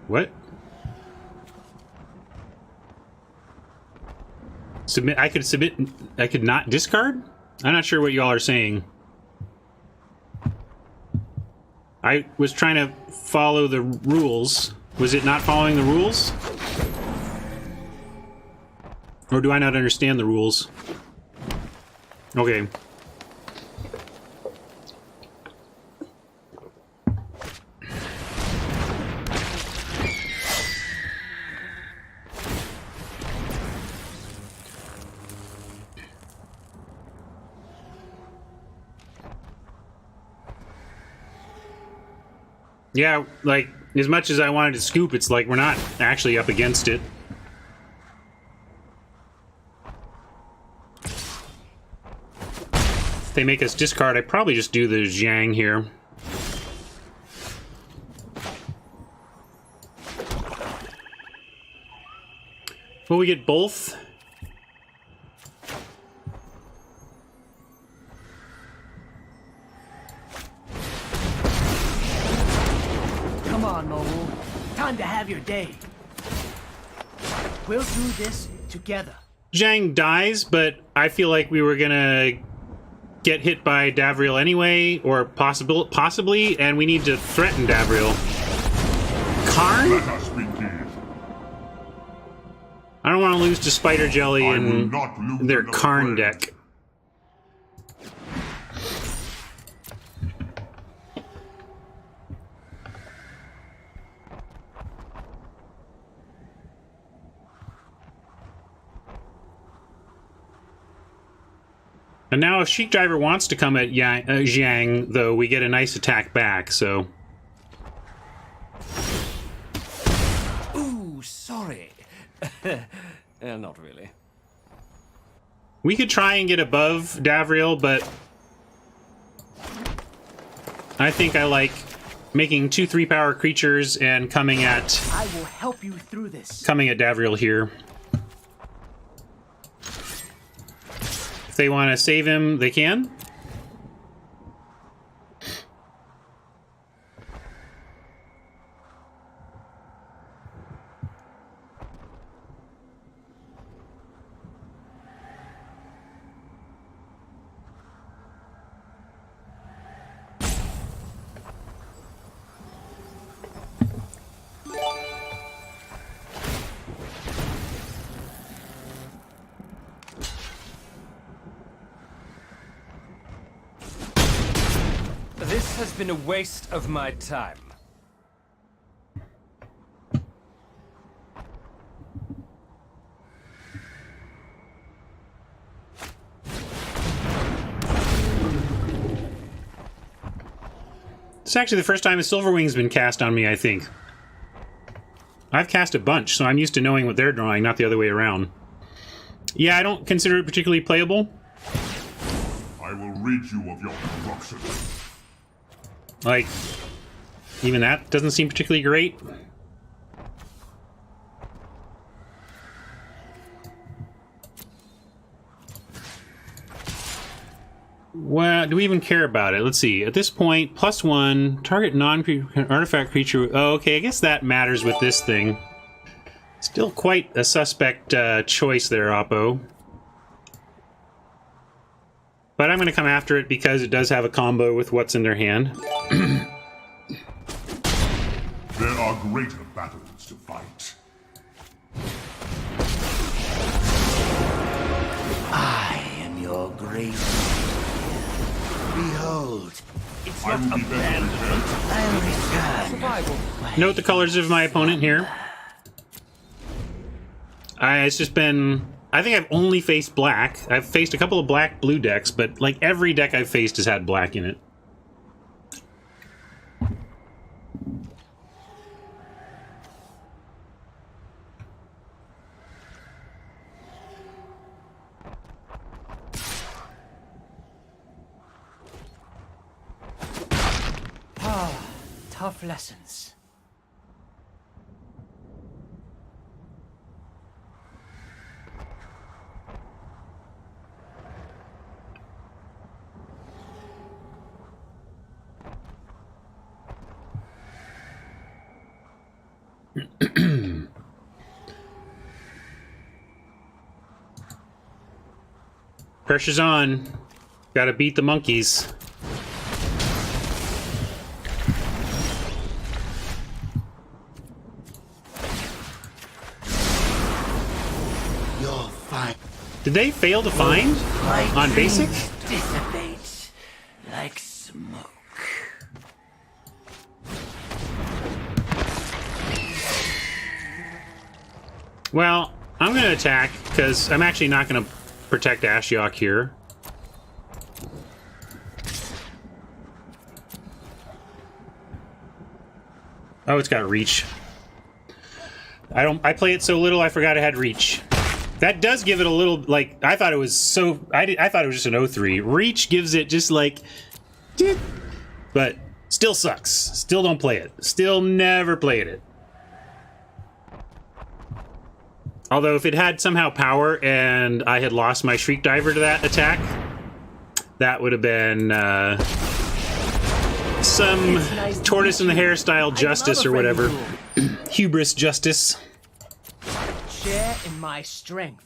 What? Submit? I could submit. I could not discard? I'm not sure what y'all are saying. I was trying to follow the rules. Was it not following the rules? Or do I not understand the rules? Okay. Yeah, like, as much as I wanted to scoop, it's like we're not actually up against it. If they make us discard, I probably just do the Zhang here. Will we get both? Come on, Mole. Time to have your day. We'll do this together. Zhang dies, but I feel like we were gonna get hit by Davriel anyway, or possibly, and we need to threaten Davriel. Karn? Let us begin. I don't want to lose to Spider Jelly I will and not lose their another Karn friend. deck. And now if Sheik Driver wants to come at Jiang, though, we get a nice attack back, so... Ooh, sorry. Not really. We could try and get above Davriel, but... I think I like making 2 3-power creatures and coming at I will help you through this. Davriel here. If they want to save him, they can. This has been a waste of my time. It's actually the first time a Silverwing's been cast on me, I think. I've cast a bunch, so I'm used to knowing what they're drawing, not the other way around. Yeah, I don't consider it particularly playable. I will rid you of your corruption. Like, even that doesn't seem particularly great. Well, do we even care about it? Let's see. At this point, +1, target non-artifact creature. Oh, okay, I guess that matters with this thing. Still quite a suspect choice there, Oppo. But I'm going to come after it because it does have a combo with what's in their hand. There are greater battles to fight. I am your great. Behold, It's I not will be better abandonment. I return. Survival. Note the colors of my opponent here. It's just been... I think I've only faced black. I've faced a couple of black-blue decks, but like every deck I've faced has had black in it. Tough lessons. Pressure's on. Gotta beat the monkeys. You'll find Did they fail to find my on basic? dreams dissipate like smoke. Well, I'm gonna attack because I'm actually not gonna protect Ashiok here. Oh, it's got reach. I play it so little I forgot it had reach. That does give it a little, like, I thought it was so, I thought it was just an 0-3. Reach gives it just like, but still sucks. Still don't play it. Still never played it. Although if it had somehow power and I had lost my Shriek Diver to that attack, that would have been some tortoise in the hairstyle justice or whatever. Hubris justice. Share in my strength.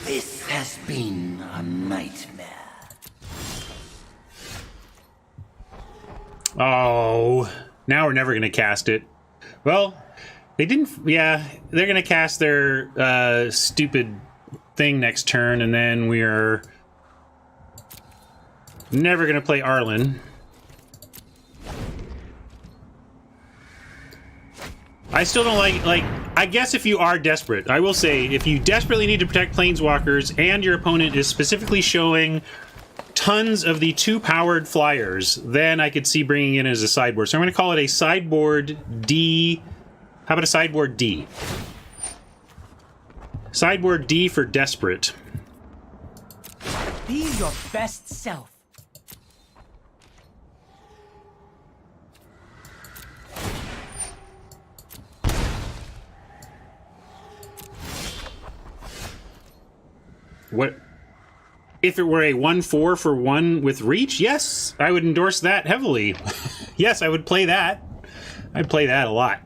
This has been a nightmare. Oh, now we're never going to cast it. Well, they didn't... Yeah, they're going to cast their stupid thing next turn, and then we're never going to play Arlen. I still don't like... I guess if you are desperate, I will say, if you desperately need to protect Planeswalkers and your opponent is specifically showing tons of the 2-powered flyers, then I could see bringing it as a sideboard. So I'm going to call it a sideboard D. How about a sideboard D? Sideboard D for desperate. Be your best self. What? If it were a 1/4 for 1 with reach, yes, I would endorse that heavily. Yes, I would play that. I'd play that a lot.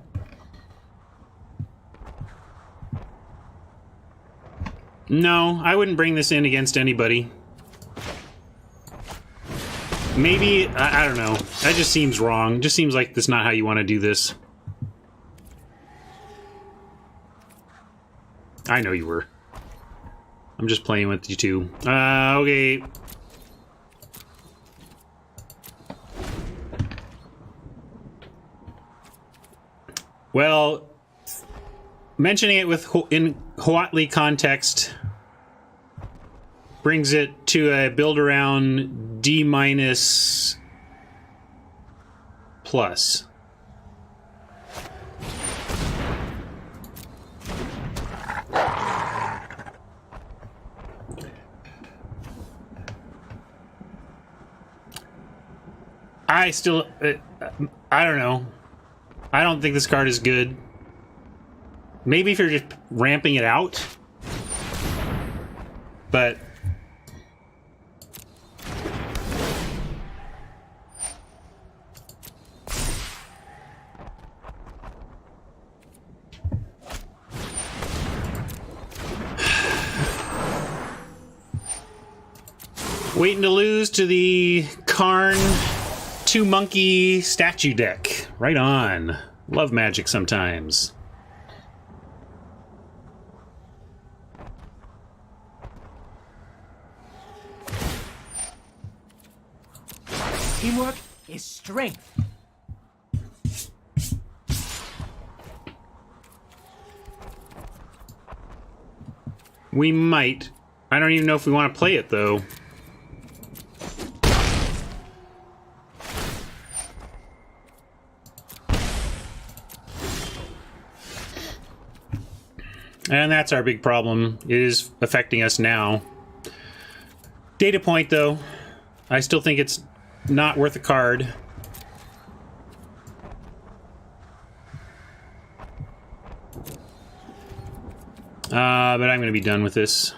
No, I wouldn't bring this in against anybody. Maybe, I don't know. That just seems wrong. It just seems like that's not how you want to do this. I know you were. I'm just playing with you two. Okay. Well, mentioning it with in Huatli context brings it to a build around D- plus. I still, I don't know. I don't think this card is good. Maybe if you're just ramping it out. But waiting to lose to the Karn 2-monkey statue deck. Right on. Love Magic sometimes. Teamwork is strength. We might. I don't even know if we want to play it, though. And that's our big problem. It is affecting us now. Data point, though. I still think it's not worth a card. But I'm going to be done with this.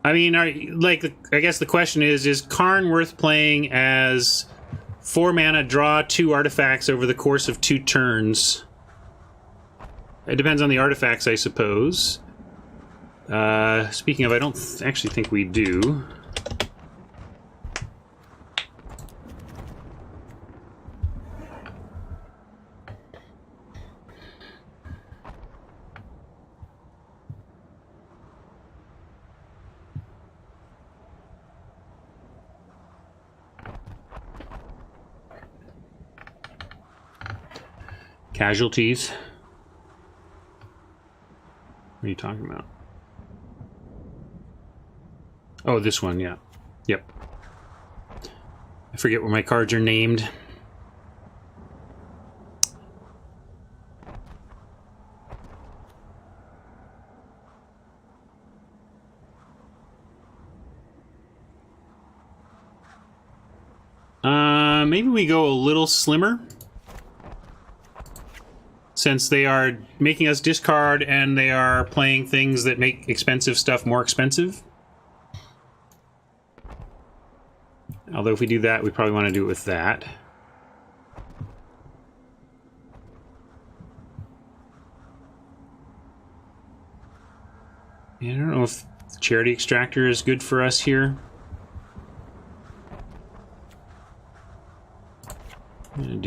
I mean, I guess the question is Karn worth playing as 4 mana, draw 2 artifacts over the course of 2 turns? It depends on the artifacts, I suppose. Speaking of, I don't actually think we do. Casualties. What are you talking about? Oh, this one, yeah. Yep. I forget what my cards are named. Maybe we go a little slimmer. Since they are making us discard and they are playing things that make expensive stuff more expensive. Although if we do that, we probably want to do it with that. Yeah, I don't know if the Charity Extractor is good for us here. I'm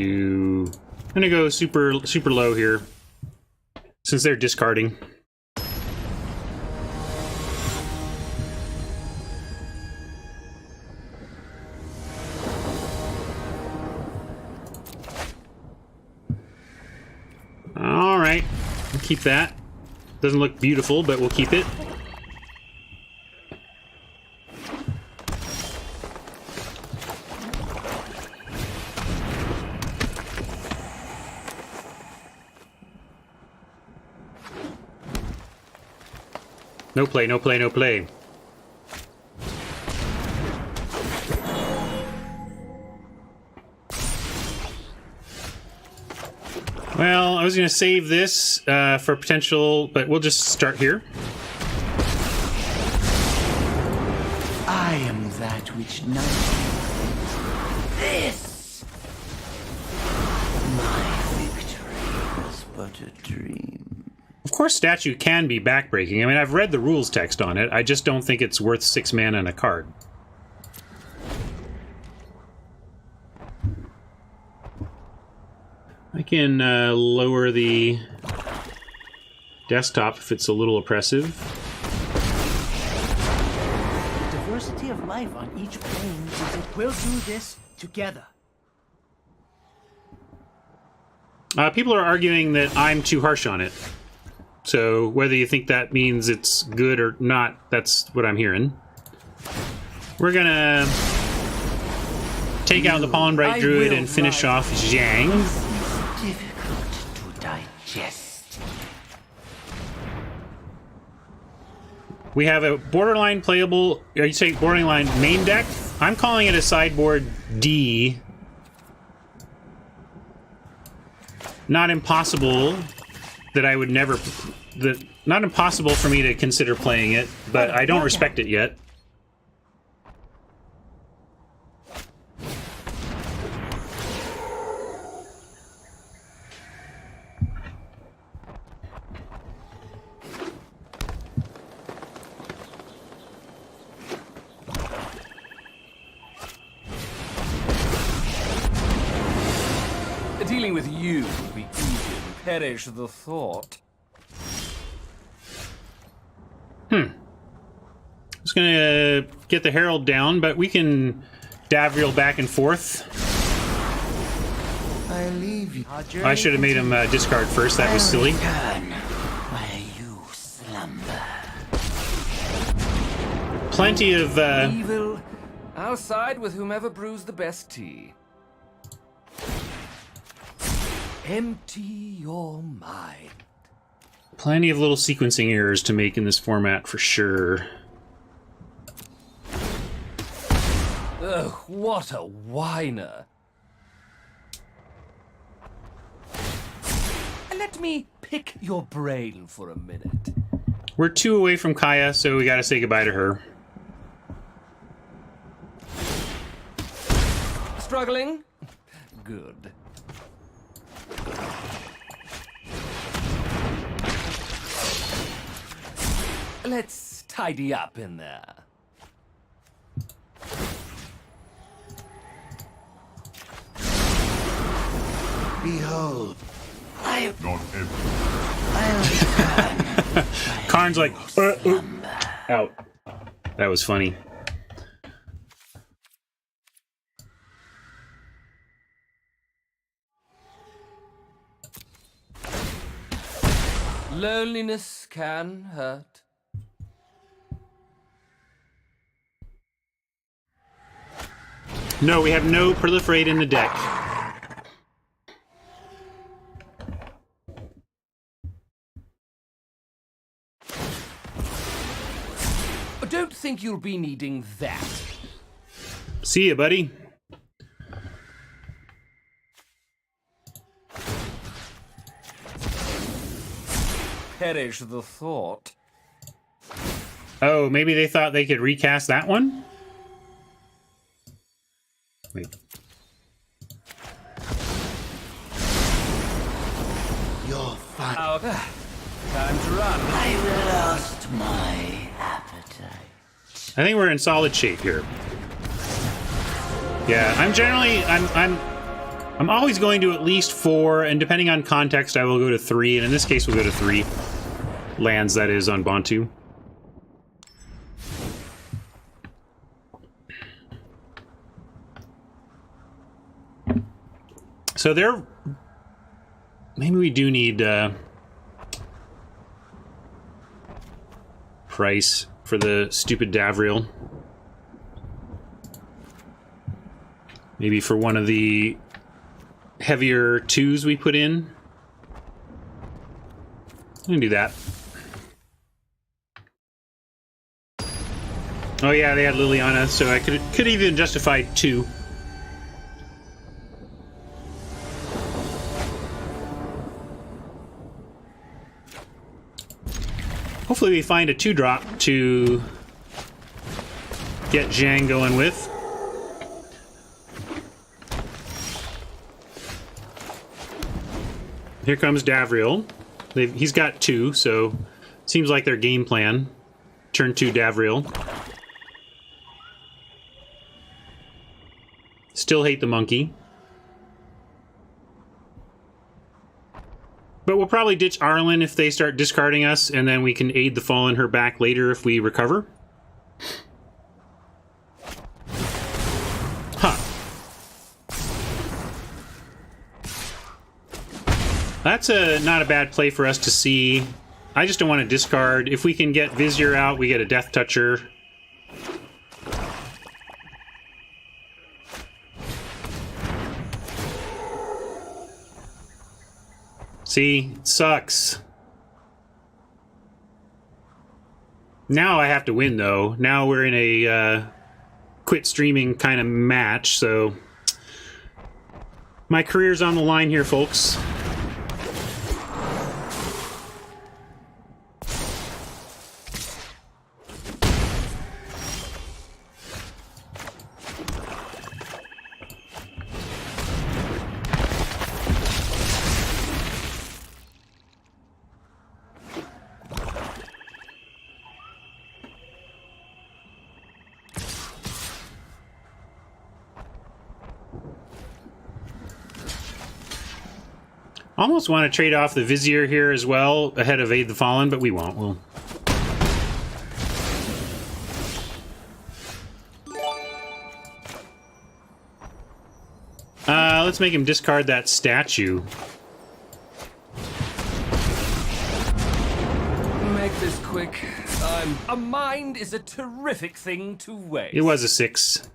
gonna go super low here, since they're discarding. All right, we'll keep that. Doesn't look beautiful, but we'll keep it. No play, no play, no play. Well, I was going to save this for potential, but we'll just start here. I am that which nightmares. This! My victory was but a dream. Of course, statue can be backbreaking. I mean, I've read the rules text on it. I just don't think it's worth 6 mana and a card. I can lower the desktop if it's a little oppressive. The diversity of life on each plane is that we'll do this together. People are arguing that I'm too harsh on it. So whether you think that means it's good or not, that's what I'm hearing. We're gonna take out the Pollen Bright Druid and finish off Zhang. Difficult to digest. We have a borderline playable, or you say borderline main deck? I'm calling it a sideboard D. Not impossible that I would never... not impossible for me to consider playing it, but I don't respect it yet. Dealing with you would be easy to perish the thought. Just gonna get the Herald down, but we can Davriel back and forth. I leave you. I should have made him discard first. That was silly. Return where you slumber. Plenty of Evil. I'll side with whomever brews the best tea. Empty your mind. plenty of little sequencing errors to make in this format for sure. Ugh, what a whiner. Let me pick your brain for a minute. We're 2 away from Kaya, so we gotta say goodbye to her. Struggling? Good. Let's tidy up in there. Behold, I Not ever. Karn's like, out. That was funny. Loneliness can hurt. No, we have no proliferate in the deck. Don't think you'll be needing that. See ya, buddy. perish the thought. Oh, maybe they thought they could recast that one? Wait. You're fine. Time to run. I lost my appetite. I think we're in solid shape here. Yeah, I'm always going to at least 4, and depending on context, I will go to 3, and in this case, we'll go to 3 lands, that is, on Bontu. So there... Maybe we do need, price for the stupid Davriel. Maybe for one of the heavier 2s we put in. I'm gonna do that. Oh yeah, they had Liliana, so I could even justify 2. Hopefully we find a 2-drop to get Zhang going with. Here comes Davriel. He's got 2, so seems like their game plan. Turn 2 Davriel. Still hate the monkey. But we'll probably ditch Arlen if they start discarding us, and then we can aid the Fallen her back later if we recover. Huh. That's not a bad play for us to see. I just don't want to discard. If we can get Vizier out, we get a Death Toucher. See, it sucks. Now I have to win, though. Now we're in a quit streaming kind of match, so my career's on the line here, folks. Almost want to trade off the Vizier here as well, ahead of Aid the Fallen, but we won't. We'll... let's make him discard that statue. Make this quick. A mind is a terrific thing to waste. It was a 6.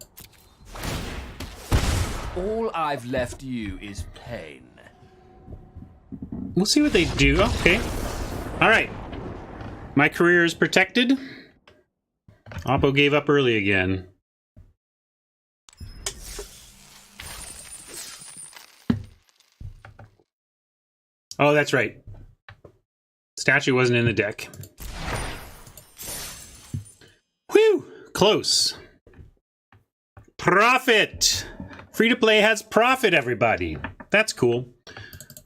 All I've left you is pain. We'll see what they do. Okay. Alright. My career is protected. Oppo gave up early again. Oh, that's right. Statue wasn't in the deck. Whew! Close. Profit! Free-to-play has profit, everybody. That's cool.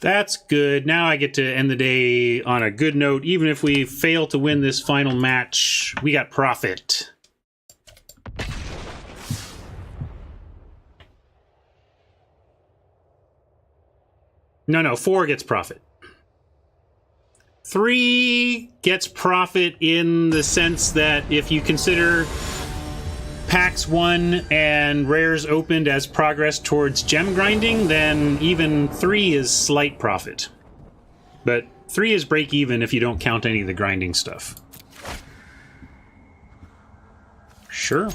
That's good. Now I get to end the day on a good note. Even if we fail to win this final match, we got profit. No, 4 gets profit. 3 gets profit in the sense that if you consider packs won and rares opened as progress towards gem grinding, then even 3 is slight profit. But 3 is break even if you don't count any of the grinding stuff. Sure.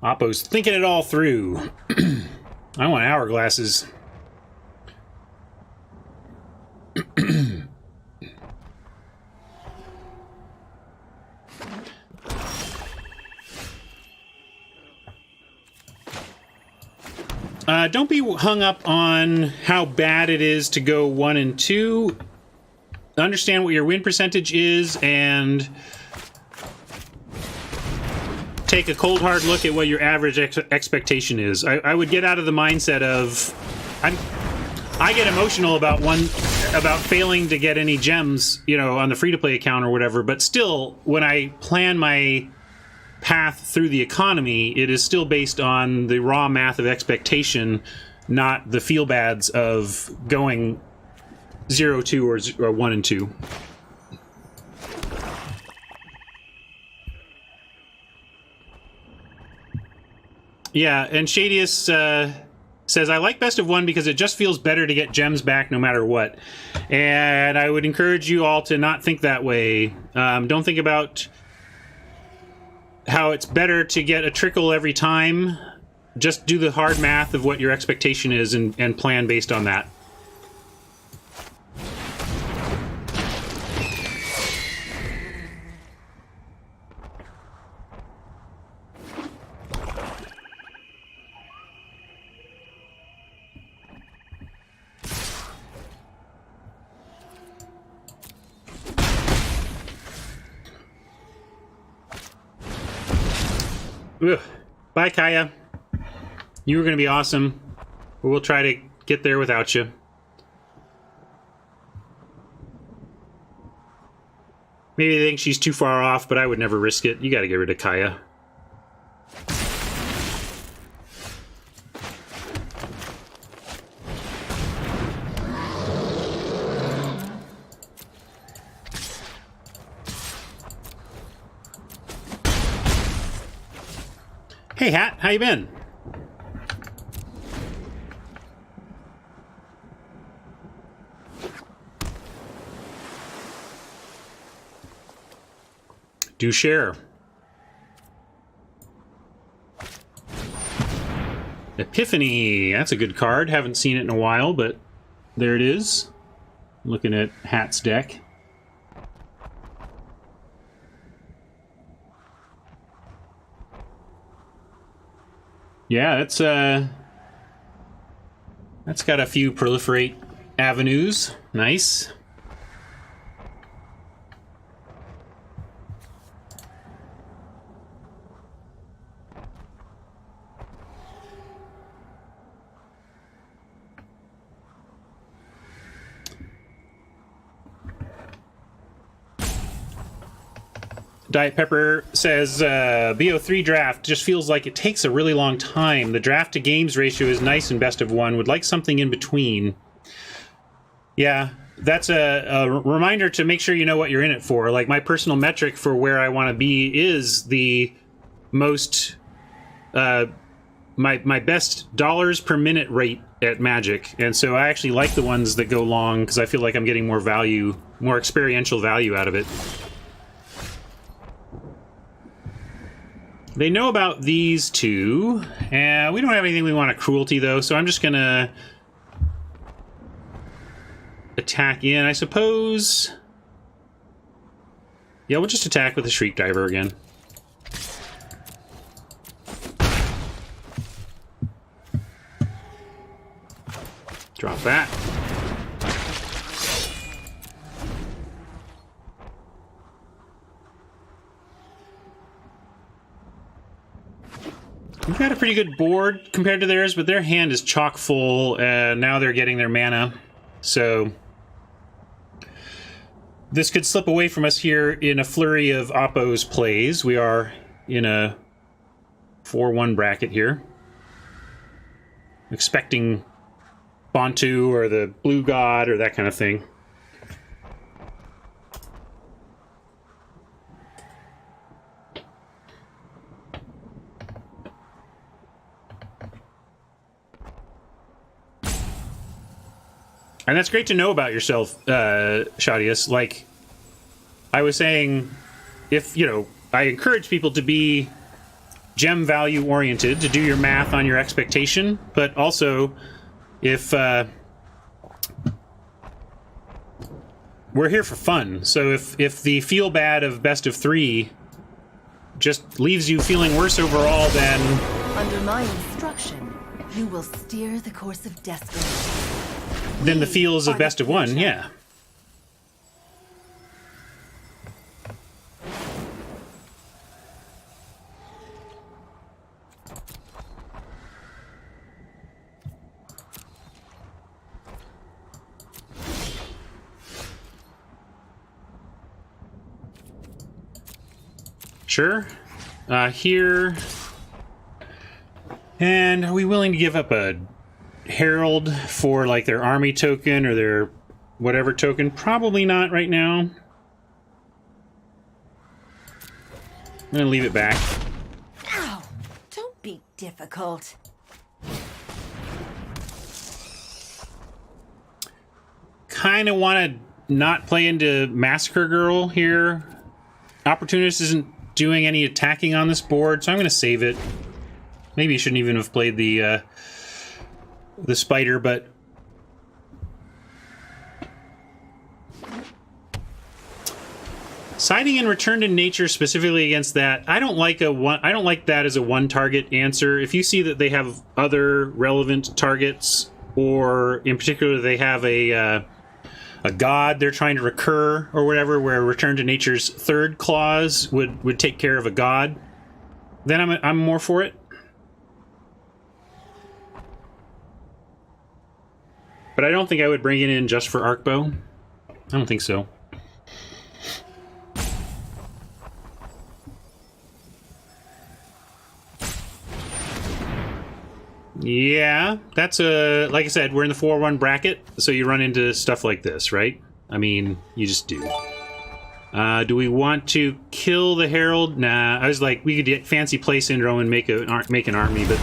Oppo's thinking it all through. I want hourglasses. Don't be hung up on how bad it is to go 1 and 2. Understand what your win percentage is and take a cold hard look at what your average expectation is. I would get out of the mindset of I get emotional about failing to get any gems, you know, on the free-to-play account or whatever, but still when I plan my path through the economy, it is still based on the raw math of expectation, not the feel bads of going 0-2 or 1 and 2. Yeah, and Shadius says, I like Best of 1 because it just feels better to get gems back no matter what. And I would encourage you all to not think that way. Don't think about how it's better to get a trickle every time. Just do the hard math of what your expectation is and plan based on that. Ugh. Bye, Kaya. You were going to be awesome. But we'll try to get there without you. Maybe they think she's too far off, but I would never risk it. You got to get rid of Kaya. Hey, Hat, how you been? Do share. Epiphany, that's a good card. Haven't seen it in a while, but there it is. Looking at Hat's deck. Yeah, that's got a few proliferate avenues. Nice. Diet Pepper says, Bo3 draft just feels like it takes a really long time. The draft to games ratio is nice in Best of 1. Would like something in between. Yeah, that's a reminder to make sure you know what you're in it for. Like, my personal metric for where I want to be is the most, my best dollars per minute rate at Magic. And so I actually like the ones that go long because I feel like I'm getting more value, more experiential value out of it. They know about these two. We don't have anything we want to cruelty, though, so I'm just going to attack in, I suppose. Yeah, we'll just attack with the Shriek Diver again. Drop that. We've got a pretty good board compared to theirs, but their hand is chock full, and now they're getting their mana. So this could slip away from us here in a flurry of Oppo's plays. We are in a 4-1 bracket here. Expecting Bontu or the Blue God or that kind of thing. And that's great to know about yourself, Shadius. Like, I was saying, if, you know, I encourage people to be gem value oriented to do your math on your expectation, but also if we're here for fun. So if the feel bad of best of 3 just leaves you feeling worse overall than... Under my instruction, you will steer the course of destiny. Than the feels of best of 1, yeah. Sure. Here. And are we willing to give up a Herald for like their army token or their whatever token? Probably not right now. I'm gonna leave it back. Ow! Don't be difficult. Kind of want to not play into Massacre Girl here. Opportunist isn't doing any attacking on this board, so I'm going to save it. Maybe you shouldn't even have played the spider, but siding in Return to Nature specifically against that, I don't like that as a one target answer. If you see that they have other relevant targets, or in particular they have a god they're trying to recur or whatever, where Return to Nature's third clause would take care of a god, then I'm more for it. But I don't think I would bring it in just for Arcbow. I don't think so. Yeah, that's like I said, we're in the 4-1 bracket, so you run into stuff like this, right? I mean, you just do. Do we want to kill the Herald? Nah, I was like, we could get fancy play syndrome and make an army, but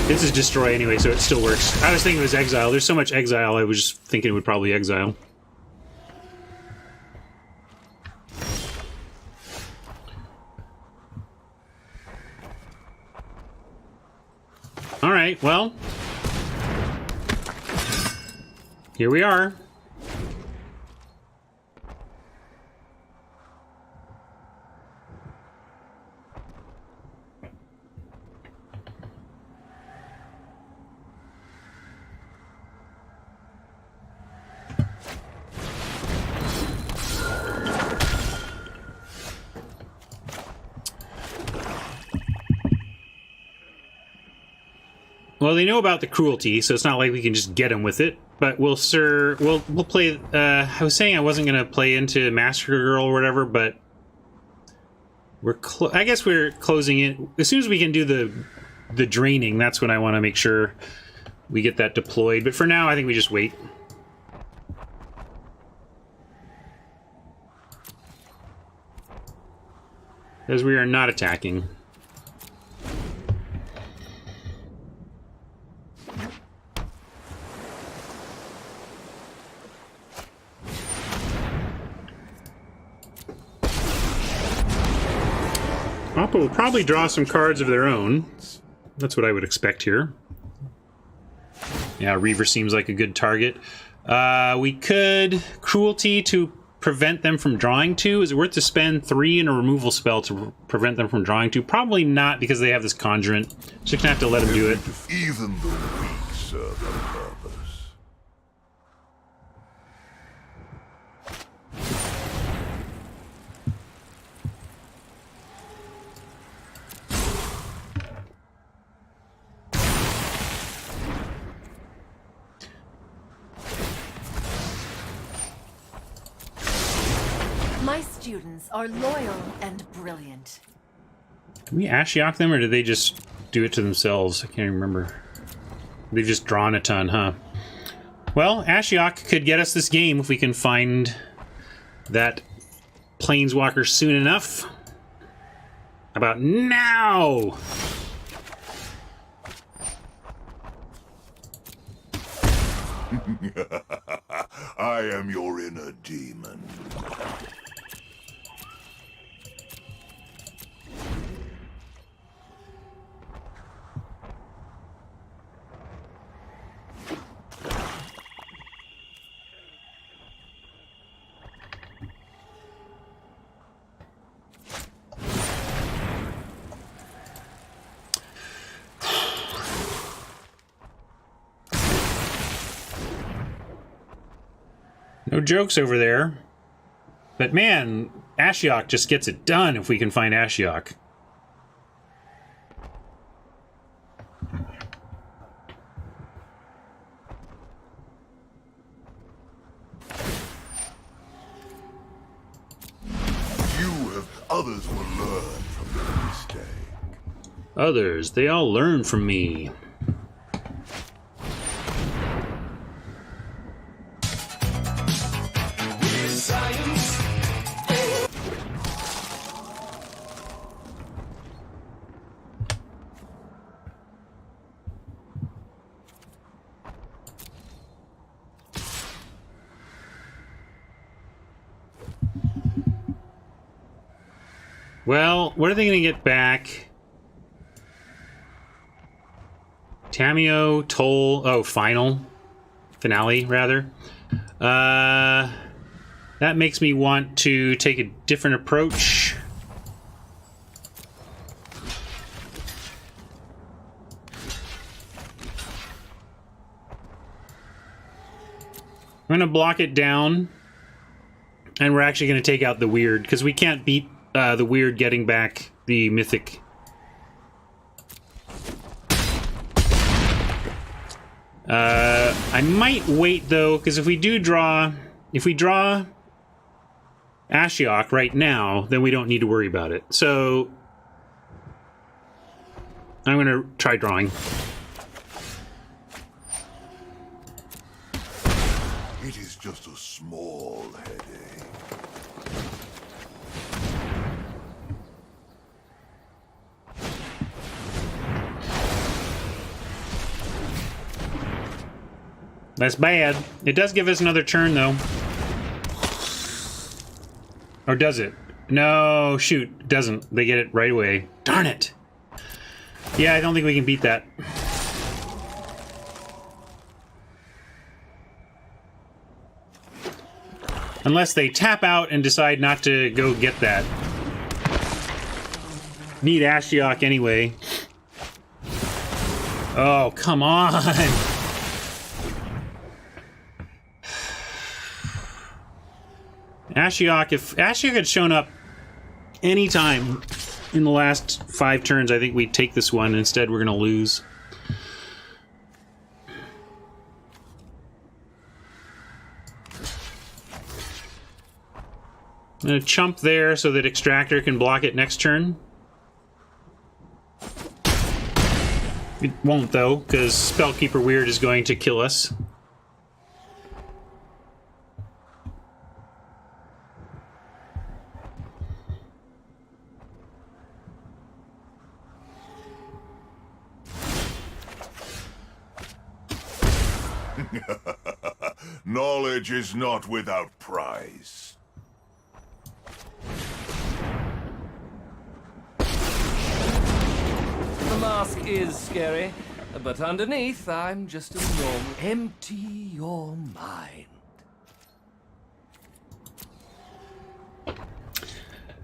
this is destroy anyway, so it still works. I was thinking it was exile. There's so much exile, I was just thinking it would probably exile. All right, well, here we are. Well, they know about the cruelty, so it's not like we can just get them with it. But we'll play. I was saying I wasn't gonna play into Massacre Girl or whatever, but I guess we're closing it as soon as we can do the draining. That's when I want to make sure we get that deployed. But for now, I think we just wait. As we are not attacking. Appa will probably draw some cards of their own. That's what I would expect here. Yeah, Reaver seems like a good target. We could Cruelty to prevent them from drawing 2. Is it worth to spend 3 in a removal spell to prevent them from drawing 2? Probably not, because they have this Conjurant. Just gonna have to let them do it. Even the weak serve a purpose. My students are loyal and brilliant. Can we Ashiok them, or did they just do it to themselves? I can't even remember. They've just drawn a ton, huh? Well, Ashiok could get us this game if we can find that Planeswalker soon enough. About now! I am your inner demon. No jokes over there. But man, Ashiok just gets it done if we can find Ashiok. Others will learn from their mistake. Others, they all learn from me. Well, what are they going to get back? Tameo, Toll, oh, finale, rather. That makes me want to take a different approach. I'm going to block it down, and we're actually going to take out the weird, because we can't beat the weird getting back the mythic. I might wait though, because if we draw Ashiok right now, then we don't need to worry about it. So I'm gonna try drawing. It is just a small headache. That's bad. It does give us another turn, though. Or does it? No, shoot. It doesn't. They get it right away. Darn it! Yeah, I don't think we can beat that. Unless they tap out and decide not to go get that. Need Ashiok anyway. Oh, come on! Ashiok, if Ashiok had shown up any time in the last 5 turns, I think we'd take this one. Instead, we're going to lose. I'm going to chump there so that Extractor can block it next turn. It won't, though, because Spellkeeper Weird is going to kill us. Knowledge is not without price. The mask is scary, but underneath, I'm just a normal. Empty your mind.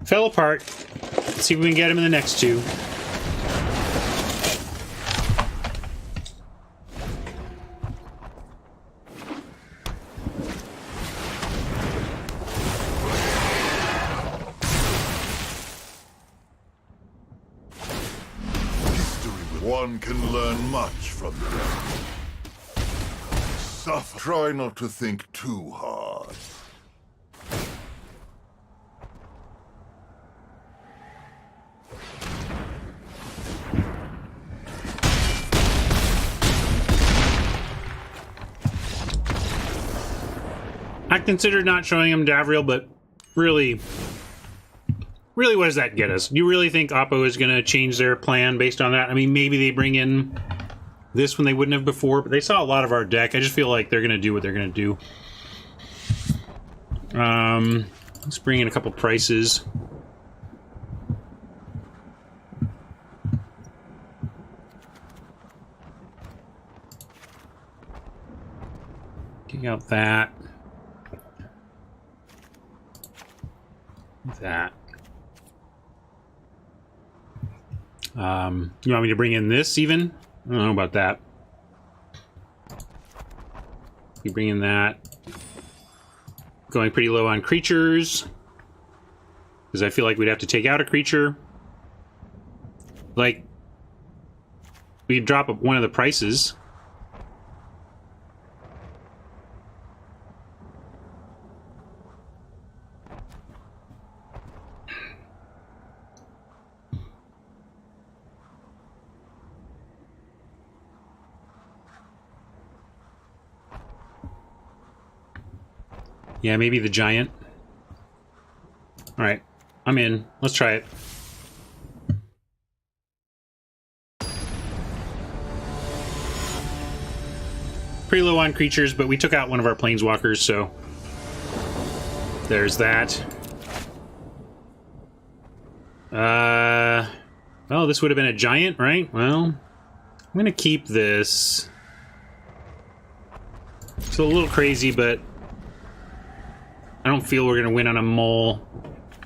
Fell apart. Let's see if we can get him in the next 2. One can learn much from them. Suffer. Try not to think too hard. I considered not showing him Davriel, but really, what does that get us? You really think Oppo is going to change their plan based on that? I mean, maybe they bring in this when they wouldn't have before, but they saw a lot of our deck. I just feel like they're going to do what they're going to do. Let's bring in a couple prices. Take out that. That. You want me to bring in this even? I don't know about that. You bring in that. going pretty low on creatures. Because I feel like we'd have to take out a creature. Like, we'd drop one of the prices. Yeah, maybe the giant. Alright, I'm in. Let's try it. Pretty low on creatures, but we took out one of our planeswalkers, so there's that. Oh, this would have been a giant, right? Well, I'm gonna keep this. It's a little crazy, but I don't feel we're gonna win on a mole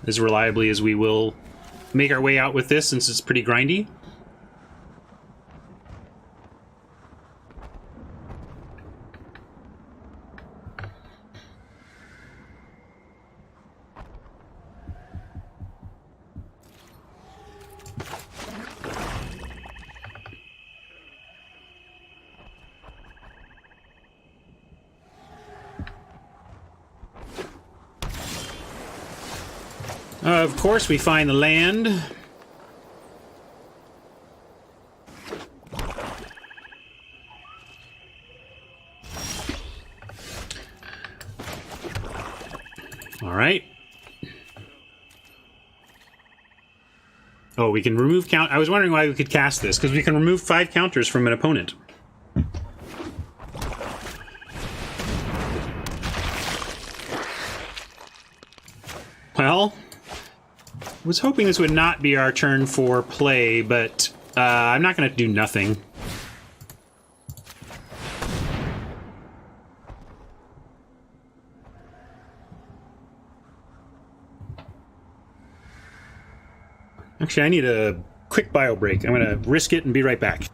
as reliably as we will make our way out with this, since it's pretty grindy. Of course, we find the land. All right. Oh, we can remove count. I was wondering why we could cast this, because we can remove 5 counters from an opponent. Well, I was hoping this would not be our turn for play, but I'm not going to do nothing. Actually, I need a quick bio break. I'm going to risk it and be right back.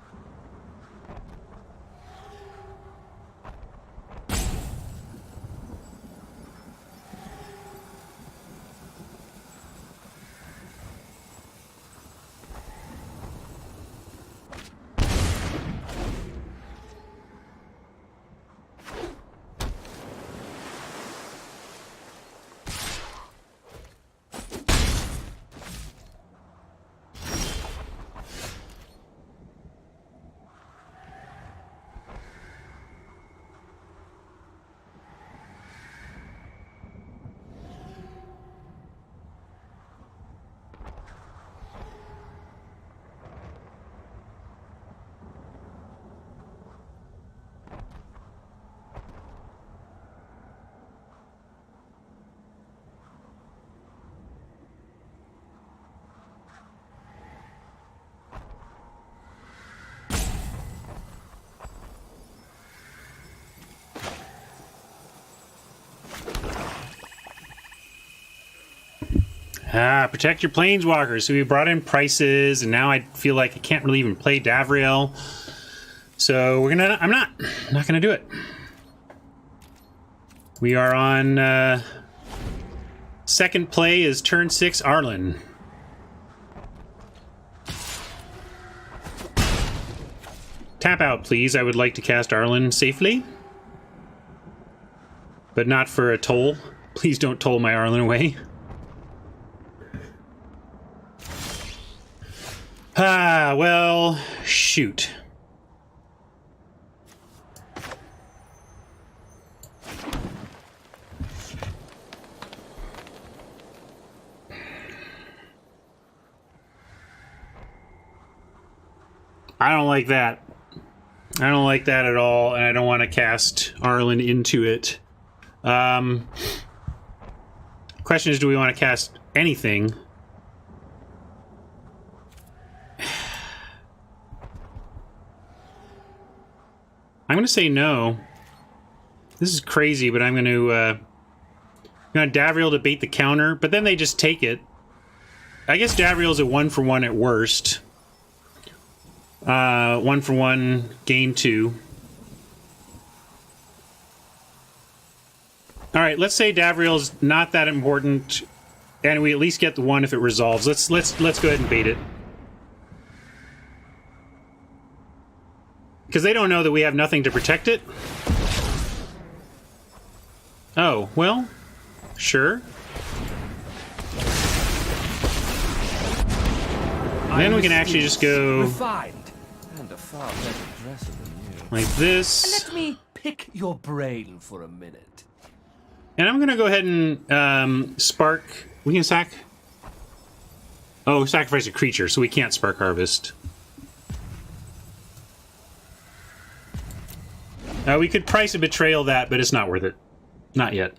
Protect your planeswalkers. So we brought in prices, and now I feel like I can't really even play Davriel. So we're gonna. I'm not gonna do it. We are on second play is turn 6 Arlen. Tap out, please. I would like to cast Arlen safely, but not for a toll. Please don't toll my Arlen away. Ah, well, shoot. I don't like that. I don't like that at all, and I don't want to cast Arlen into it. Question is, do we want to cast anything? I'm going to say no. This is crazy, but I'm going to Davriel to bait the counter, but then they just take it. I guess Davriel's a 1-for-1 at worst. 1-for-1, gain 2. All right, let's say Davriel's not that important, and we at least get the one if it resolves. Let's go ahead and bait it. Because they don't know that we have nothing to protect it. Oh, well, sure. Then we can actually just go refined and a far better dresser than you. like this. Let me pick your brain for a minute. And I'm going to go ahead and spark. We can sacrifice a creature, so we can't spark harvest. We could price a betrayal that, but it's not worth it. Not yet.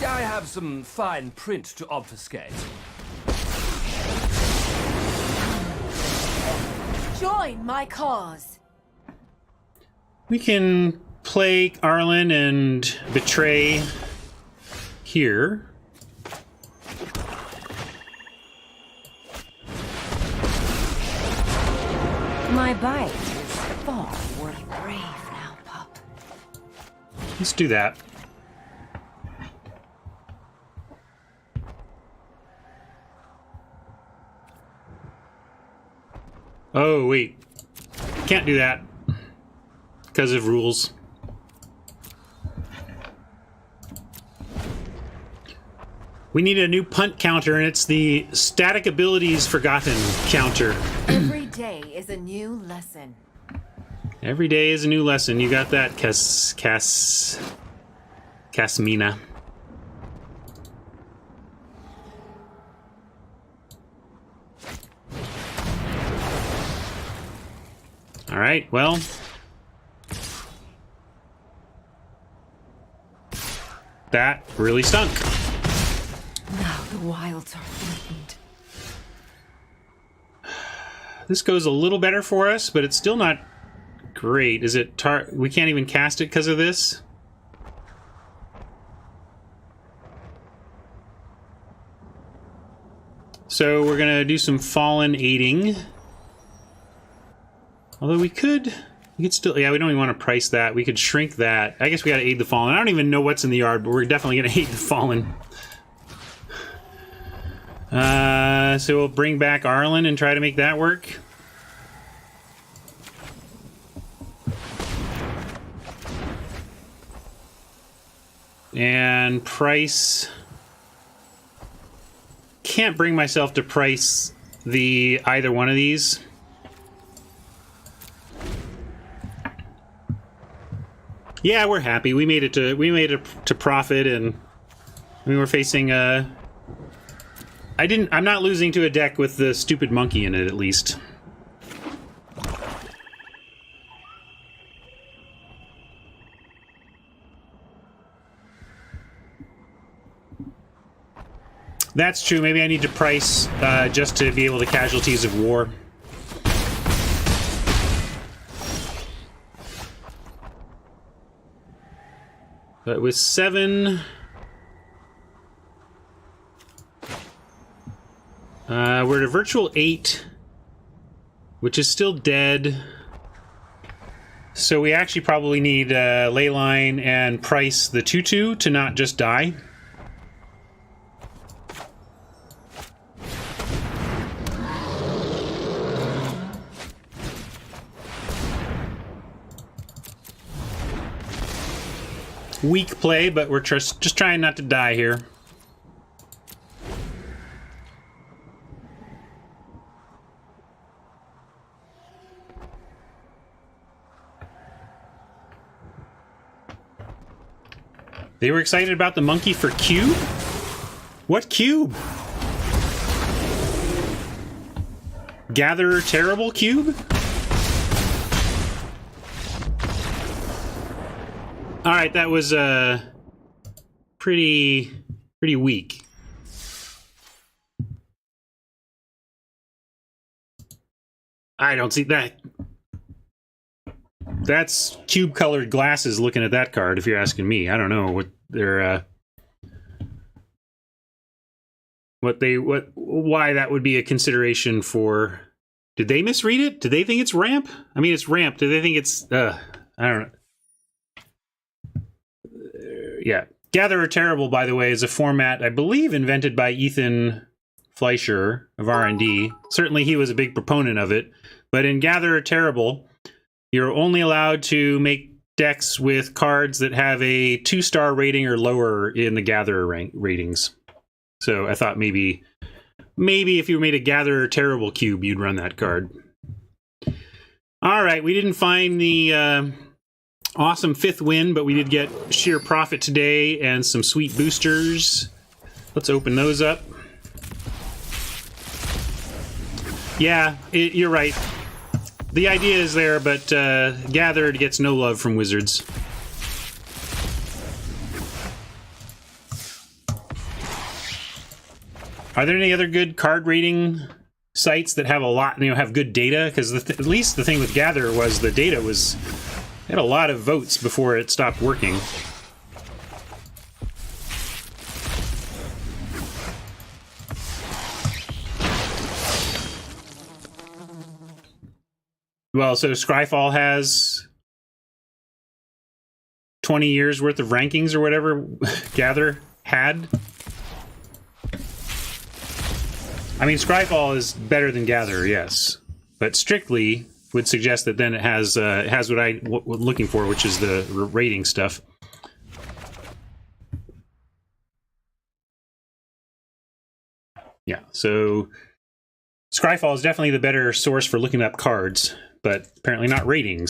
I have some fine print to obfuscate. Join my cause. We can play Arlen and betray here. My bite is far worth brave now, pup. Let's do that. Oh, wait. Can't do that. Because of rules. We need a new punt counter, and it's the static abilities forgotten counter. Every day is a new lesson. Every day is a new lesson. You got that, Casmina. All right, well. That really stunk. Now the wilds are threatened. This goes a little better for us, but it's still not great. Is it we can't even cast it because of this? So we're gonna do some Fallen aiding. Although we could still, yeah, we don't even want to price that. We could shrink that. I guess we gotta aid the Fallen. I don't even know what's in the yard, but we're definitely gonna aid the Fallen. So we'll bring back Arlen and try to make that work. And price. Can't bring myself to price either one of these. Yeah, we're happy. We made it to profit, and I mean, we're facing I'm not losing to a deck with the stupid monkey in it, at least. That's true. Maybe I need to price just to be able to Casualties of War. But with 7... we're at a virtual 8, which is still dead. So we actually probably need Leyline and price the 2/2 to not just die. Weak play, but we're just trying not to die here. They were excited about the monkey for cube? What cube? Gatherer Terrible cube? Alright, that was pretty weak. I don't see that. That's cube-colored glasses looking at that card, if you're asking me. I don't know what they're why that would be a consideration for Did they misread it? Did they think it's ramp? I mean, it's ramp. Do they think it's... I don't know. Yeah. Gatherer Terrible, by the way, is a format, I believe, invented by Ethan Fleischer of R&D. Certainly he was a big proponent of it. But in Gatherer Terrible, you're only allowed to make decks with cards that have a 2-star rating or lower in the Gatherer ratings. So I thought maybe if you made a Gatherer Terrible cube, you'd run that card. All right, we didn't find the awesome 5th win, but we did get sheer profit today and some sweet boosters. Let's open those up. Yeah, you're right. The idea is there, but Gathered gets no love from Wizards. Are there any other good card rating sites that have a lot, have good data? Because at least the thing with Gather was the data had a lot of votes before it stopped working. Well, so Scryfall has 20 years worth of rankings or whatever Gather had. I mean, Scryfall is better than Gather, yes, but strictly would suggest that then it has what I'm looking for, which is the rating stuff. Yeah, so Scryfall is definitely the better source for looking up cards, but apparently not ratings.